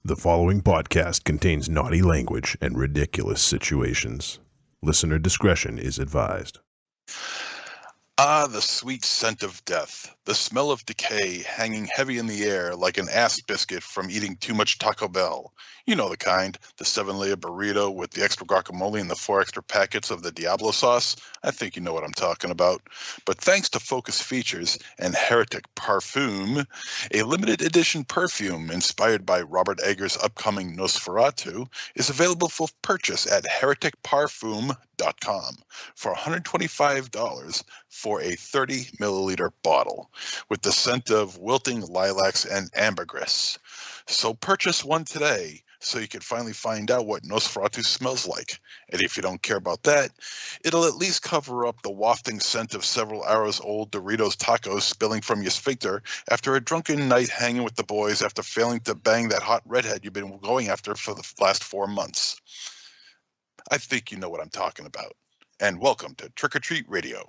The following podcast contains naughty language and ridiculous situations. Listener discretion is advised. Ah, the sweet scent of death, the smell of decay hanging heavy in the air like an ass biscuit from eating too much Taco Bell. You know the kind, the 7-layer burrito with the extra guacamole and the 4 extra packets of the Diablo sauce. I think you know what I'm talking about. But thanks to Focus Features and Heretic Parfum, a limited edition perfume inspired by Robert Eggers' upcoming Nosferatu is available for purchase at hereticparfum.com for $125 for a 30 milliliter bottle with the scent of wilting lilacs and ambergris. So purchase one today so you can finally find out what Nosferatu smells like. And if you don't care about that, it'll at least cover up the wafting scent of several hours old Doritos tacos spilling from your sphincter after a drunken night hanging with the boys after failing to bang that hot redhead you've been going after for the last 4 months. I think you know what I'm talking about. And welcome to Trick or Treat Radio.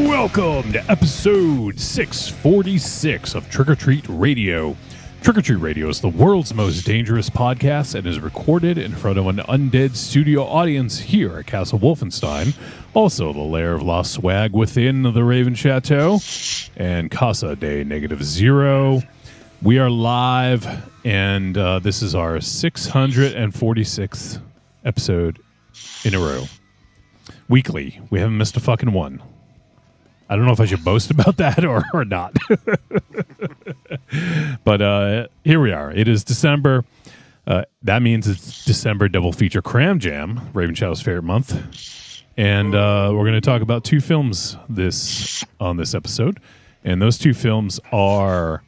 Welcome to episode 646 of Trick or Treat Radio. Trick or Treat Radio is the world's most dangerous podcast and is recorded in front of an undead studio audience here at Castle Wolfenstein, also the lair of Lost Swag within the Raven Chateau, and Casa de -0. We are live, and this is our 646th episode in a row. Weekly. We haven't missed a fucking one. I don't know if I should boast about that or not. But here we are. It is December. That means it's December Double Feature Cram Jam, Raven Shadow's favorite month. And we're going to talk about 2 films on this episode. And those 2 films are,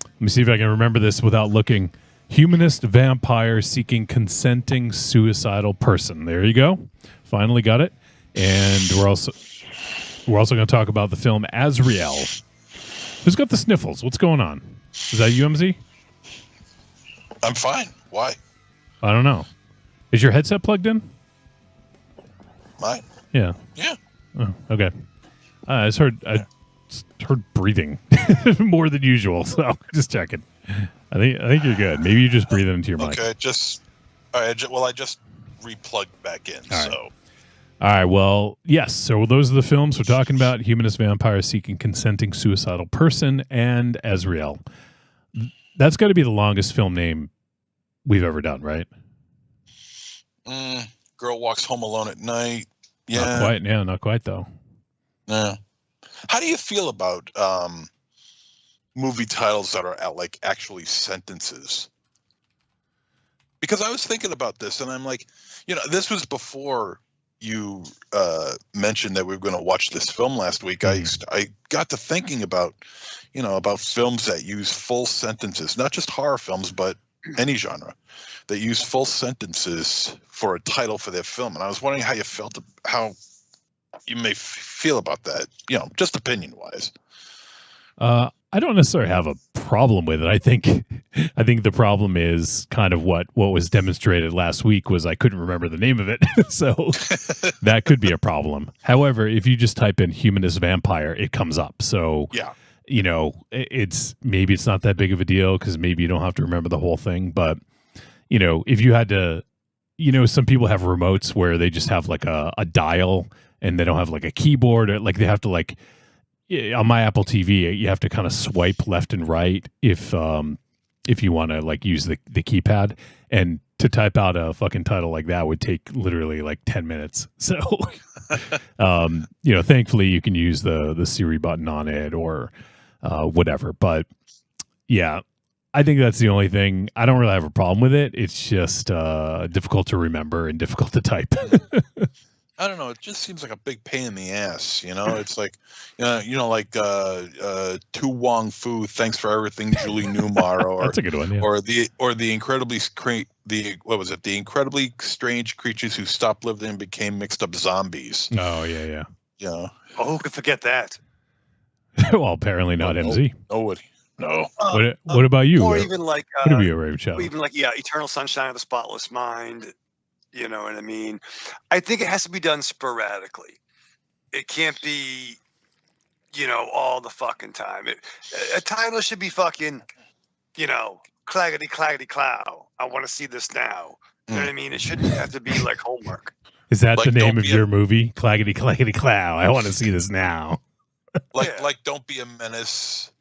let me see if I can remember this without looking, Humanist Vampire Seeking Consenting Suicidal Person. There you go. Finally got it. And we're also going to talk about the film Azrael. Who's got the sniffles? What's going on? Is that you, MZ? I'm fine. Why? I don't know. Is your headset plugged in? Mine? Yeah. Yeah. Oh, okay. I just heard breathing more than usual, so just checking. I think you're good. Maybe you just breathe into your mic. Okay. I just re-plugged back in. All right. So. All right, well, yes, so those are the films we're talking about, Humanist Vampire Seeking Consenting Suicidal Person and Azrael. That's got to be the longest film name we've ever done, right? Girl Walks Home Alone at Night. Yeah. Not quite, yeah, not quite, though. Yeah. How do you feel about movie titles that are actually sentences? Because I was thinking about this, and I'm like, this was before you mentioned that we were going to watch this film last week. I got to thinking about films that use full sentences, not just horror films, but any genre that use full sentences for a title for their film. And I was wondering how you may feel about that, just opinion wise. I don't necessarily have a problem with it. I think the problem is kind of what was demonstrated last week was I couldn't remember the name of it. So that could be a problem. However, if you just type in Humanist Vampire, it comes up. So, yeah, maybe it's not that big of a deal because maybe you don't have to remember the whole thing. But, if you had to, some people have remotes where they just have like a dial and they don't have like a keyboard or like they have to like, on my Apple TV, you have to kind of swipe left and right if you want to like use the keypad, and to type out a fucking title like that would take literally like 10 minutes. So, thankfully you can use the Siri button on it or whatever. But yeah, I think that's the only thing. I don't really have a problem with it. It's just difficult to remember and difficult to type. I don't know. It just seems like a big pain in the ass. It's like, like Tu Wong Fu. Thanks for everything, Julie Newmar, or That's a good one. Yeah. or the incredibly the incredibly strange creatures who stopped living and became mixed up zombies. Oh yeah. Yeah. Oh, who could forget that? Well, apparently not MZ. Nobody. No. What about you? Or even like what about you, Raven Shadow? even like Eternal Sunshine of the Spotless Mind. You know what I mean? I think it has to be done sporadically. It can't be, all the fucking time. A title should be fucking, claggity claggity clow. I want to see this now. You know what I mean? It shouldn't have to be like homework. Is that Like, the name don't of be your movie? Claggity claggity clow. I want to see this now. Like don't be a menace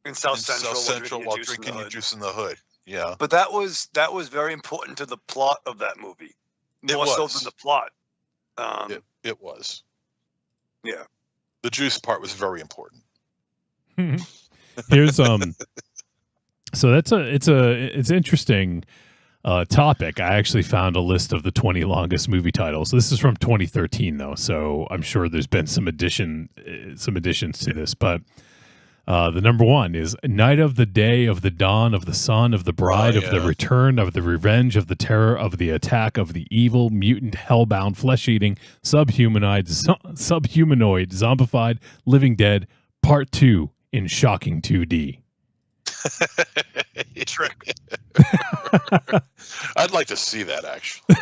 In South in Central, South Central while drinking your juice in the hood. Yeah. But that was very important to the plot of that movie. More so than the plot. It was. Yeah. The juice part was very important. Here's so it's interesting topic. I actually found a list of the 20 longest movie titles. This is from 2013 though, so I'm sure there's been some additions to this, but the number one is Night of the Day, of the Dawn, of the Sun, of the Bride, of the Return, of the Revenge, of the Terror, of the Attack, of the Evil, Mutant, Hellbound, Flesh-Eating, Subhumanoid, Zombified, Living Dead, Part 2 in shocking 2D. Trick. I'd like to see that, actually.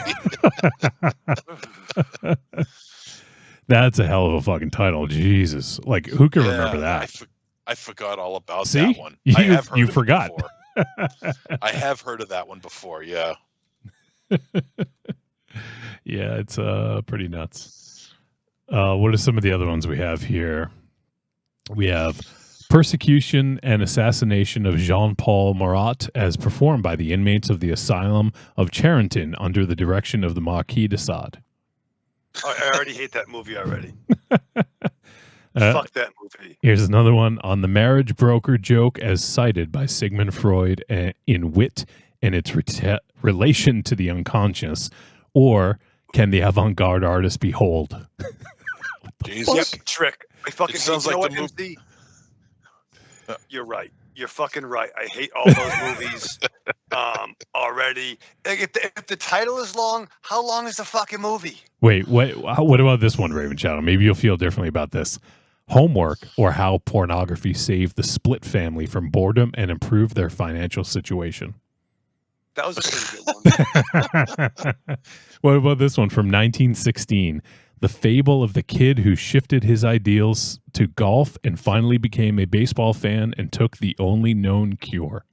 That's a hell of a fucking title. Jesus. Like, who can remember that? I forgot all about See? that one. You forgot. I have heard of that one before, yeah. Yeah, it's pretty nuts. What are some of the other ones we have here? We have Persecution and Assassination of Jean-Paul Marat as performed by the inmates of the Asylum of Charenton under the direction of the Marquis de Sade. I already hate that movie already. Fuck that movie. Here's another one on the marriage broker joke as cited by Sigmund Freud in Wit and its relation to the unconscious, or can the avant-garde artist be hold? Jesus. Yep, Trick. I fucking It sounds hate, like you know the what, MC? You're right. You're fucking right. I hate all those movies already. Like, if the title is long, how long is the fucking movie? Wait, what about this one, Raven Shadow? Maybe you'll feel differently about this. Homework, or How Pornography Saved the Split Family from Boredom and Improved Their Financial Situation. That was a pretty good one. What about this one from 1916? The Fable of the Kid Who Shifted His Ideals to Golf and Finally Became a Baseball Fan and Took the Only Known Cure.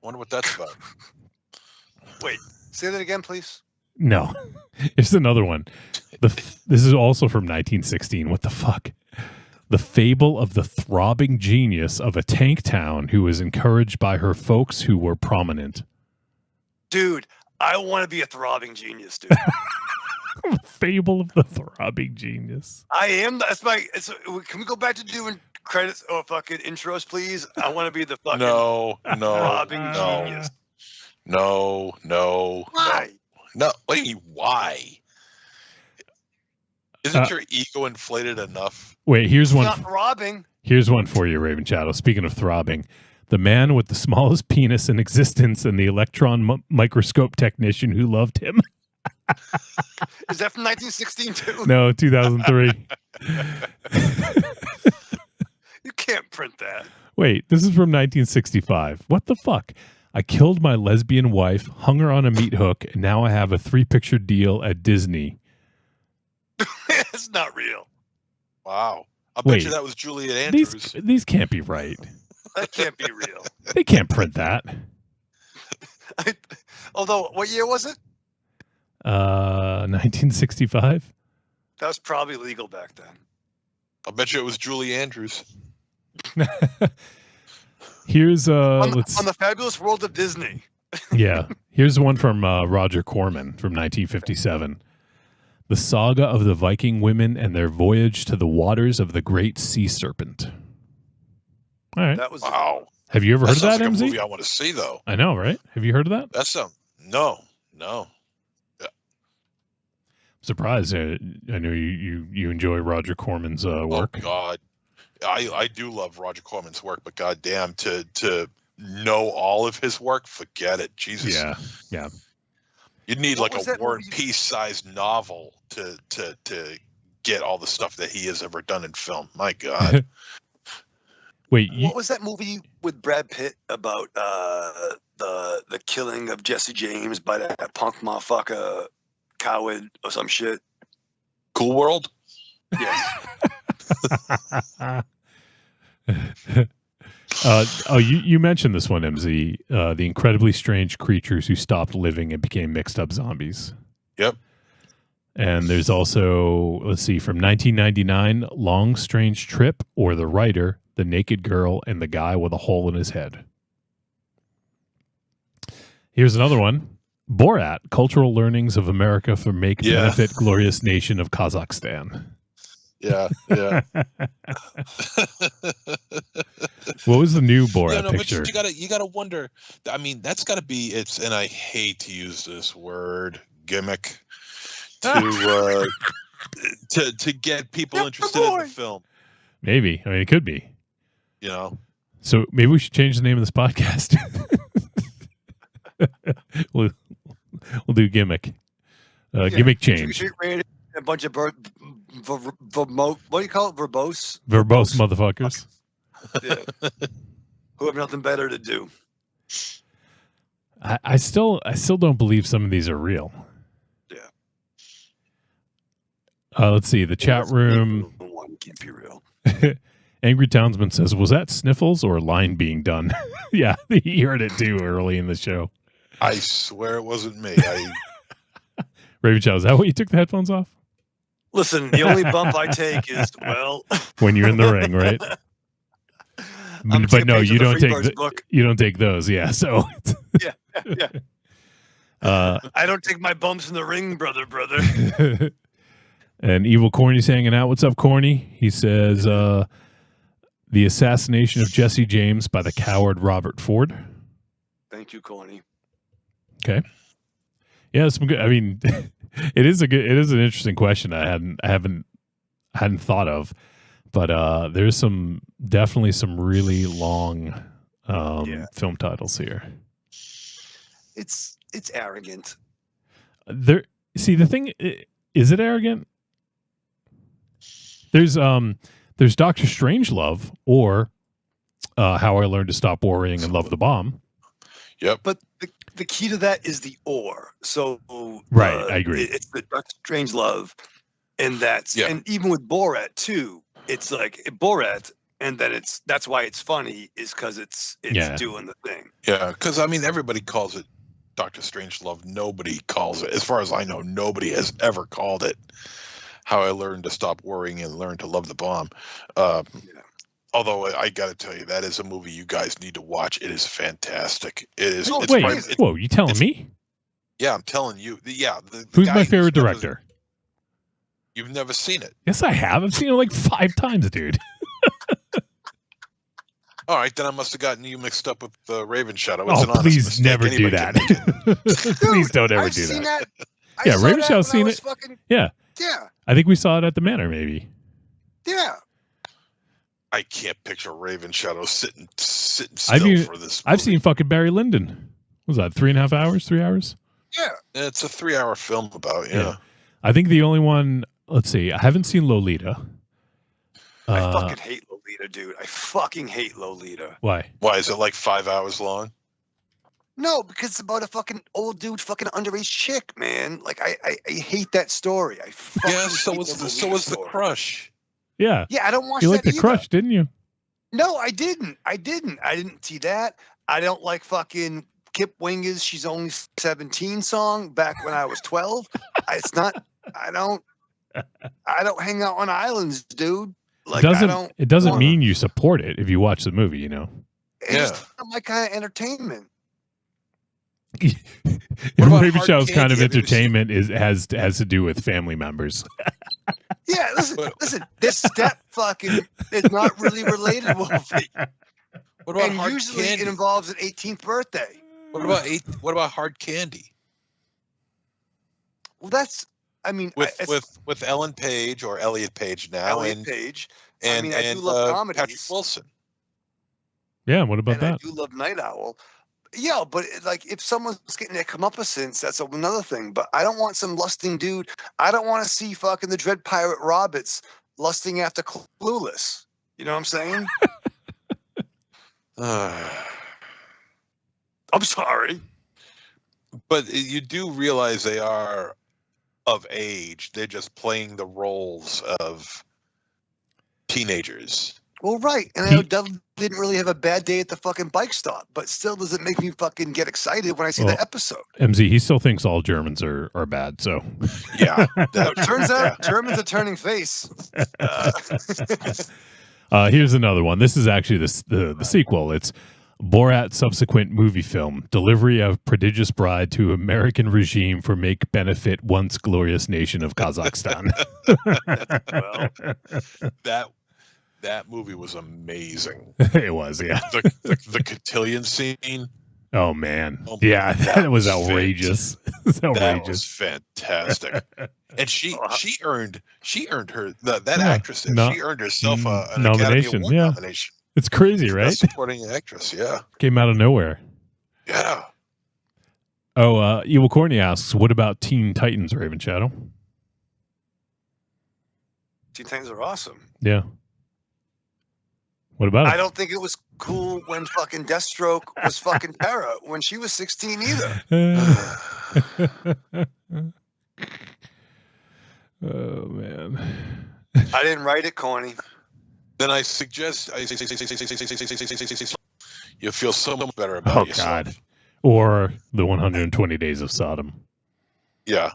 Wonder what that's about. Wait, say that again, please. No. Here's another one. This is also from 1916. What the fuck? The Fable of the Throbbing Genius of a Tank Town Who was encouraged by her folks who were prominent. Dude, I want to be a throbbing genius, dude. Fable of the Throbbing Genius. I am. That's my. Can we go back to doing credits or fucking intros, please? I want to be the fucking throbbing genius. No. Why? No. Wait, why? Isn't your ego inflated enough? Wait, here's one. Not throbbing. Here's one for you, Raven Shadow. Speaking of throbbing, the man with the smallest penis in existence and the electron microscope technician who loved him. Is that from 1916 too? No, 2003. You can't print that. Wait, this is from 1965. What the fuck? I killed my lesbian wife, hung her on a meat hook, and now I have a 3-picture deal at Disney. It's not real. Wow. I bet you that was Juliet Andrews. These can't be right. That can't be real. They can't print that. Although, what year was it? 1965. That was probably legal back then. I bet you it was Julie Andrews. Here's on the Fabulous World of Disney. Yeah. Here's one from Roger Corman from 1957. The Saga of the Viking Women and Their Voyage to the Waters of the Great Sea Serpent. All right. That was wow. Have you ever heard of that, like MZ? A movie I want to see, though. I know, right? Have you heard of that? That's no. Surprised. I know you enjoy Roger Corman's work. Oh God, I do love Roger Corman's work, but goddamn, to know all of his work, forget it. Jesus. Yeah. You'd need What like was a that War movie? and Peace sized novel to get all the stuff that he has ever done in film. My God. Wait, What was that movie with Brad Pitt about the killing of Jesse James by that punk motherfucker coward or some shit? Cool World? Yes. You mentioned this one, MZ. The incredibly strange creatures who stopped living and became mixed up zombies. Yep. And there's also, let's see, from 1999, Long Strange Trip, or The Writer, The Naked Girl, and the Guy with a Hole in His Head. Here's another one. Borat, Cultural Learnings of America for Make Benefit Glorious Nation of Kazakhstan. Yeah. What was the new Borat picture? But you gotta wonder. I mean, that's gotta be and I hate to use this word, gimmick, to get people interested in the film. Maybe. I mean, it could be. You know. So maybe we should change the name of this podcast. We'll do gimmick. Gimmick change. A bunch of what do you call it? Verbose? Verbose motherfuckers. Yeah. Who have nothing better to do. I still don't believe some of these are real. Yeah. Let's see. The chat room. One can't be real. Angry Townsman says, "Was that sniffles or line being done?" Yeah, he heard it too early in the show. I swear it wasn't me. Raven Chow, is that what you took the headphones off? Listen, the only bump I take is, well, when you're in the ring, right? But no, you don't take those. Yeah. So yeah. I don't take my bumps in the ring, brother. And Evil Corny's hanging out. What's up, Corny? He says, the assassination of Jesse James by the coward Robert Ford. Thank you, Corny. Okay. Yeah, some good. I mean, it is an interesting question. I hadn't thought of, but there's definitely some really long film titles here. It's arrogant. The thing is, it arrogant? There's Dr. Strangelove, or How I Learned to Stop Worrying and Love the Bomb. Yep. But the key to that is the or. So right, I agree. It's the Dr. Strangelove, and and even with Borat too. It's like Borat, and then that's why it's funny is because it's doing the thing. Yeah, because I mean everybody calls it Dr. Strangelove. Nobody calls it, as far as I know, nobody has ever called it How I Learned to Stop Worrying and Learn to Love the Bomb. Although I got to tell you, that is a movie you guys need to watch. It is fantastic. It is. Oh, whoa! You telling me? Yeah, I'm telling you. Yeah. Who's my favorite director? You've never seen it? Yes, I have. I've seen it like 5 times, dude. All right, then I must have gotten you mixed up with Raven Shadow. It's an please mistake. Never do that. Please don't ever do that. Yeah, Raven Shadow's seen it. Yeah. I think we saw it at the Manor, maybe. Yeah. I can't picture Raven Shadow sitting still for this movie. I've seen fucking Barry Lyndon. What was that, 3.5 hours? 3 hours? Yeah. It's a 3-hour film about, yeah. I think the only one, let's see, I haven't seen Lolita. I fucking hate Lolita, dude. I fucking hate Lolita. Why? Why, is it like 5 hours long? No, because it's about a fucking old dude fucking underage chick, man. Like, I hate that story. So was the Crush. Yeah. Yeah, I don't watch that. You liked The Crush, didn't you? No, I didn't. I didn't see that. I don't like fucking Kip Winger's She's Only 17 song back when I was 12. It's not, I don't hang out on islands, dude. Like, it doesn't mean you support it if you watch the movie, you know? It's not my kind of entertainment. Raven Show's kind of entertainment has to do with family members. Yeah, listen. This step fucking is not really related, Wolfie. What about and hard usually candy? It involves an 18th birthday. What about hard candy? Well, that's I mean, with Ellen Page or Elliot Page now, Elliot Page. and I do love comedies. Patrick Wilson. Yeah, what about and that? I do love Night Owl. Yeah, but like if someone's getting their comeuppance, that's another thing. But I don't want some lusting dude. I don't want to see fucking the Dread Pirate Roberts lusting after Clueless. You know what I'm saying? I'm sorry. But you do realize they are of age. They're just playing the roles of teenagers. Well, right. And I know Dove didn't really have a bad day at the fucking bike stop, but still doesn't make me fucking get excited when I see the episode. MZ, he still thinks all Germans are bad, so. Yeah. Turns out Germans are turning face. Here's another one. This is actually the sequel. It's Borat subsequent movie film. Delivery of prodigious bride to American regime for make benefit once glorious nation of Kazakhstan. Well, that movie was amazing. It was, yeah. The cotillion scene. Oh man, yeah, that was outrageous. That was fantastic. And she earned her that actress. She earned herself an nomination. Academy Award nomination. It's crazy, right? Best supporting actress. Yeah, came out of nowhere. Yeah. Oh, Evil Courtney asks, "What about Teen Titans, Raven Shadow?" Teen Titans are awesome. Yeah. What about it? I don't think it was cool when fucking Deathstroke was fucking Para when she was 16 either. Oh man. I didn't write it, Corny. Then I suggest you feel so much better about yourself. God. Or the 120 Days of Sodom. Yeah.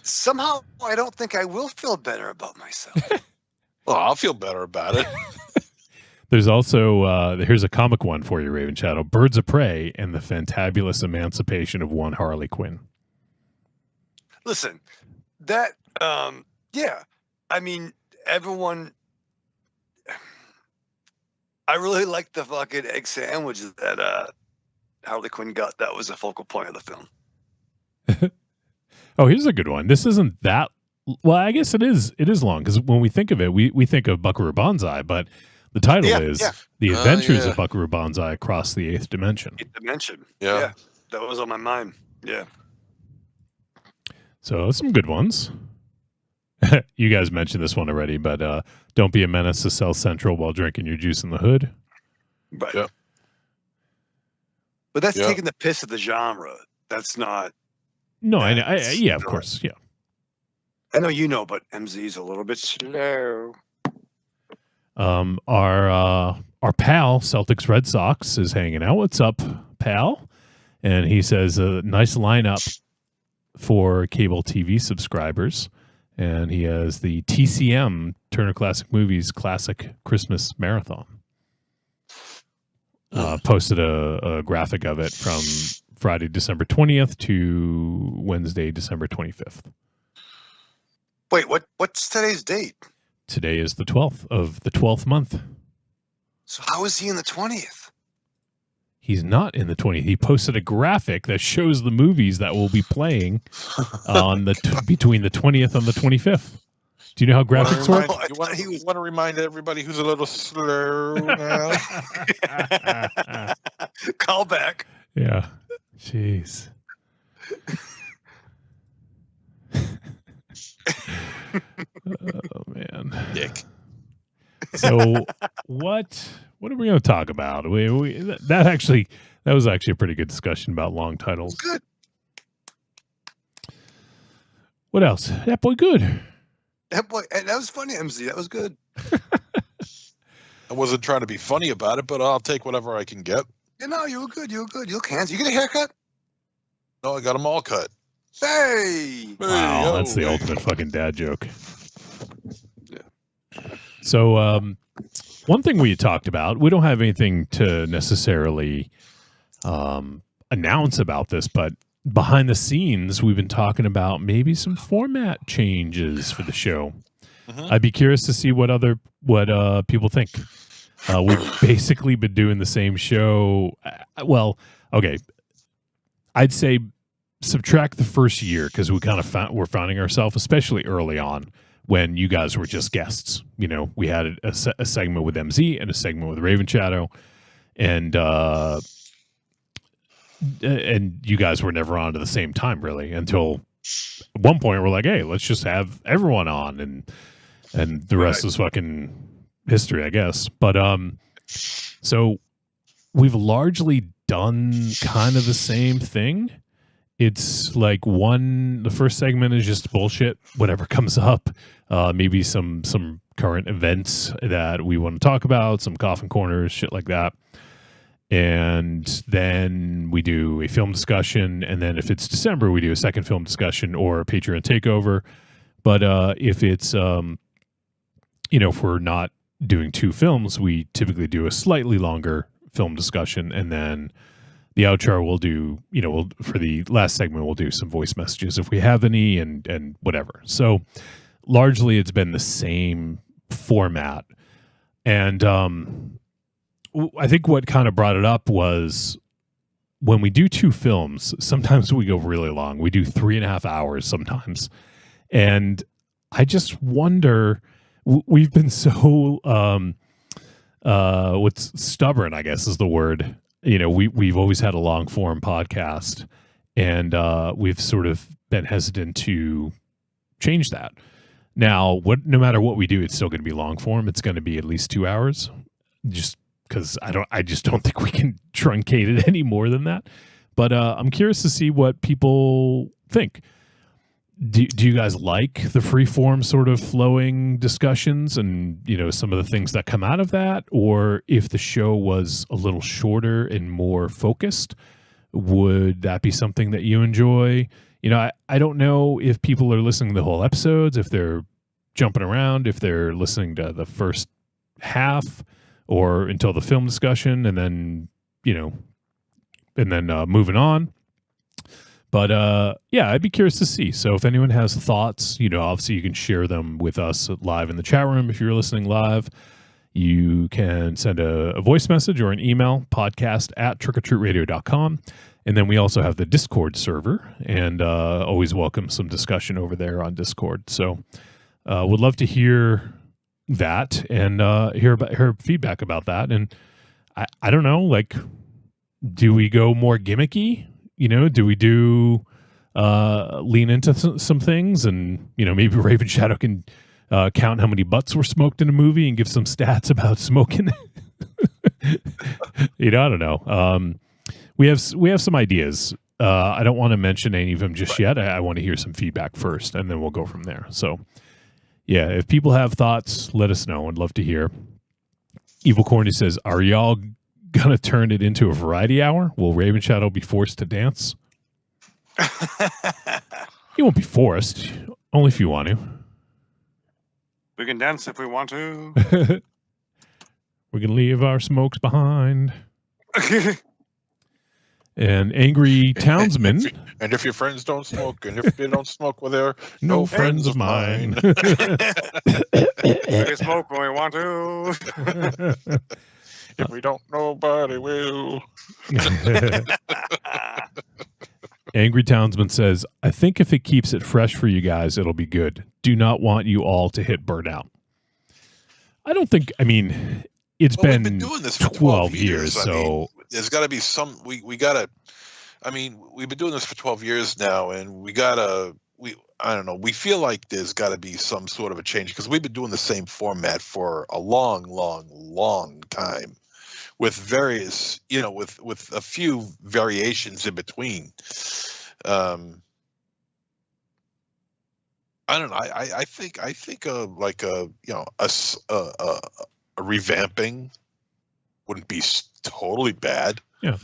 Somehow I don't think I will feel better about myself. Well, I'll feel better about it. There's also, here's a comic one for you, Raven Shadow. Birds of Prey and the Fantabulous Emancipation of One Harley Quinn. Listen, that, yeah. I mean, everyone, I really like the fucking egg sandwiches that Harley Quinn got. That was a focal point of the film. Oh, here's a good one. This isn't that, well, I guess it is long, because when we think of it, we think of Buckaroo Banzai, but the title is The Adventures of Buckaroo Banzai Across the Eighth Dimension. Eighth Dimension. Yeah. That was on my mind. Yeah. So some good ones. You guys mentioned this one already, but don't be a menace to South Central while drinking your juice in the hood. Right. Yeah. But that's taking the piss of the genre. That's not. No, yeah, of course. Yeah. I know you know, but MZ's a little bit slow. Our pal Celtics Red Sox is hanging out. What's up, pal? And he says a nice lineup for cable TV subscribers, and he has the TCM Turner Classic Movies Classic Christmas Marathon. Posted a graphic of it from Friday, December 20th to Wednesday, December 25th. Wait, what's today's date? Today is the 12th of the 12th month. So how is he in the 20th? He's not in the 20th. He posted a graphic that shows the movies that will be playing on between the 20th and the 25th. Do you know how graphics work? You want to remind everybody who's a little slow now? Call back. Yeah. Jeez. Oh man, Dick. So what are we going to talk about? That was actually a pretty good discussion about long titles. Good. What else? That boy good. That was funny, MZ. That was good. I wasn't trying to be funny about it, but I'll take whatever I can get. You know, you were good. You look handsome. You get a haircut? No, I got them all cut. Hey! Wow, that's the ultimate fucking dad joke. Yeah. So, one thing we talked about, we don't have anything to necessarily announce about this, but behind the scenes, we've been talking about maybe some format changes for the show. Mm-hmm. I'd be curious to see what people think. We've basically been doing the same show. Well, okay. I'd say subtract the first year, because we kind of we're finding ourselves, especially early on, when you guys were just guests. You know, we had a segment with MZ and a segment with Raven Shadow, and you guys were never on at the same time, really, until at one point we're like, hey, let's just have everyone on, and the rest is fucking history, I guess. But so we've largely done kind of the same thing. It's like the first segment is just bullshit, whatever comes up. Maybe some current events that we want to talk about, some coffin corners, shit like that. And then we do a film discussion. And then if it's December, we do a second film discussion or a Patreon takeover. But if it's, if we're not doing two films, we typically do a slightly longer film discussion. And then the outro we'll do, for the last segment, we'll do some voice messages if we have any and whatever. So largely it's been the same format. And I think what kind of brought it up was when we do two films, sometimes we go really long. We do 3.5 hours sometimes. And I just wonder, we've been so, what's stubborn, I guess is the word. We've always had a long form podcast, and we've sort of been hesitant to change that. Now, no matter what we do, it's still going to be long form. It's going to be at least 2 hours, just because I just don't think we can truncate it any more than that. But I'm curious to see what people think. Do you guys like the free form sort of flowing discussions and, some of the things that come out of that? Or if the show was a little shorter and more focused, would that be something that you enjoy? I don't know if people are listening to the whole episodes, if they're jumping around, if they're listening to the first half or until the film discussion and then, moving on. But I'd be curious to see. So if anyone has thoughts, obviously you can share them with us live in the chat room. If you're listening live, you can send a voice message or an email, podcast@trickortreatradio.com. And then we also have the Discord server, and always welcome some discussion over there on Discord. So would love to hear that and hear feedback about that. And I don't know, like, do we go more gimmicky? Do we lean into some things and, maybe Raven Shadow can count how many butts were smoked in a movie and give some stats about smoking? I don't know. We have some ideas. I don't want to mention any of them just yet. I want to hear some feedback first, and then we'll go from there. So, yeah, if people have thoughts, let us know. I'd love to hear. Evil Corny says, are y'all going to turn it into a variety hour? Will Raven Shadow be forced to dance? You won't be forced. Only if you want to. We can dance if we want to. We can leave our smokes behind. And Angry Townsman. And if your friends don't smoke, and if they don't smoke, well, they're no friends of mine. We can smoke when we want to. If we don't, nobody will. Angry Townsman says, I think if it keeps it fresh for you guys, it'll be good. Do not want you all to hit burnout. I don't think, it's been doing this for 12 years, so there's got to be some, we got to, we've been doing this for 12 years now, and I don't know, we feel like there's got to be some sort of a change, because we've been doing the same format for a long, long, long time, with various, with a few variations in between. I don't know. I think like a revamping wouldn't be totally bad. Yeah.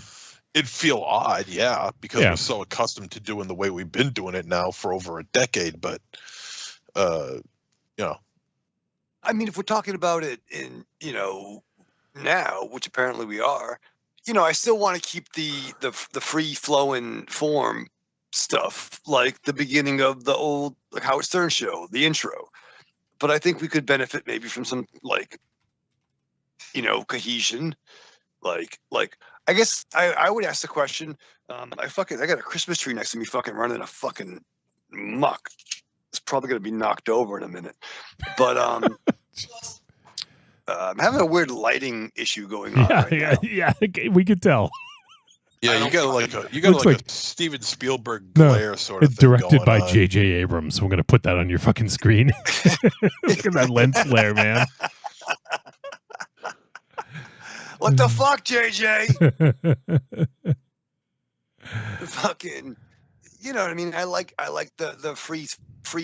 It'd feel odd, yeah, because we're so accustomed to doing the way we've been doing it now for over a decade. But, if we're talking about it in, now, which apparently we are, I still want to keep the free flowing form stuff, like the beginning of the old Howard Stern show, the intro. But I think we could benefit maybe from some cohesion, like I guess I would ask the question. I got a Christmas tree next to me, fucking running a fucking muck. It's probably gonna be knocked over in a minute, but I'm having a weird lighting issue going on right now. Yeah. We could tell. Yeah, you got Looks like like- a Steven Spielberg glare sort of It's thing directed going by on. J.J. Abrams. We're gonna put that on your fucking screen. Look at that lens flare, man. What the fuck, JJ? Fucking, you know what I mean? I like the free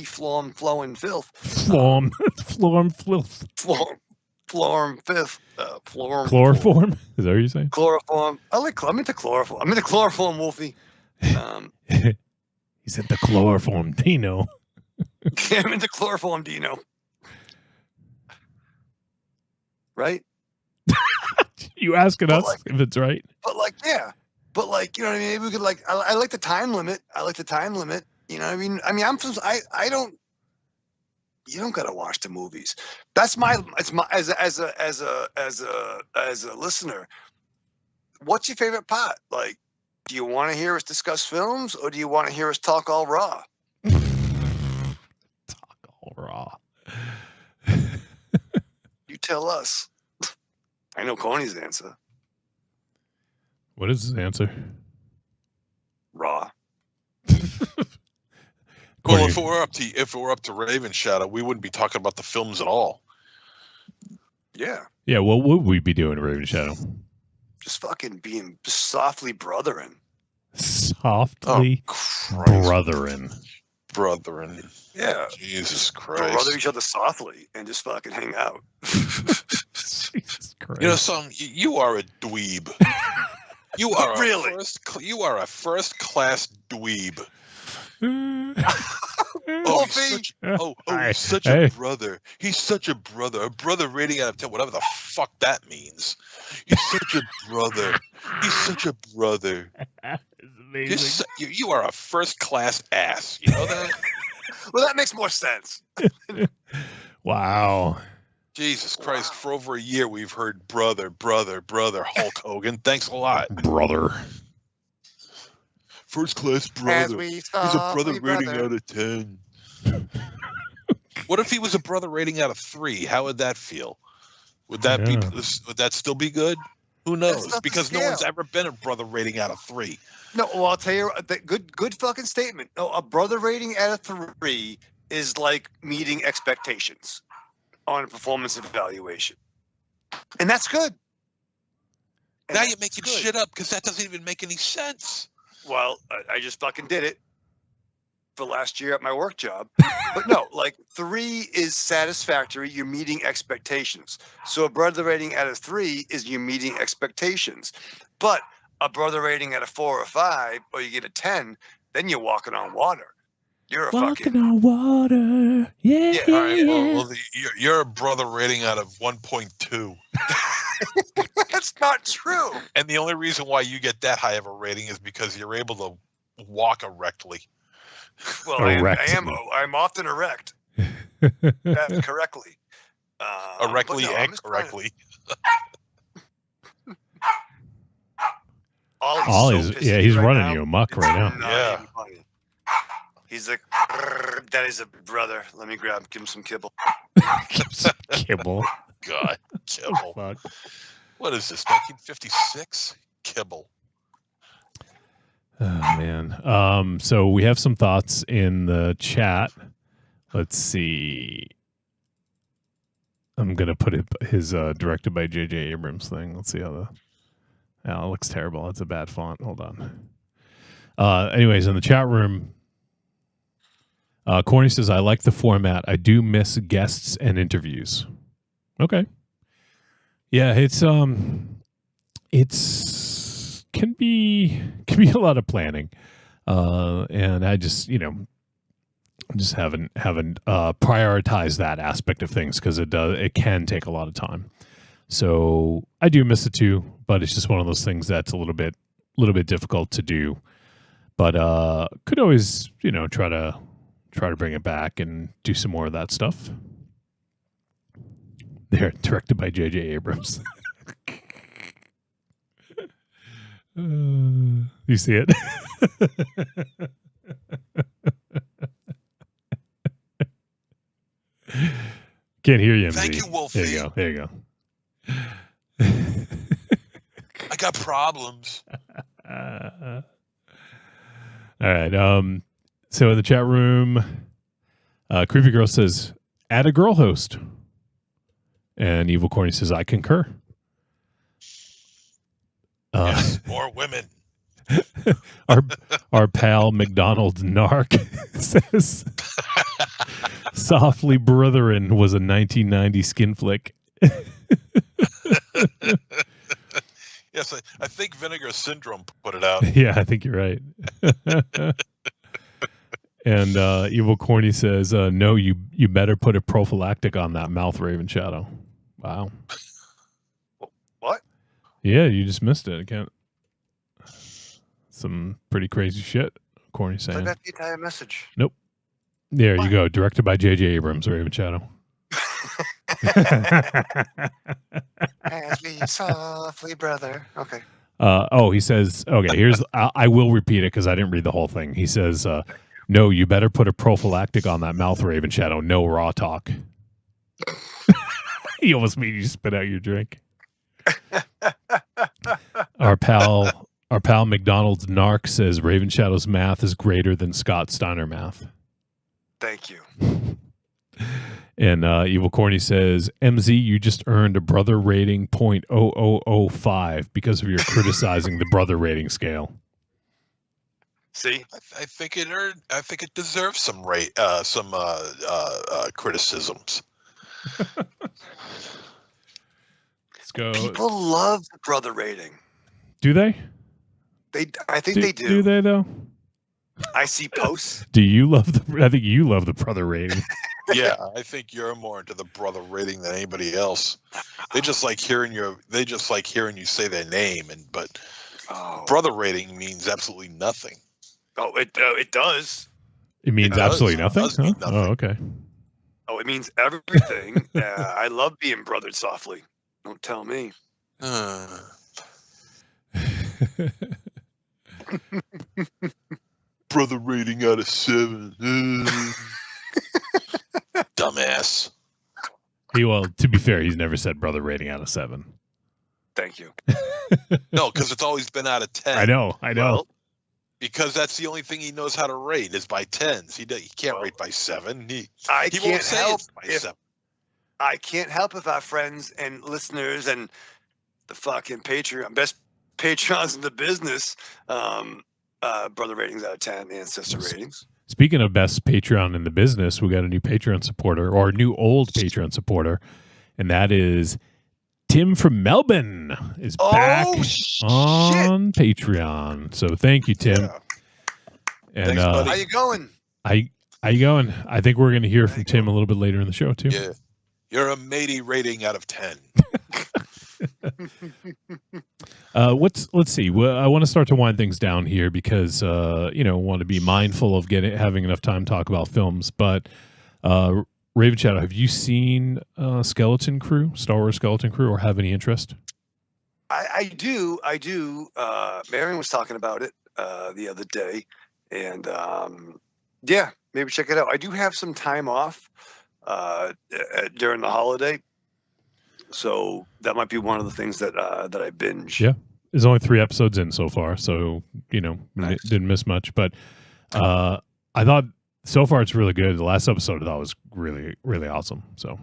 flowing filth. Florm filth. Chloroform? Is that what you're saying? Chloroform. I'm into chloroform. I'm into chloroform, Wolfie. He said the chloroform Dino. I'm into chloroform, Dino. Right? You asking But us like- if it's right? But like, yeah. But like, you know what I mean? Maybe we could like. I like the time limit. You know what I mean? I don't. You don't gotta watch the movies. That's my. It's my as a listener. What's your favorite part? Like, do you want to hear us discuss films, or do you want to hear us talk all raw? Talk all raw. You tell us. I know Coney's answer. What is his answer? Raw. Well, Corny. if it were up to Raven Shadow, we wouldn't be talking about the films at all. Yeah. Yeah, what would we be doing, Raven Shadow? Just fucking being softly brothering. Softly Christ, brothering. Yeah. Jesus Brother Christ! each other softly and just fucking hang out. Jesus Christ. You know, you are a dweeb. You are Really? You are a first-class dweeb. Oh, Wolfie! he's such Hey. a brother. He's such a brother. A brother rating out of 10, whatever the fuck that means. He's such a brother. He's such a brother. It's amazing. You are a first-class ass. You know that? Well, that makes more sense. Wow. Jesus Christ, for over a year we've heard brother, Hulk Hogan. Thanks a lot. Brother. First class brother. He's a brother rating out of 10. What if he was a brother rating out of 3? How would that feel? Would that be? Would that still be good? Who knows? not the Because no scale. one's ever been a brother rating out of 3. No, well, I'll tell you, good fucking statement. No, a brother rating out of 3 is like meeting expectations on a performance evaluation, and that's good. And Now that's you're making good. shit up because that doesn't even make any sense. Well, I just fucking did it for last year at my work job. But no, like 3 is satisfactory. You're meeting expectations. So a brother rating out of 3 is you're meeting expectations. But a brother rating out of 4 or 5, or you get a 10, then you're walking on water. You're a Walking fucking. on water. Yeah. Yeah, All right, well you're a brother rating out of 1.2. That's not true. And the only reason why you get that high of a rating is because you're able to walk erectly. Well, Erect. I'm often erect. Correctly. Erectly but no, I'm and just trying to- correctly. Ollie's so pissed at he's me right running now. you amok right now. Not Yeah. even funny. He's like, that is a brother. Let me give him some kibble. Give some kibble. God, kibble. Fuck. What is this, 1956? Kibble. Oh man. So we have some thoughts in the chat. Let's see. I'm gonna put his directed by J.J. Abrams thing. Let's see how the. Oh, it looks terrible. It's a bad font. Hold on. Anyways, in the chat room, Corny says, "I like the format. I do miss guests and interviews." Okay. Yeah, it's can be a lot of planning, and I just just haven't prioritized that aspect of things because it can take a lot of time. So I do miss it too, but it's just one of those things that's a little bit difficult to do. But could always try to bring it back and do some more of that stuff. They're directed by J.J. Abrams. You see it? Can't hear you, MZ. Thank you, Wolfie. There you go. There you go. I got problems. All right. So in the chat room, Creepy Girl says, add a girl host. And Evil Corny says, I concur. Yes, more women. Our pal McDonald's narc says, Softly Brotherin was a 1990 skin flick. Yes, I think Vinegar Syndrome put it out. Yeah, I think you're right. And Evil Corny says, no, you better put a prophylactic on that mouth, Raven Shadow. Wow. What? Yeah, you just missed it. I can't. Some pretty crazy shit, Corny saying. I got the entire message. Nope. There What? you go. Directed by J.J. Abrams, Raven Shadow. As we softly, brother. Okay. He says, okay, here's, I will repeat it because I didn't read the whole thing. He says, no, you better put a prophylactic on that mouth, Raven Shadow. No raw talk. He almost made you spit out your drink. Our pal McDonald's narc says Raven Shadow's math is greater than Scott Steiner math. Thank you. And Evil Corny says, MZ, you just earned a brother rating 0.0005 because of your criticizing the brother rating scale. See? I think it deserves some criticisms. Let's go. People love the brother rating. Do they? I think they do. Do they though? I see posts. Do you love the? I think you love the brother rating. Yeah, I think you're more into the brother rating than anybody else. They just like hearing you say their name, but brother rating means absolutely nothing. Oh, it does. It means It does. absolutely It nothing. does mean nothing. Oh, okay. Oh, it means everything. I love being brothered softly. Don't tell me. Brother rating out of 7. Dumbass. To be fair, he's never said brother rating out of 7. Thank you. No, because it's always been out of 10. I know. Well, Because that's the only thing he knows how to rate is by 10s. He can't rate by 7. He I won't can't say help it's by if 7. I can't help if our friends and listeners and the fucking Patreon, best Patrons in the business, brother ratings out of 10 and sister ratings. Speaking of best Patreon in the business, we got a new Patreon supporter, or a new old Patreon supporter, and that is Tim from Melbourne is back on Patreon. So thank you, Tim. Yeah. And Thanks, buddy. How you going? how you going? I think we're going to hear from Tim a little bit later in the show too. Yeah. You're a matey rating out of 10. Let's see. Well, I want to start to wind things down here because want to be mindful of having enough time to talk about films. But Raven Shadow, have you seen Skeleton Crew, Star Wars Skeleton Crew, or have any interest? I do. Marion was talking about it the other day, and maybe check it out. I do have some time off during the holiday, so that might be one of the things that I binge. Yeah, there's only 3 episodes in so far, so Nice. didn't miss much. But I thought so far it's really good. The last episode I thought was really, really awesome. So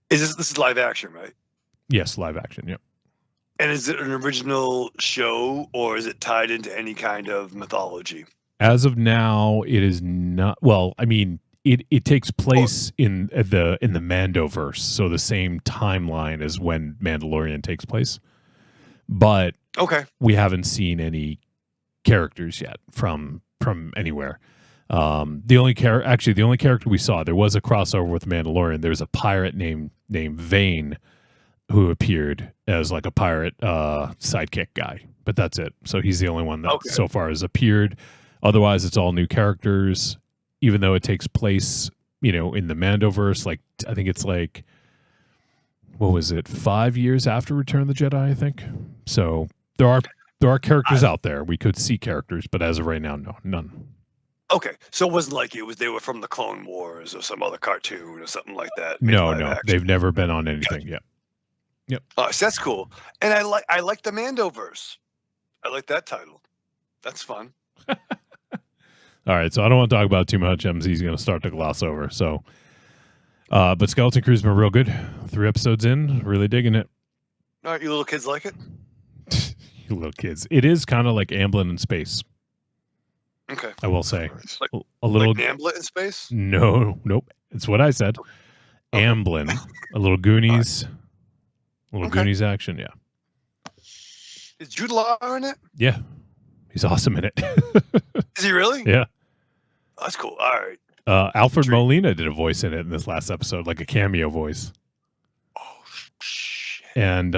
This is live action, right? yes, live action. Yep. And is it an original show, or is it tied into any kind of mythology? As of now, it is not. Well, I mean, it takes place in the Mandoverse, so the same timeline as when Mandalorian takes place. But Okay. we haven't seen any characters yet from anywhere. The only character we saw, there was a crossover with Mandalorian. There's a pirate named Vane who appeared as like a pirate sidekick guy, but that's it. So he's the only one that so far has appeared. Otherwise, it's all new characters. Even though it takes place, in the Mandoverse, like I think it's like, what was it, 5 years after Return of the Jedi? I think so. There are There are characters out there. We could see characters, but as of right now, no, none. Okay, so it wasn't like they were from the Clone Wars or some other cartoon or something like that. No, live no, action. they've never been on anything yet. Yep. Oh, so that's cool. And I like the Mandoverse. I like that title. That's fun. All right, so I don't want to talk about it too much. MZ's going to start to gloss over. So, but Skeleton Crew's been real good. 3 episodes in, really digging it. All right, you little kids like it? You little kids. It is kind of like Amblin in space. Okay. I will say. Like, A little. like Hamlet in space? No, nope. It's what I said. Okay. Amblin. A little Goonies. A little Okay. Goonies action, yeah. Is Jude Law in it? Yeah. He's awesome in it. Is he really? Yeah. Oh, that's cool. All right. Alfred Molina did a voice in it in this last episode, like a cameo voice. Oh, shit. And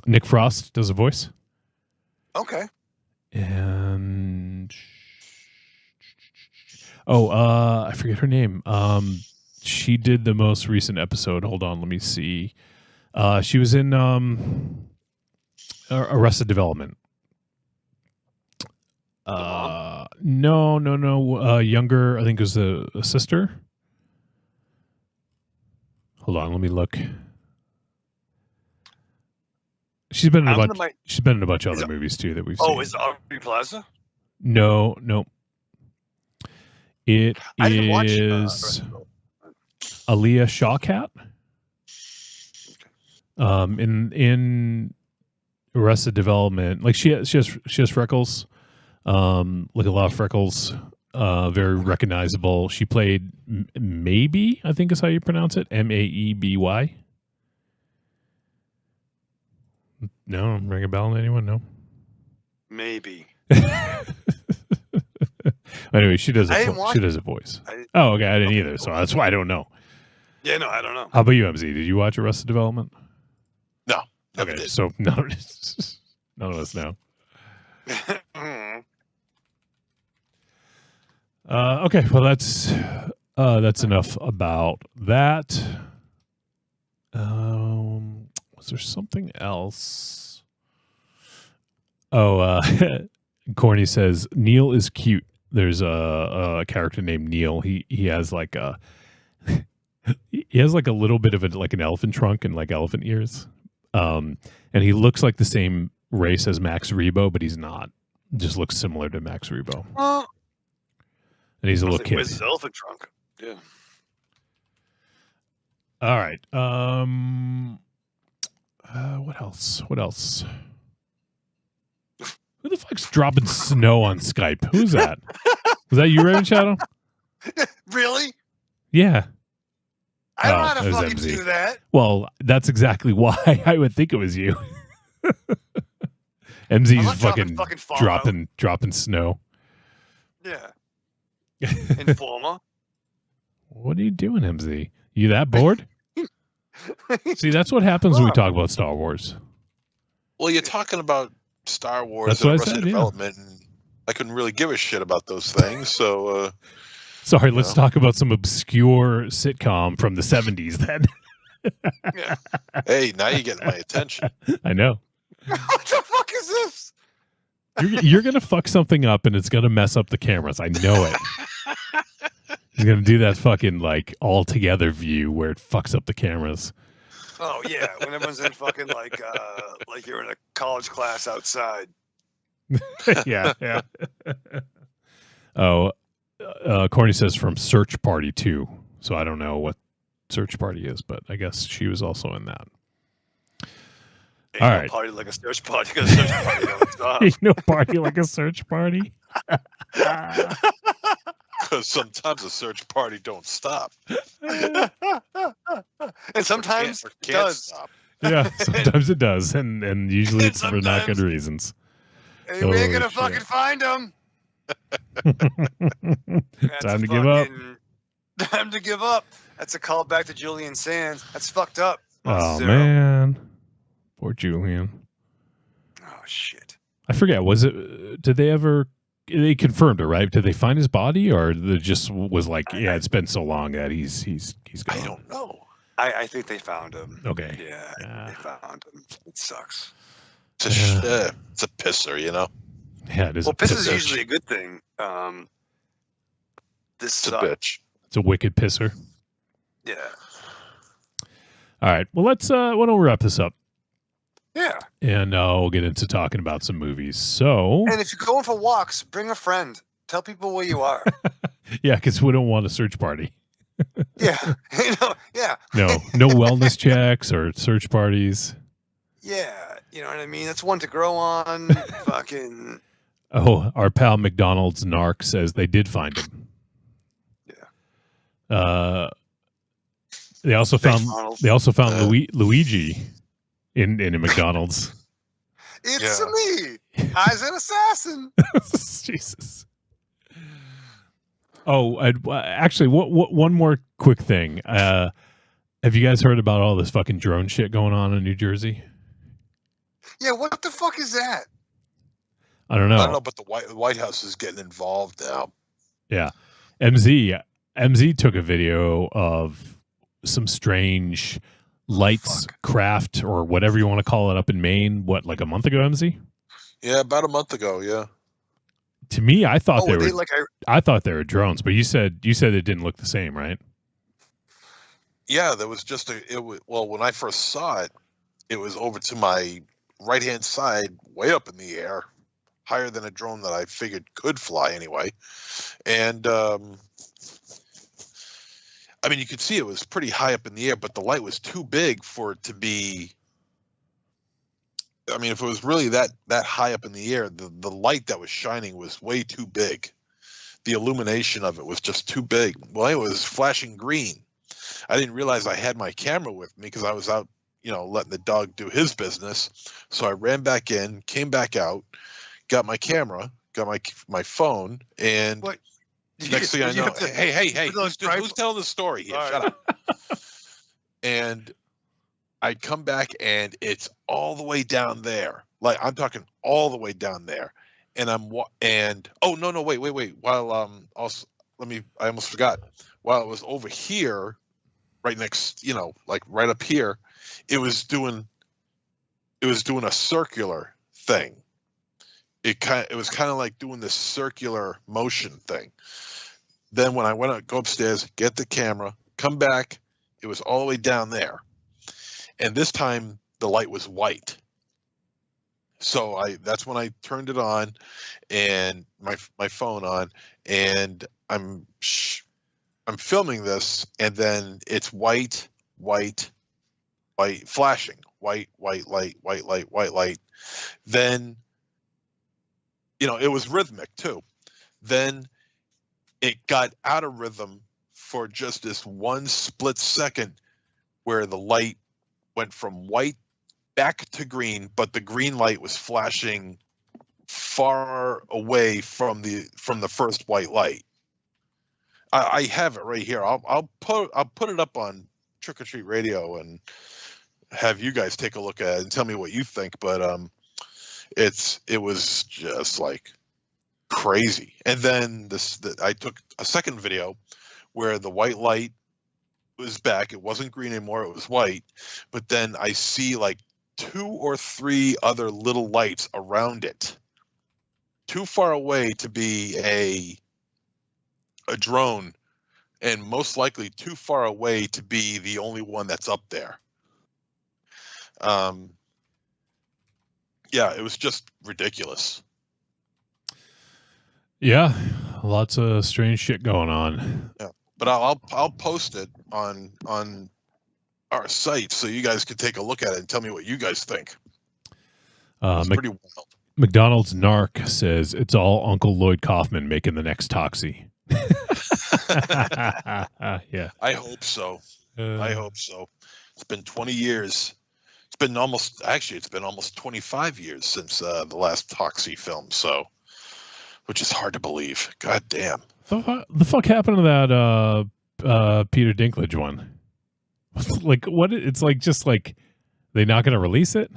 Nick Frost does a voice. Okay. And I forget her name. She did the most recent episode. Hold on, let me see. She was in Arrested Development. No. Younger, I think it was a sister. Hold on, let me look. She's been in a bunch. She's been in a bunch of other movies too that we've seen. Oh, is it Aubrey Plaza? No. It I didn't watch, is Aaliyah Shawkat. In Arrested Development, like she has freckles, like a lot of freckles, very recognizable. She played Maybe, I think is how you pronounce it, Maeby. No, ring a bell to anyone? No. Maybe. Anyway, she does a voice. Oh, okay, I didn't either, so that's why I don't know. Yeah, no, I don't know. How about you, MZ? Did you watch Arrested Development? No. Okay, Did. so none of us know. Okay, well that's enough about that. Was there something else? Oh, Corny says Neil is cute. There's a character named Neil. He has like a little bit of like an elephant trunk and like elephant ears. And he looks like the same race as Max Rebo, but he's not. Just looks similar to Max Rebo. And he's a little kid. Where's his elephant trunk? Yeah. All right. What else? Who the fuck's dropping snow on Skype? Who's that? Was that you, Raven Shadow? Really? Yeah. I don't know how to it was fucking MZ. do that. Well, that's exactly why I would think it was you. MZ's fucking dropping snow. Yeah. Informer. What are you doing, MZ? You that bored? See, that's what happens when we talk about Star Wars. Well, you're talking about Star Wars That's and what I Arrested said, Development, and I couldn't really give a shit about those things. So, Sorry, let's talk about some obscure sitcom from the 70s then. Yeah. hey, now you're getting my attention. I know. What the fuck is this? You're going to fuck something up and it's going to mess up the cameras. I know it. He's going to do that fucking like all together view where it fucks up the cameras. Oh yeah, when everyone's in fucking like you're in a college class outside. yeah. Oh, Corny says from Search Party 2. So I don't know what Search Party is, but I guess she was also in that. Ain't All no right. party like a search party because search party don't stop. Ain't no party like a search party. Because sometimes a search party don't stop. And sometimes Or it can't does. stop. Yeah, sometimes it does, and usually it's for not good Sometimes. reasons. Hey, we ain't Oh, gonna shit. fucking find them. Time to give up. Time to give up. That's a call back to Julian Sands. That's fucked up. Oh Zero. man, poor Julian. Oh shit. I forget. Was it? Did they ever? They confirmed it, right? Did they find his body, or it just was like, yeah, it's been so long that he's gone. I don't know. I think they found him. Okay. Yeah, Yeah. they found him. It sucks. It's a pisser, you know. Yeah, it is. Well, a piss is pisser. usually a good thing. This It's a bitch. It's a wicked pisser. Yeah. All right. Well, let's. Why don't we wrap this up? Yeah. And we'll get into talking about some movies. So, And if you're going for walks, bring a friend. Tell people where you are. yeah, because we don't want a search party. Yeah. Yeah. No wellness checks or search parties. Yeah. You know what I mean? That's one to grow on. Fucking. Oh, our pal McDonald's narc says they did find him. Yeah. They also Thanks, found Ronald. Luigi in a McDonald's. It's me. I's an assassin. Jesus. Oh, actually, one more quick thing. Have you guys heard about all this fucking drone shit going on in New Jersey? Yeah, what the fuck is that? I don't know. I don't know, but the White House is getting involved now. Yeah. MZ took a video of some strange lights craft or whatever you want to call it up in Maine. What, like a month ago, MZ? Yeah, about a month ago. Yeah. To me, I thought they were. Like I thought they were drones, but you said it didn't look the same, right? Yeah, there was just well, when I first saw it, it was over to my right-hand side, way up in the air, higher than a drone that I figured could fly anyway. And I mean, you could see it was pretty high up in the air, but the light was too big for it to be. I mean, if it was really that high up in the air, the light that was shining was way too big. The illumination of it was just too big. Well, it was flashing green. I didn't realize I had my camera with me because I was out, letting the dog do his business. So I ran back in, came back out, got my camera, got my phone, and what? Next thing I know, hey, who's telling the story here? All Shut up. And I come back and it's all the way down there. Like I'm talking all the way down there. And oh no, wait. While also I almost forgot. While it was over here, right next, like right up here, it was doing a circular thing. It was kind of like doing this circular motion thing. Then when I went out, go upstairs, get the camera, come back, it was all the way down there. And this time the light was white. So that's when I turned it on and my phone on, and I'm filming this, and then it's white, flashing, white light. Then, it was rhythmic too. Then it got out of rhythm for just this one split second where the light went from white back to green, but the green light was flashing far away from the first white light. I have it right here. I'll put it up on Trick or Treat Radio and have you guys take a look at it and tell me what you think. But it was just like crazy. And then I took a second video where the white light was back. It wasn't green anymore. It was white. But then I see like 2 or 3 other little lights around it, too far away to be a drone, and most likely too far away to be the only one that's up there. Yeah, it was just ridiculous. Yeah, lots of strange shit going on. Yeah, but I'll post it on our site so you guys can take a look at it and tell me what you guys think. It's pretty wild. McDonald's narc says it's all Uncle Lloyd Kaufman making the next Toxie. Yeah, I hope so. I hope so. It's been 20 years. It's been almost 25 years since the last Toxie film. So, which is hard to believe. God damn. The fuck happened to that Peter Dinklage one? Like what? It's like just like they not going to release it.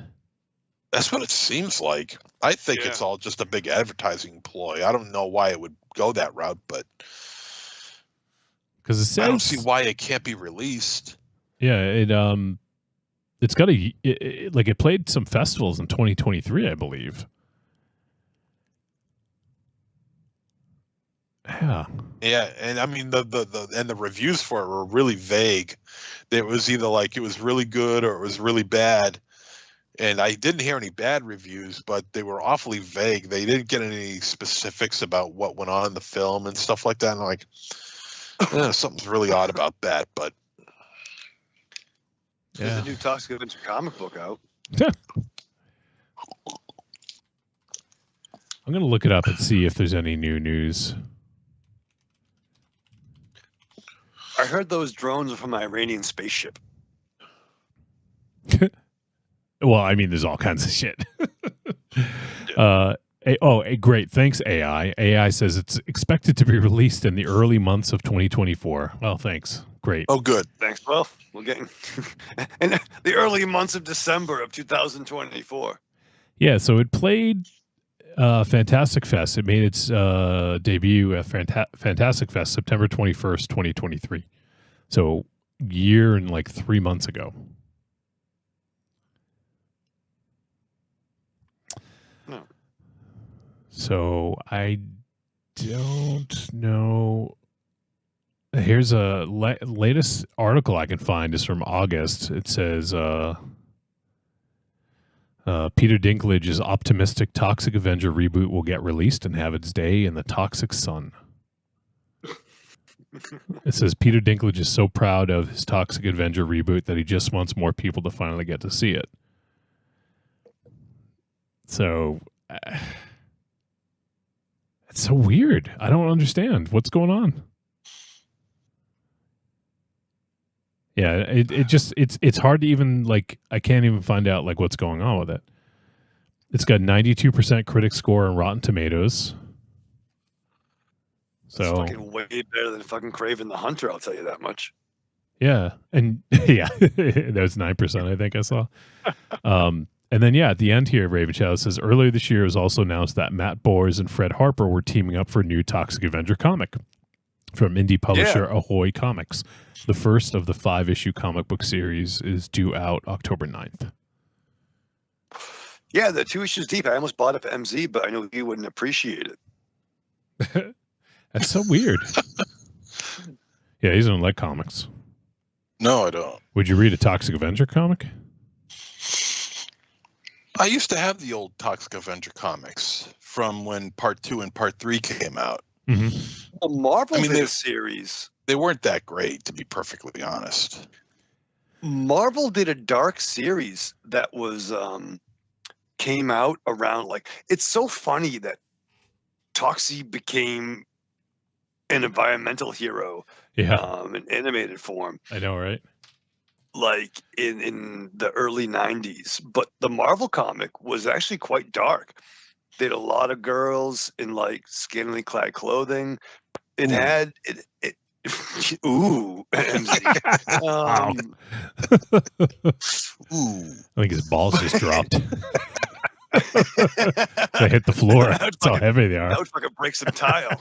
That's what it seems like. I think it's all just a big advertising ploy. I don't know why it would go that route, but because I don't see why it can't be released. Yeah, It's got it played some festivals in 2023, I believe. Yeah. Yeah, and I mean the reviews for it were really vague. It was either like it was really good or it was really bad. And I didn't hear any bad reviews, but they were awfully vague. They didn't get any specifics about what went on in the film and stuff like that. And I'm like, something's really odd about that. But there's a new Toxic Avenger comic book out. I'm going to look it up and see if there's any new news. I heard those drones are from an Iranian spaceship. Well, I mean, there's all kinds of shit. Great. Thanks, AI. AI says it's expected to be released in the early months of 2024. Well, thanks. Great. oh, good. Thanks. Well, we're getting in the early months of December of 2024. Yeah, so it played Fantastic Fest. It made its debut at Fantastic Fest September 21st, 2023. So year and like 3 months ago. No. So I don't know. Here's a latest article I can find is from August. It says Peter Dinklage's optimistic Toxic Avenger reboot will get released and have its day in the Toxic Sun. It says Peter Dinklage is so proud of his Toxic Avenger reboot that he just wants more people to finally get to see it. So it's so weird. I don't understand what's going on. Yeah, it's hard to even like. I can't even find out like what's going on with it. It's got 92% critic score on Rotten Tomatoes. So It's fucking way better than fucking Kraven the Hunter. I'll tell you that much. yeah, and yeah, that was 9%. I think I saw. And then yeah, at the end here, Raven Shadow says earlier this year it was also announced that Matt Bors and Fred Harper were teaming up for a new Toxic Avenger comic from indie publisher Ahoy Comics. The first of the 5-issue comic book series is due out October 9th. Yeah, the 2 issues deep. I almost bought it for MZ, but I know he wouldn't appreciate it. That's so weird. Yeah, he doesn't like comics. No, I don't. Would you read a Toxic Avenger comic? I used to have the old Toxic Avenger comics from when Part 2 and Part 3 came out. Mm-hmm. Well, Marvel did a series. They weren't that great, to be perfectly honest. Marvel did a dark series that was came out around like it's so funny that Toxie became an environmental hero in animated form. I know, right? Like in the early 90s. But the Marvel comic was actually quite dark. They had a lot of girls in like scantily clad clothing. It had it ooh, MZ. Ooh. I think his balls just dropped. They hit the floor. That's how heavy they are. That would fucking break some tile.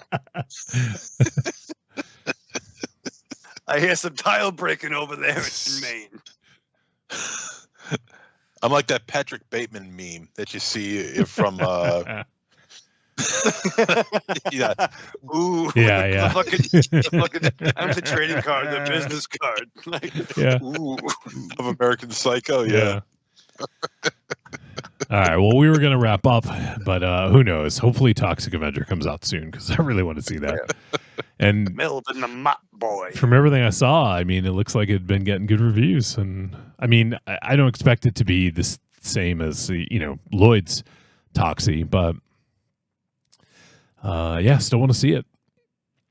I hear some tile breaking over there in Maine. I'm like that Patrick Bateman meme that you see from yeah. Ooh. Yeah. The fucking I'm the trading card, the business card. Like, yeah. Ooh. Of American Psycho, yeah. All right. Well, we were going to wrap up, but who knows? Hopefully Toxic Avenger comes out soon because I really want to see that. Yeah. And Melvin the Mop Boy. From everything I saw, I mean, it looks like it'd been getting good reviews. And I mean, I don't expect it to be the same as, Lloyd's Toxie, but still want to see it.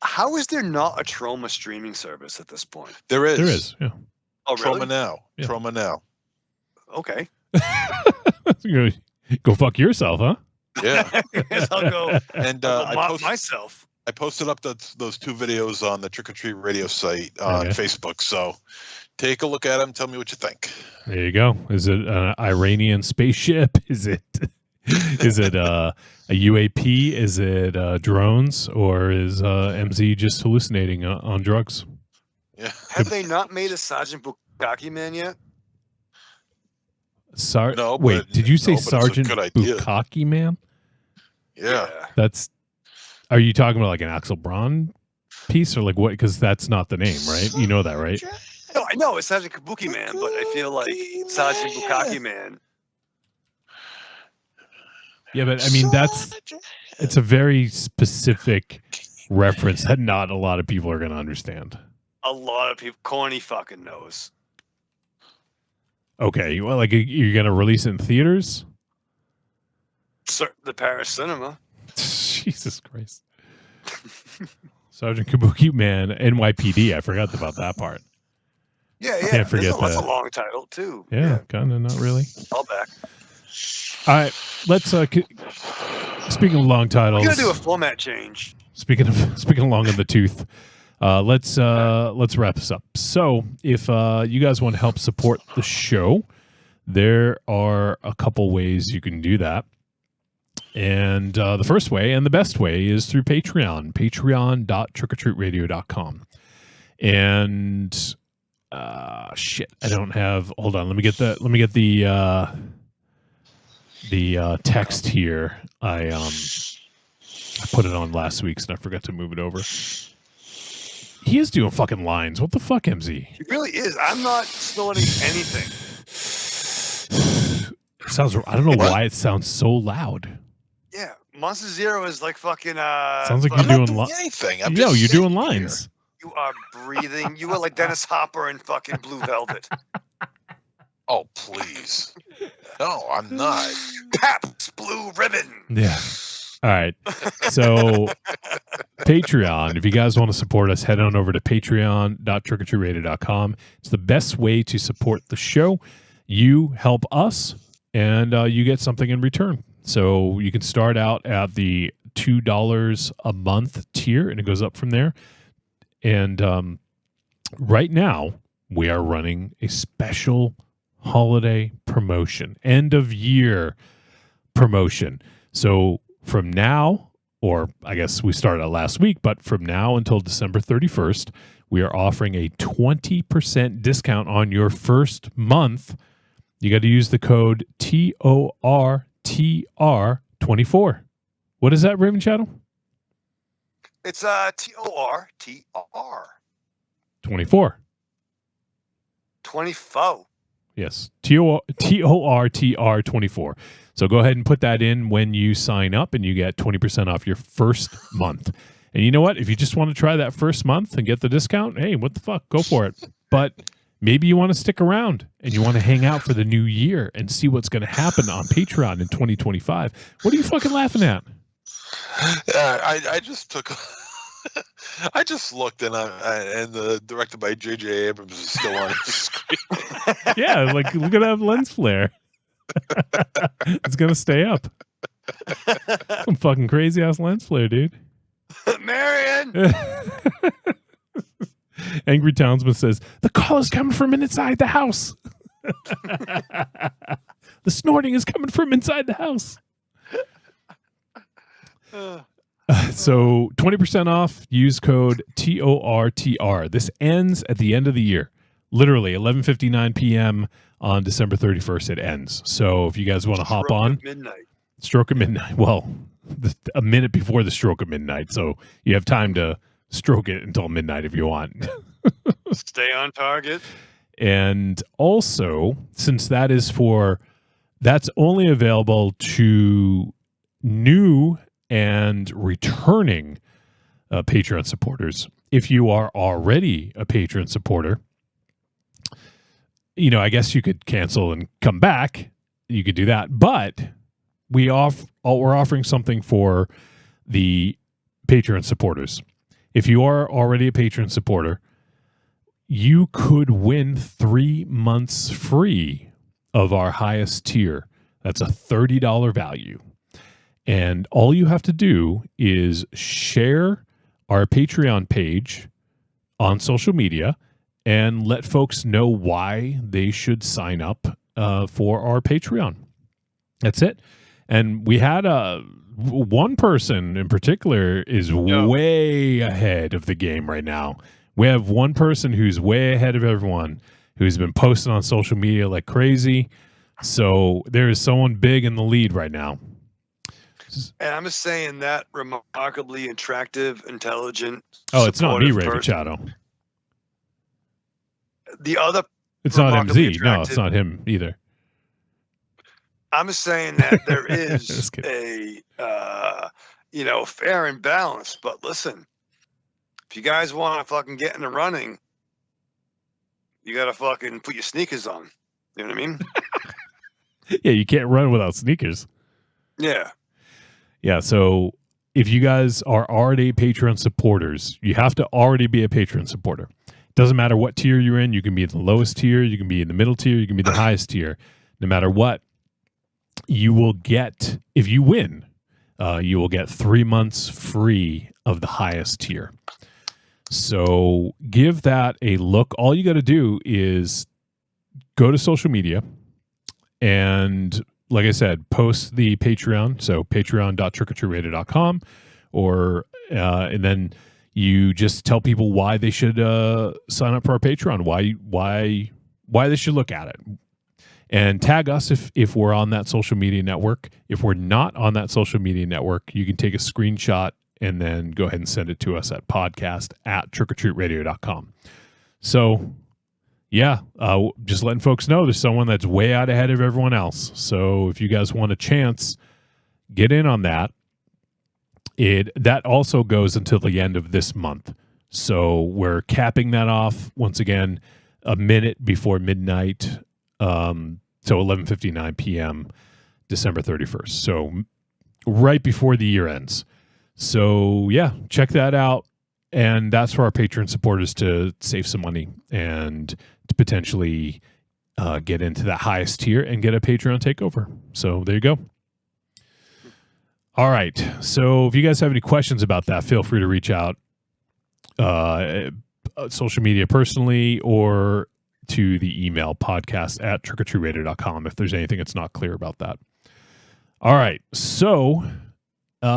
How is there not a Trauma streaming service at this point? There is. There is, yeah. Oh, really? Trauma Now. Yeah. Trauma Now. Okay. Go fuck yourself, huh? Yeah. I'll go And myself. I posted up those 2 videos on the Trick or Treat Radio site on Facebook. So take a look at them. Tell me what you think. There you go. Is it an Iranian spaceship? Is it a UAP? Is it drones? Or is MZ just hallucinating on drugs? Yeah. Have they not made a Sergeant Bukaki man yet? No, Wait, but did you say no, but it's a Sergeant good idea. Bukaki Man? Yeah. Are you talking about like an Axel Braun piece or like what? Because that's not the name, right? You know that, right? No, I know it's Sergeant Kabuki Man, but I feel like Sergeant Bukaki Man. Yeah, but I mean it's a very specific reference that not a lot of people are going to understand. A lot of people, Corny fucking knows. Okay, well, like you're going to release it in theaters? The Paris Cinema. Jesus Christ. Sergeant Kabuki Man, NYPD. I forgot about that part. Yeah. Can't forget That's a that. long title too. Yeah. Kind of, not really. All back. All right, let's. Speaking of long titles, We're gonna do a format change. Speaking along in the tooth, let's wrap this up. So, if you guys want to help support the show, there are a couple ways you can do that. And the first way and the best way is through Patreon, patreon.trickortreatradio.com. And shit, I don't have. Hold on, let me get the text here. I put it on last week's and I forgot to move it over. He is doing fucking lines. What the fuck, MZ? He really is. I'm not snorting anything. It sounds. I don't know why it sounds so loud. Yeah, Monster Zero is like fucking. Sounds like I'm you're not doing anything. I'm No, just you're doing sitting lines. You are breathing. You are like Dennis Hopper in fucking Blue Velvet. Oh, please. No, I'm not. Pabst Blue Ribbon. Yeah. All right. So Patreon, if you guys want to support us, head on over to patreon.trickortreatradio.com. It's the best way to support the show. You help us and you get something in return. So you can start out at the $2 a month tier and it goes up from there. And right now we are running a special holiday promotion, end of year promotion. So from now, or I guess we started last week, but from now until December 31st, we are offering a 20% discount on your first month. You got to use the code TORTR24. What is that, Raven Shadow? It's TORTR 24. 24. Yes, TORTR24. So go ahead and put that in when you sign up and you get 20% off your first month. And you know what? If you just want to try that first month and get the discount, hey, what the fuck? Go for it. But maybe you want to stick around and you want to hang out for the new year and see what's going to happen on Patreon in 2025. What are you fucking laughing at? I just took... I just looked and the directed by J.J. Abrams is still on the screen. Yeah, like look at that lens flare. It's gonna stay up. Some fucking crazy ass lens flare, dude. Marion! Angry Townsman says the call is coming from inside the house. The snorting is coming from inside the house. So 20% off, use code TORTR. This ends at the end of the year. Literally 11:59 p.m. on December 31st it ends. So if you guys want to hop on. Stroke of midnight. Well, a minute before the stroke of midnight. So you have time to stroke it until midnight if you want. Stay on target. And also, since that's only available to new and returning Patreon supporters. If you are already a Patreon supporter, I guess you could cancel and come back. You could do that. But we're offering something for the Patreon supporters. If you are already a Patreon supporter, you could win 3 months free of our highest tier. That's a $30 value. And all you have to do is share our Patreon page on social media and let folks know why they should sign up for our Patreon. That's it. And we had one person in particular is way ahead of the game right now. We have one person who's way ahead of everyone who's been posting on social media like crazy. So there is someone big in the lead right now. And I'm just saying that remarkably attractive, intelligent. Oh, it's not me, supportive Raven person. Shadow. The other, It's not remarkably MZ. No, it's attractive- not him either. I'm just saying that there is Just kidding. a, fair and balanced. But listen, if you guys want to fucking get in the running, you got to fucking put your sneakers on. You know what I mean? Yeah, you can't run without sneakers. Yeah. Yeah, so if you guys are already Patreon supporters, you have to already be a Patreon supporter. Doesn't matter what tier you're in. You can be in the lowest tier, you can be in the middle tier, you can be the highest tier. No matter what, you will get, if you win, you will get 3 months free of the highest tier. So give that a look. All you got to do is go to social media and, like I said, post the Patreon. So patreon.trickortreatradio.com, or and then you just tell people why they should sign up for our Patreon, why they should look at it, and tag us if we're on that social media network. If we're not on that social media network, you can take a screenshot and then go ahead and send it to us at podcast@trickortreatradio.com. So, yeah, just letting folks know there's someone that's way out ahead of everyone else. So if you guys want a chance, get in on that. That also goes until the end of this month. So we're capping that off once again a minute before midnight. So 11:59 p.m. December 31st. So right before the year ends. So yeah, check that out. And that's for our Patreon supporters to save some money and to potentially get into that highest tier and get a Patreon takeover. So there you go. All right. So if you guys have any questions about that, feel free to reach out social media personally or to the email podcast@trickortreatradio.com if there's anything that's not clear about that. All right. So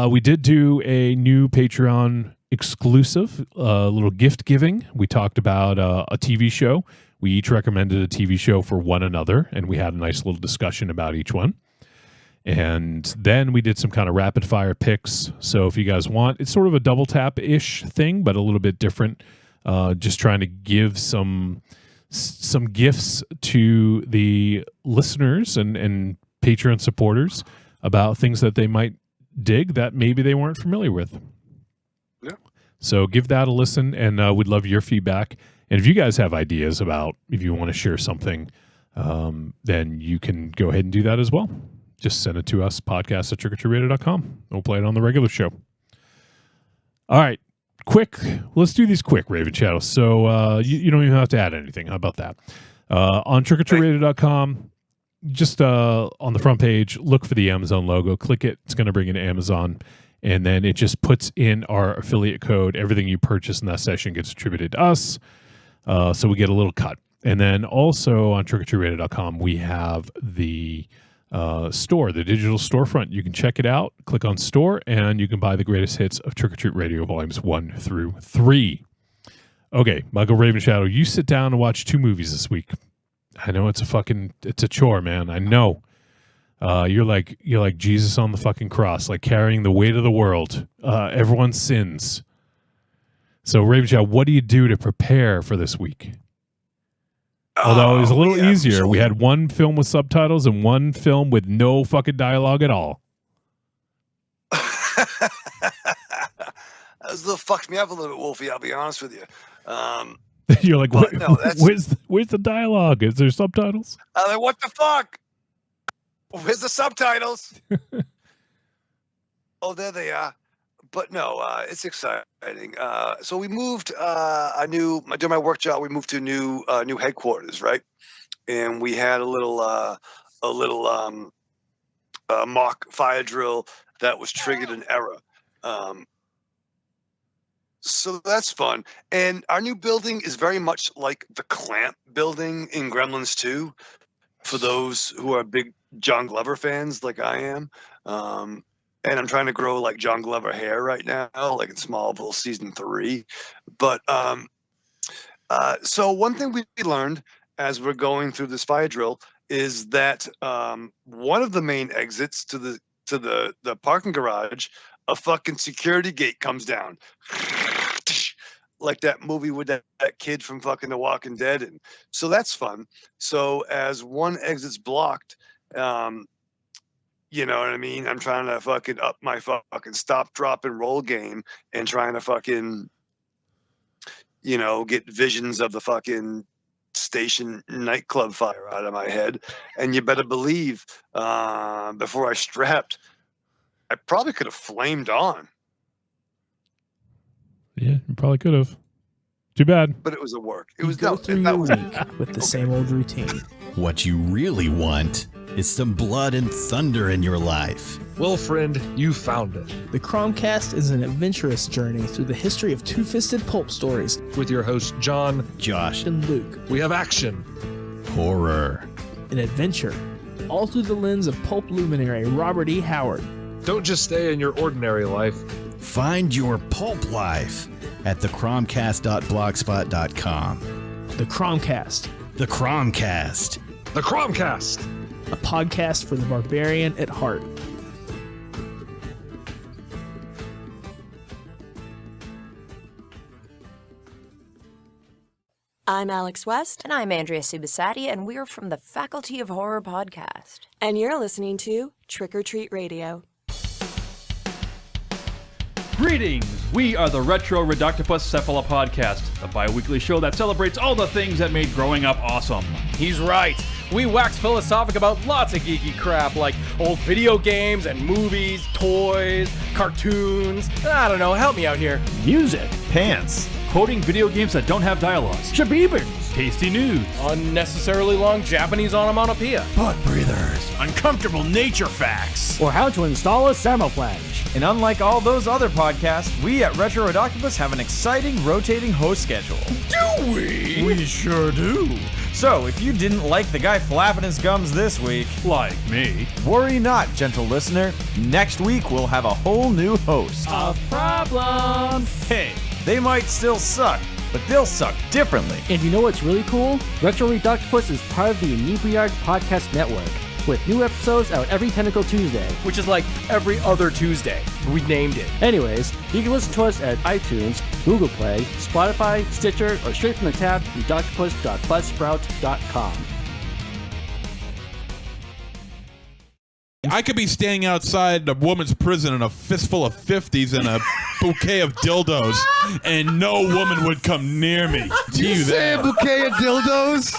we did do a new Patreon exclusive little gift giving. We talked about a TV show. We each recommended a TV show for one another, and we had a nice little discussion about each one. And then we did some kind of rapid fire picks. So if you guys want, it's sort of a double tap-ish thing, but a little bit different. Just trying to give some gifts to the listeners and Patreon supporters about things that they might dig that maybe they weren't familiar with. Yeah. So give that a listen, and we'd love your feedback. And if you guys have ideas about if you want to share something, then you can go ahead and do that as well. Just send it to us, podcast@trickortreatradio.com. We'll play it on the regular show. All right. Quick. Let's do these quick, Raven Shadow. So you don't even have to add anything. How about that? On trickortreatradio.com, just on the front page, look for the Amazon logo. Click it. It's going to bring you to Amazon. And then it just puts in our affiliate code. Everything you purchase in that session gets attributed to us. So we get a little cut. And then also on trickortreatradio.com, we have the store, the digital storefront. You can check it out, click on store, and you can buy the greatest hits of Trick or Treat Radio volumes 1 through 3. Okay, Michael Raven Shadow, you sit down and watch 2 movies this week. I know it's a chore, man. I know. You're like Jesus on the fucking cross, like carrying the weight of the world, everyone's sins. So Raven Shadow, what do you do to prepare for this week? Although it was a little easier. We had one film with subtitles and one film with no fucking dialogue at all. That fucked me up a little bit, Wolfie. I'll be honest with you. You're like, no, where's the dialogue? Is there subtitles? I'm like, what the fuck? Where's the subtitles? Oh, there they are. But no, it's exciting. So we moved during my work job, we moved to new headquarters, right? And we had a little mock fire drill that was triggered an error. So that's fun. And our new building is very much like the Clamp building in Gremlins 2, for those who are big John Glover fans like I am. And I'm trying to grow like John Glover hair right now, like in Smallville season 3. But so one thing we learned as we're going through this fire drill is that one of the main exits to the parking garage, a fucking security gate comes down. Like that movie with that kid from fucking The Walking Dead. And so that's fun. So as one exit's blocked, you know what I mean? I'm trying to fucking up my fucking stop, drop, and roll game and trying to fucking, you know, get visions of the fucking station nightclub fire out of my head. And you better believe, before I strapped, I probably could have flamed on. Yeah, you probably could have. Too bad. But it was a work. It You was go that, through that your was week with the same old routine. What you really want is some blood and thunder in your life. Well, friend, you found it. The Cromcast is an adventurous journey through the history of two-fisted pulp stories With your host, John, Josh, and Luke. we have action. horror. An adventure, all through the lens of pulp luminary Robert E. Howard. Don't just stay in your ordinary life. Find your pulp life at thecromcast.blogspot.com. The Cromcast, The Cromcast. The Cromcast! a podcast for the barbarian at heart. I'm Alex West, And I'm Andrea Subasati, and we're from the Faculty of Horror podcast. and you're listening to Trick or Treat Radio. Greetings! We are the Retro Reductopus Cephala Podcast, a bi-weekly show that celebrates all the things that made growing up awesome. He's right. We wax philosophic about lots of geeky crap like old video games and movies, toys, cartoons. I don't know, help me out here. Music, pants, quoting video games that don't have dialogues, shabibans, tasty news, Unnecessarily long Japanese onomatopoeia. butt breathers, uncomfortable nature facts. or how to install a thermoflange. And unlike all those other podcasts, we at Retro Reductopus have an exciting rotating host schedule. Do we? We sure do. So, if you didn't like the guy flapping his gums this week, Like me. worry not, gentle listener. Next week we'll have a whole new host. Of problems. Hey, they might still suck, but they'll suck differently. And you know what's really cool? Retro Reductopus is part of the Inebriard Podcast Network, with new episodes out every Tentacle Tuesday. Which is like every other Tuesday. We named it. Anyways, you can listen to us at iTunes, Google Play, Spotify, Stitcher, or straight from the tab, reductopus.buzzsprout.com. I could be standing outside a woman's prison in a fistful of 50s and a bouquet of dildos, and no woman would come near me. Do you Say a bouquet of dildos?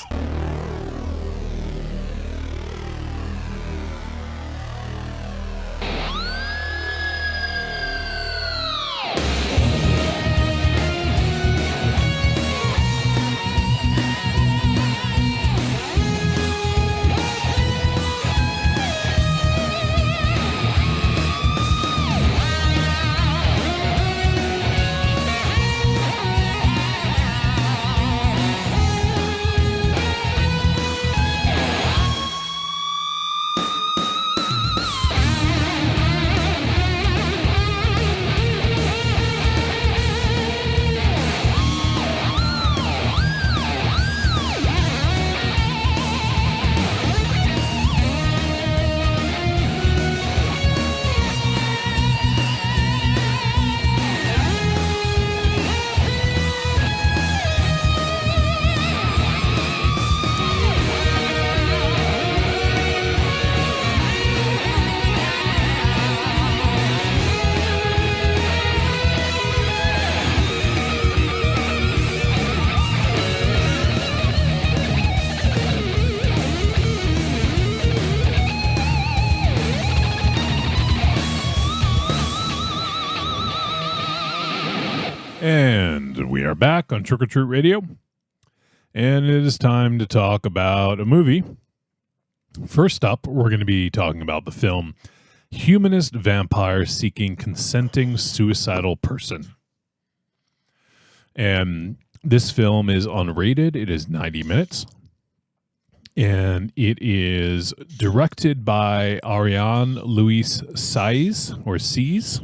And we are back on Trick or Treat Radio. And it is time to talk about a movie. First up, we're going to be talking about the film Humanist Vampire Seeking Consenting Suicidal Person. And this film is unrated. It is 90 minutes. And it is directed by Ariane Louise Saiz, or Seize.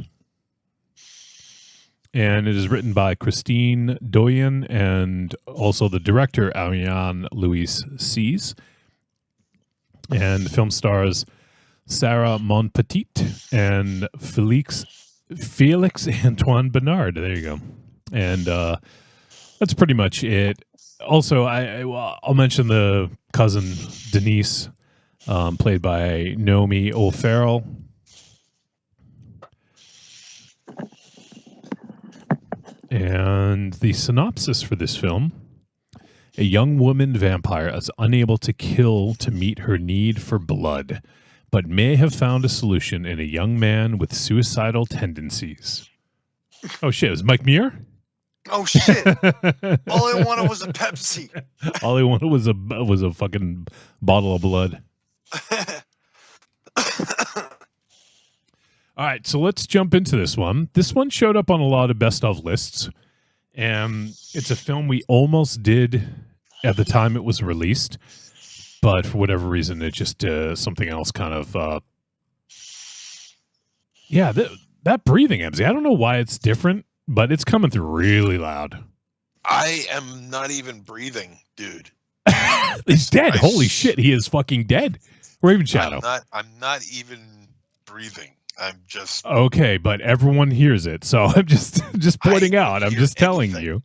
And it is written by Christine Doyen and also the director, Ariane Louise Seize. And the film stars Sarah Monpetit and Felix Antoine Bernard. There you go. And that's pretty much it. Also, I'll mention the cousin Denise, played by Naomi O'Farrell. And the synopsis for this film: a young woman vampire is unable to kill to meet her need for blood, but may have found a solution in a young man with suicidal tendencies. Oh shit, it was Mike Muir? Oh shit! All I wanted was a Pepsi. All I wanted was a fucking bottle of blood. All right, so let's jump into this one. This one showed up on a lot of best of lists, and it's a film we almost did at the time it was released, but for whatever reason, it just something else kind of. That breathing, MZ. I don't know why it's different, but it's coming through really loud. I am not even breathing, dude. He's dead. Holy shit, he is fucking dead. Raven Shadow. I'm not even breathing. I'm just okay, but everyone hears it, so I'm just pointing out. I'm just telling you.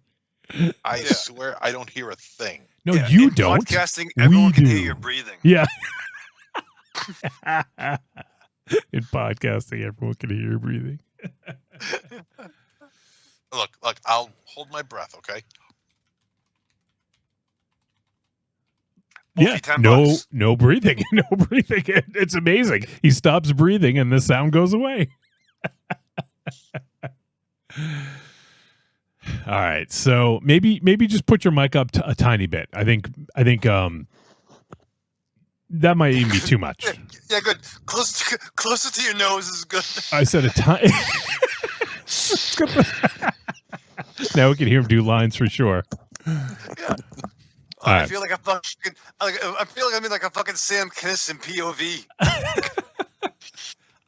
I swear I don't hear a thing. No, you don't. Podcasting, everyone can hear your breathing. Yeah. In podcasting, everyone can hear your breathing. Look, I'll hold my breath, okay? Yeah, no breathing. No breathing. It's amazing. He stops breathing and the sound goes away. All right, so maybe just put your mic up a tiny bit. I think that might even be too much. Yeah, good. Closer to your nose is good. I said a tiny. Now we can hear him do lines for sure. Yeah. I feel like I feel like I'm in like a fucking Sam Kinison POV.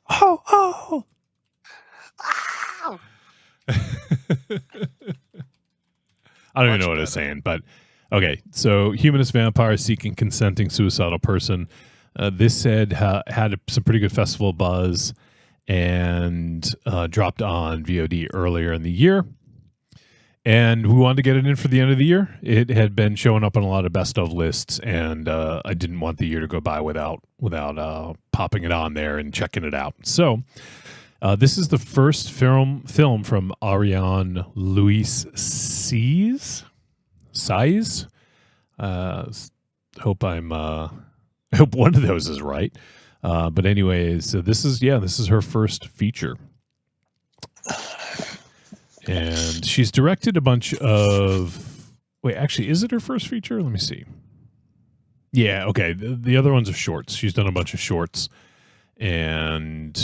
Oh. I don't even know what I was saying, but okay. So, humanist vampire seeking consenting suicidal person. This said had some pretty good festival buzz and dropped on VOD earlier in the year. And we wanted to get it in for the end of the year. It had been showing up on a lot of best of lists, and I didn't want the year to go by without popping it on there and checking it out. So this is the first film from Ariane Louis Sies. Hope one of those is right. But anyways, so this is her first feature. And she's directed a bunch of... Wait, actually, is it her first feature? Let me see. Yeah, okay. The other ones are shorts. She's done a bunch of shorts and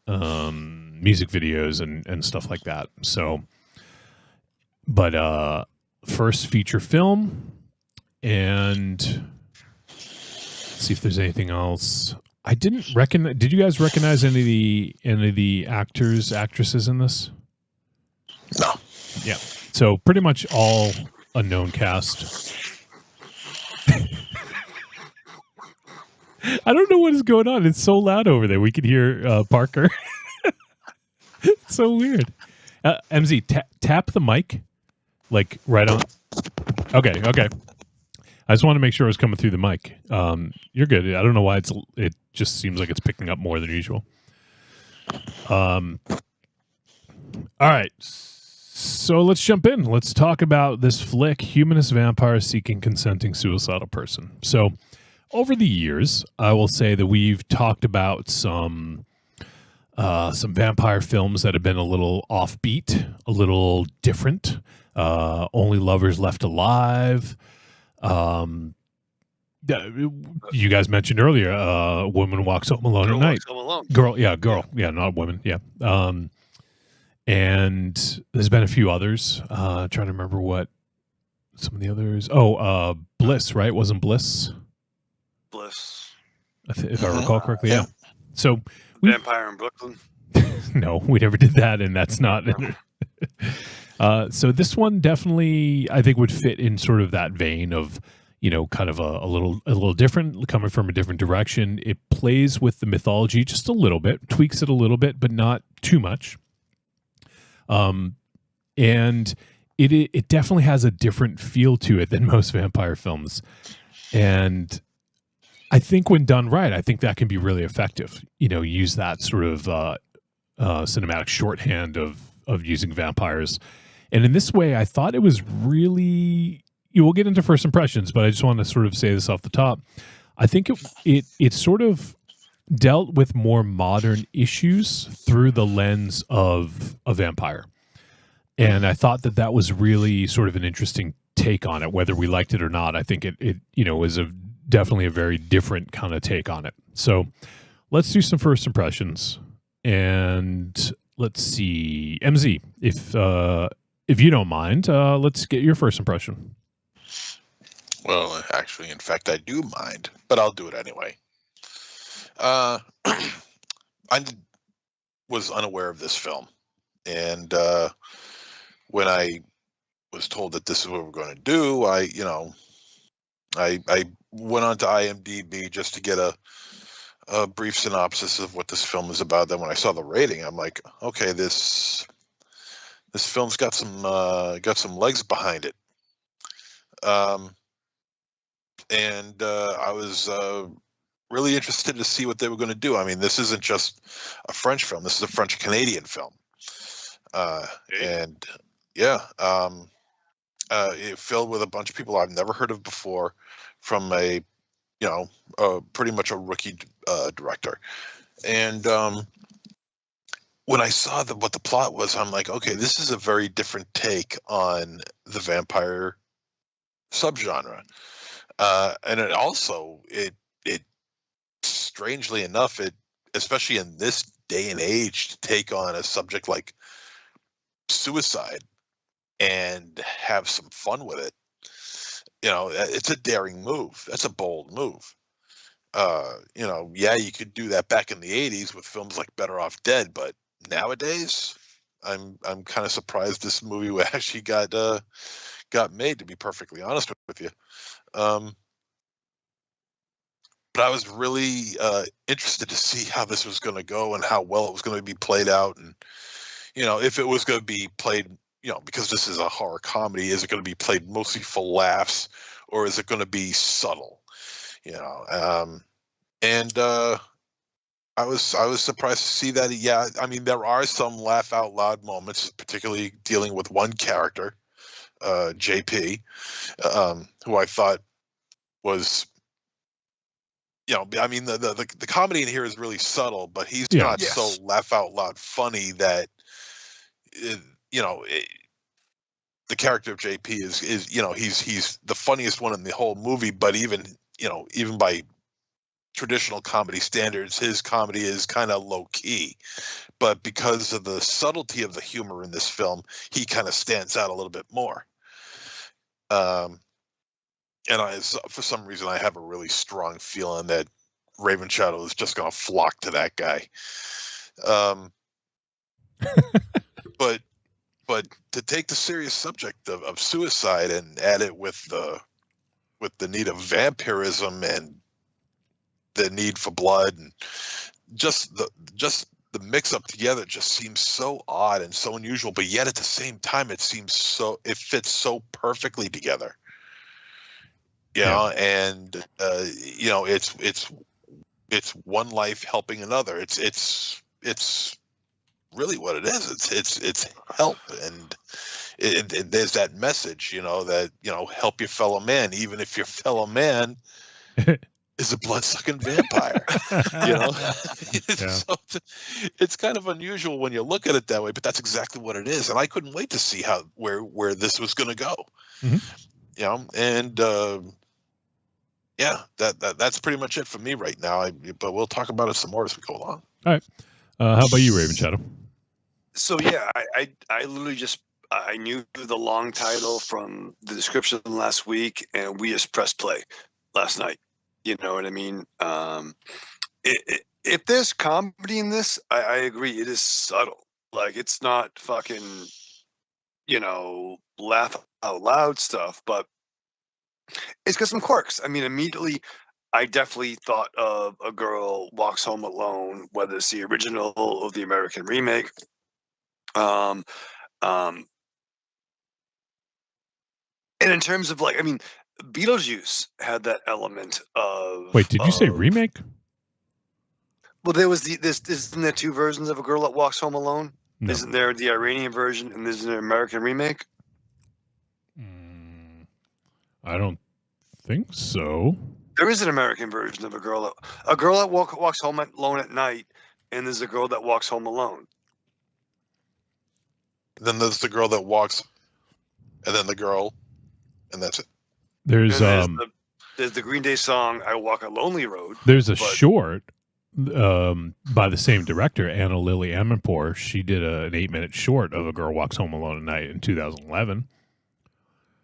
music videos and stuff like that. So, but first feature film. And let's see if there's anything else. I didn't recognize... Did you guys recognize any of the actors, actresses in this? No. Yeah. So pretty much all unknown cast. I don't know what is going on. It's so loud over there. We could hear Parker. It's so weird. MZ, tap the mic. Like right on. Okay. I just want to make sure it was coming through the mic. You're good. I don't know why it just seems like it's picking up more than usual. All right. So let's jump in. Let's talk about this flick, Humanist Vampire Seeking Consenting Suicidal Person. So over the years, I will say that we've talked about some vampire films that have been a little offbeat, a little different. Only Lovers Left Alive. You guys mentioned earlier, Woman Walks Home Alone at Night. Girl. Yeah, not women. Yeah. And there's been a few others. Trying to remember what some of the others. Bliss, right? Wasn't Bliss? Bliss. If I recall correctly, yeah. So Vampire in Brooklyn. No, we never did that, and that's not. So this one definitely, I think, would fit in sort of that vein of, kind of a little different, coming from a different direction. It plays with the mythology just a little bit, tweaks it a little bit, but not too much. And it definitely has a different feel to it than most vampire films. And I think when done right, I think that can be really effective. Use that sort of cinematic shorthand of using vampires. And in this way, I thought it was really, we'll get into first impressions, but I just want to sort of say this off the top. I think it sort of dealt with more modern issues through the lens of a vampire. And I thought that was really sort of an interesting take on it, whether we liked it or not. I think it was definitely a very different kind of take on it. So let's do some first impressions. And let's see, MZ, if you don't mind, let's get your first impression. Well, actually, in fact, I do mind, but I'll do it anyway. I was unaware of this film, and when I was told that this is what we're going to do, I went on to IMDb just to get a brief synopsis of what this film is about. Then when I saw the rating, I'm like, okay, this film's got some legs behind it. And I was really interested to see what they were going to do. I mean, this isn't just a French film. This is a French-Canadian film. And yeah, it filled with a bunch of people I've never heard of before, from pretty much a rookie director. And when I saw what the plot was, I'm like, okay, this is a very different take on the vampire subgenre. And it also, strangely enough, especially in this day and age, to take on a subject like suicide and have some fun with it, it's a daring move. That's a bold move. You could do that back in the 80s with films like Better Off Dead, but nowadays, I'm kind of surprised this movie actually got made, to be perfectly honest with you. But I was really interested to see how this was going to go and how well it was going to be played out, and if it was going to be played, because this is a horror comedy, is it going to be played mostly for laughs, or is it going to be subtle? I was surprised to see that. Yeah, I mean, there are some laugh out loud moments, particularly dealing with one character, JP, who I thought was, I mean, the comedy in here is really subtle, but he's not so laugh out loud funny that, the character of JP is he's the funniest one in the whole movie. But even by traditional comedy standards, his comedy is kind of low key. But because of the subtlety of the humor in this film, he kind of stands out a little bit more. And for some reason, I have a really strong feeling that Raven Shadow is just going to flock to that guy. But to take the serious subject of suicide and add it with the need of vampirism and the need for blood, and just the mix up together just seems so odd and so unusual, but yet at the same time it fits so perfectly together. And it's one life helping another. It's really what it is. It's help, and there's that message, that help your fellow man, even if your fellow man is a blood-sucking vampire. So it's kind of unusual when you look at it that way, but that's exactly what it is. And I couldn't wait to see where this was going to go. And that's pretty much it for me right now. But we'll talk about it some more as we go along. All right. How about you, Raven Shadow? So yeah, I literally I knew the long title from the description last week, and we just pressed play last night. You know what I mean? If there's comedy in this, I agree. It is subtle. Like, it's not fucking, laugh out loud stuff, but It's got some quirks. I mean, immediately, I definitely thought of A Girl Walks Home Alone, whether it's the original or the American remake. Um, and in terms of like, I mean, Beetlejuice had that element of. Wait, did you say remake? Well, there was isn't there two versions of A Girl That Walks Home Alone? No. Isn't there the Iranian version and there's an American remake? I don't think so. There is an American version of A Girl That Walks Home Alone at Night, and there's A Girl That Walks Home Alone. Then there's the girl that walks, and then the girl, and that's it. There's the Green Day song "I Walk a Lonely Road." There's a short by the same director, Anna Lily Amirpour. She did an 8-minute short of A Girl Walks Home Alone at Night in 2011.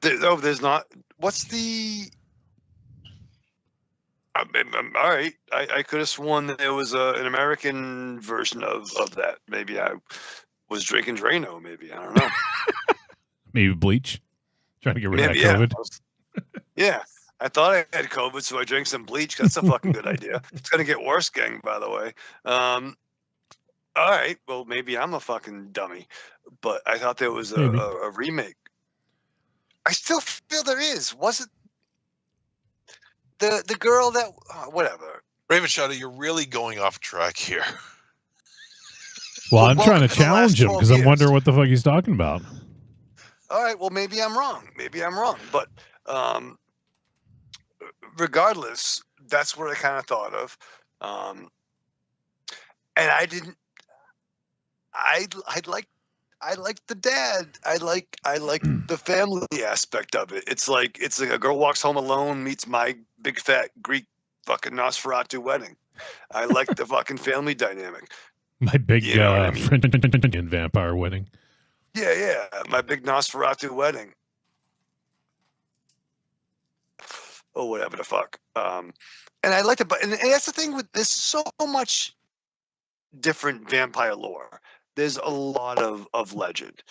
There's not. What's the? All right, I could have sworn that there was an American version of that. Maybe I was drinking Drano. Maybe I don't know. Maybe bleach. Trying to get rid of that Yeah. COVID. Yeah, I thought I had COVID, so I drank some bleach. That's a fucking good idea. It's gonna get worse, gang. By the way. All right. Well, maybe I'm a fucking dummy, but I thought there was a remake. I still feel there is. Was it the girl that whatever? Raven Shadow, you're really going off track here. Well, I'm trying to challenge him because I'm wondering what the fuck he's talking about. All right. Well, maybe I'm wrong. But regardless, that's what I kind of thought of. And I didn't. I like the dad. I like the family aspect of it. It's like A Girl Walks Home Alone meets My Big Fat Greek fucking Nosferatu Wedding. I like the fucking family dynamic. My big You know what I mean? French vampire wedding. Yeah, My Big Nosferatu Wedding. Oh, whatever the fuck. And I liked it, and that's the thing with there's so much different vampire lore. There's a lot of legend.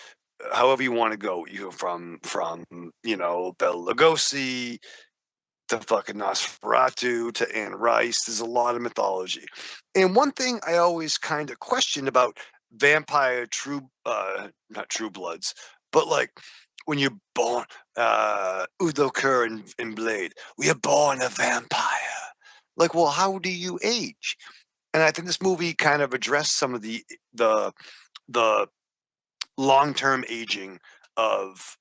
However you want to go, you go from Bela Lugosi to fucking Nosferatu to Anne Rice. There's a lot of mythology. And one thing I always kind of questioned about vampire not true bloods, but like when you're born, Udo Kerr in Blade, we are born a vampire. Like, well, how do you age? And I think this movie kind of addressed some of the long-term aging of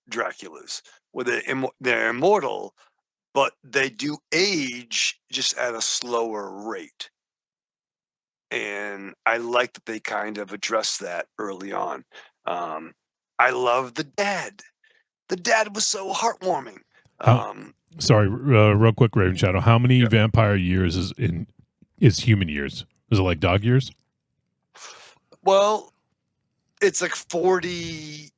Draculas, where they're immortal, but they do age just at a slower rate. And I like that they kind of addressed that early on. I love the dad. The dad was so heartwarming. Sorry, real quick, Raven Shadow. How many vampire years is human years? Is it like dog years? Well, it's like 40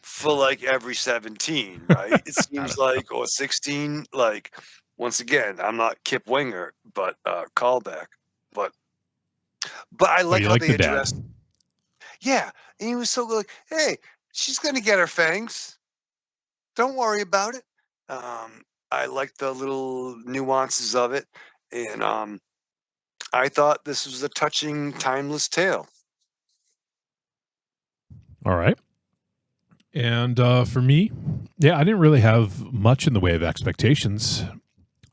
for like every 17, right? It seems like, or 16. Like, once again, I'm not Kip Winger, but callback. But I like how they addressed. Yeah, and he was so good. Like, hey, she's gonna get her fangs. Don't worry about it. I like the little nuances of it, and I thought this was a touching, timeless tale. All right. And for me, I didn't really have much in the way of expectations.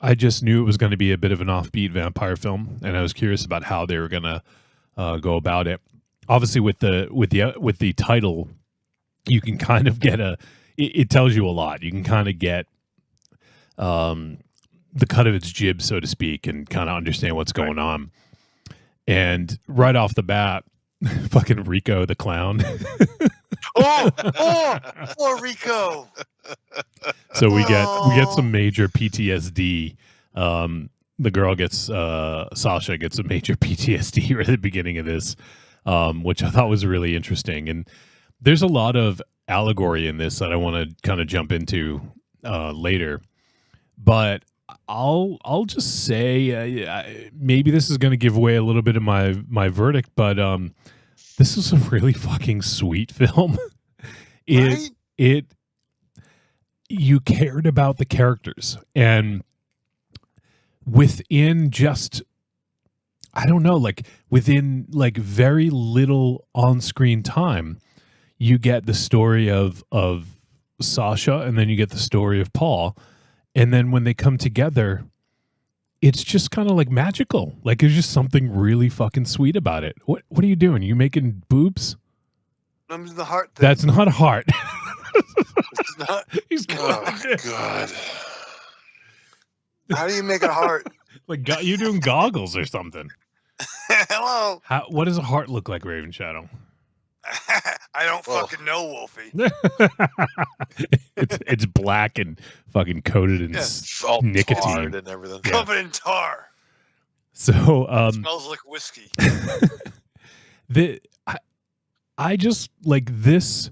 I just knew it was going to be a bit of an offbeat vampire film, and I was curious about how they were going to go about it. Obviously, with the title, you can kind of get it tells you a lot. You can kind of get the cut of its jib, so to speak, and kind of understand what's going on. And right off the bat, fucking Rico the clown. Poor Rico. So we get some major PTSD. The girl gets Sasha gets a major PTSD right at the beginning of this, which I thought was really interesting. And there's a lot of allegory in this that I want to kind of jump into later. But I'll just say maybe this is going to give away a little bit of my verdict, but this is a really fucking sweet film. It you cared about the characters, and within just, I don't know, like within like very little on-screen time, you get the story of Sasha, and then you get the story of Paul, and then when they come together, it's just kind of like magical. Like there's just something really fucking sweet about it. What are you doing? Are you making boobs? I'm in the heart thing. That's not a heart. It's not. He's Oh God. How do you make a heart? Like you're doing goggles or something. Hello. What does a heart look like, Raven Shadow? I don't fucking know, Wolfie. it's black and fucking coated in all nicotine tarred and everything. Covered in tar. So Smells like whiskey. I just like this